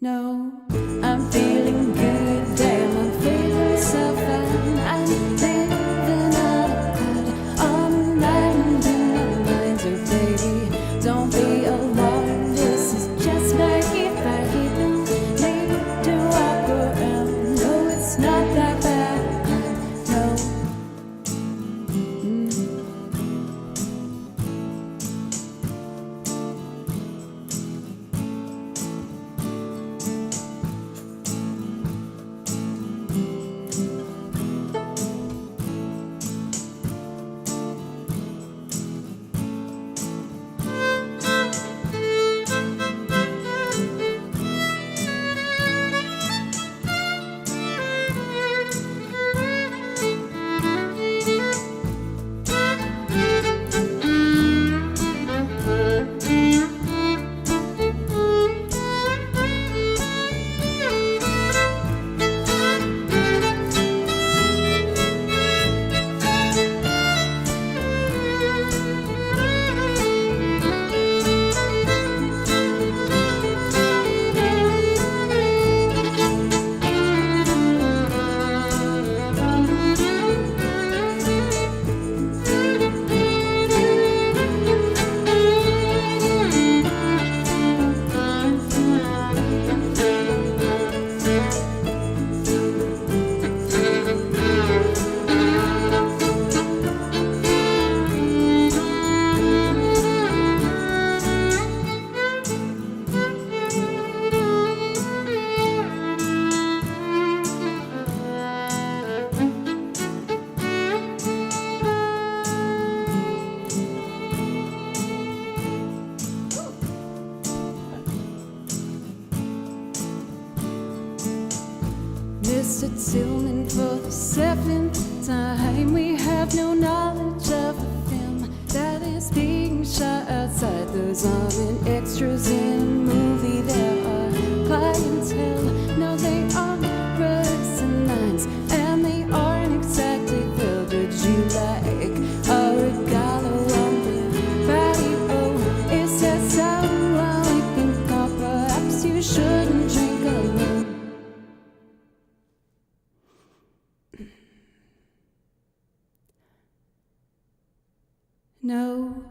No, I'm feeling good, damn, I'm feeling so fine. I'm living out of good all night and in my mind. Oh baby, don't be alarmed, this is just Maggie Baggy. No need to walk around, no, it's not that bad, no. Mr. Tillman for the 7th time. We have no knowledge of the film that is being shot outside. Those aren't extras in a movie, there are clientele. No, they aren't rugs and lines, and they aren't exactly filled. Would you like a regalo on the patio? Is that someone we can call? Perhaps you shouldn't drink alone. No,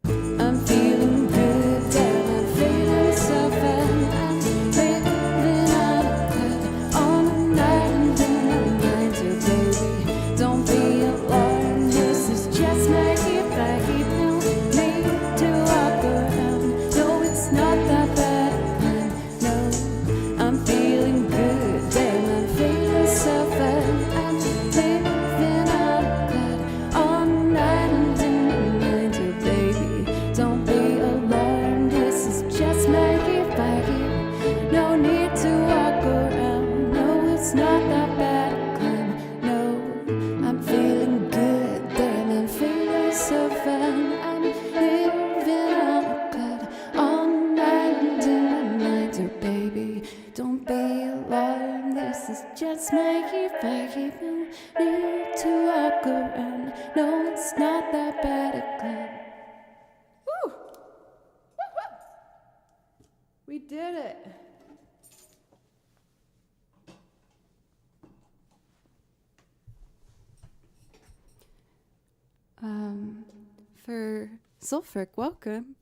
I'm feeling good, damn, I'm feeling so fine. I'm living on a cut on a night and in my mind. Oh, baby, don't be alarmed, this is just my hip. I keep no need to walk around. No, it's not that bad a climb. No, I'm feeling good, damn, I'm feeling so fine. I'm living on a cut on a night and in my mind. Oh, baby, don't be alarmed, this is just my hip. I keep no need to walk around. No, it's not that bad a climb. No, I'm feeling good, damn, I'm feeling so fine. I'm living on a cut on night and in my mind. Oh, baby, don't be alarmed, this is just my hip. I keep no need to walk around. No, it's not that bad a climb. Woo! We did it. For Zulfric, welcome.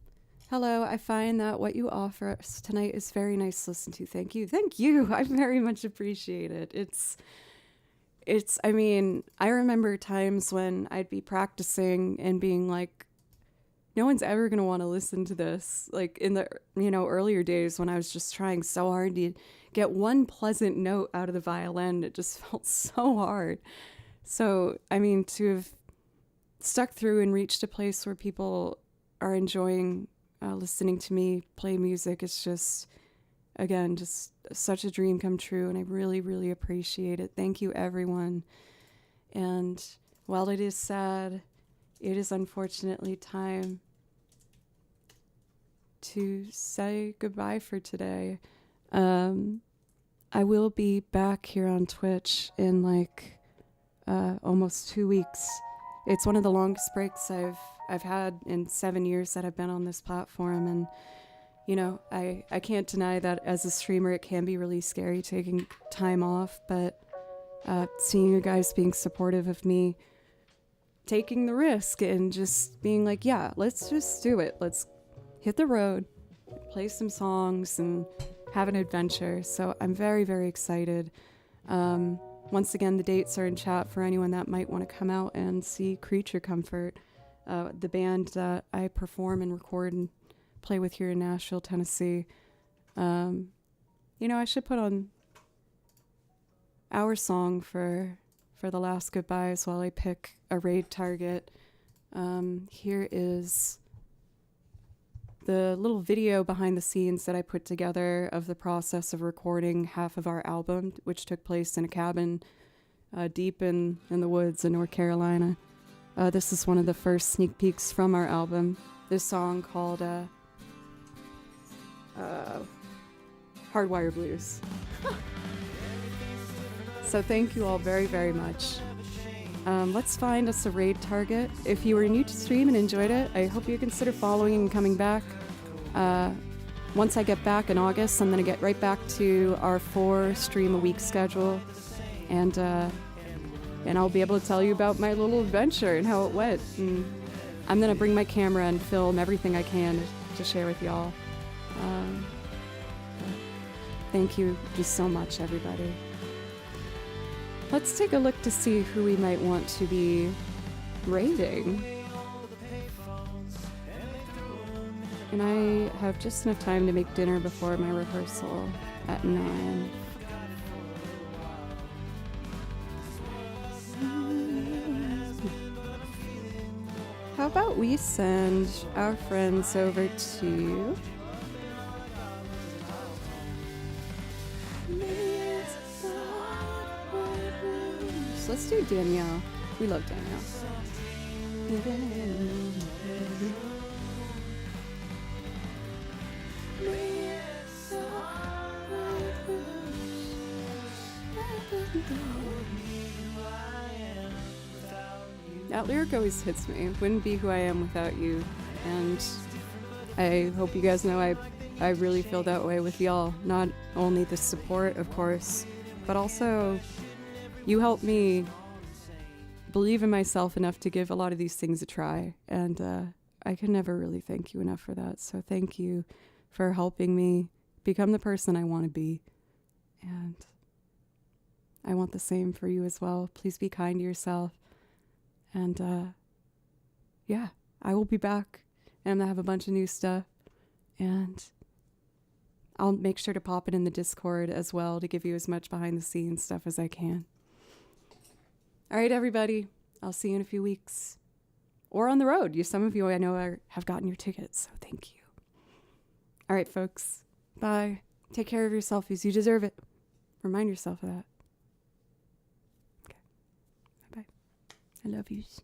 Hello, I find that what you offer us tonight is very nice to listen to. Thank you. Thank you. I very much appreciate it. I mean, I remember times when I'd be practicing and being like, no one's ever going to want to listen to this. Like in the, earlier days when I was just trying so hard to get one pleasant note out of the violin, it just felt so hard. So, I mean, to have stuck through and reached a place where people are enjoying listening to me play music, it's just, again, just such a dream come true, and I really, really appreciate it. Thank you, everyone. And while it is sad, it is unfortunately time to say goodbye for today. I will be back here on Twitch in almost 2 weeks. It's one of the longest breaks I've had in 7 years that I've been on this platform, and I can't deny that as a streamer it can be really scary taking time off, but seeing you guys being supportive of me taking the risk and just being like, yeah, let's just do it. Let's hit the road, play some songs, and have an adventure. So I'm very, very excited. Once again, the dates are in chat for anyone that might want to come out and see Creature Comfort, the band that I perform and record and play with here in Nashville, Tennessee. I should put on our song for the last goodbyes while I pick a raid target. Here is the little video behind the scenes that I put together of the process of recording half of our album, which took place in a cabin deep in the woods in North Carolina. This is one of the first sneak peeks from our album. This song called Hardwire Blues. So thank you all very, very much. Let's find us a raid target. If you were new to stream and enjoyed it, I hope you consider following and coming back. Once I get back in August, I'm going to get right back to our 4 stream a week schedule, and I'll be able to tell you about my little adventure and how it went. And I'm going to bring my camera and film everything I can to share with y'all. Thank you just so much, everybody. Let's take a look to see who we might want to be raiding. And I have just enough time to make dinner before my rehearsal at 9. How about we send our friends over to... let's do Danielle. We love Danielle. That lyric always hits me. Wouldn't be who I am without you. And I hope you guys know I really feel that way with y'all. Not only the support, of course, but also you helped me believe in myself enough to give a lot of these things a try. And I can never really thank you enough for that. So thank you for helping me become the person I want to be. And I want the same for you as well. Please be kind to yourself. And yeah, I will be back. And I'm going to have a bunch of new stuff. And I'll make sure to pop it in the Discord as well to give you as much behind the scenes stuff as I can. All right, everybody. I'll see you in a few weeks. Or on the road. Some of you I know have gotten your tickets, so thank you. All right, folks. Bye. Take care of yourselves. You deserve it. Remind yourself of that. Okay. Bye-bye. I love yous.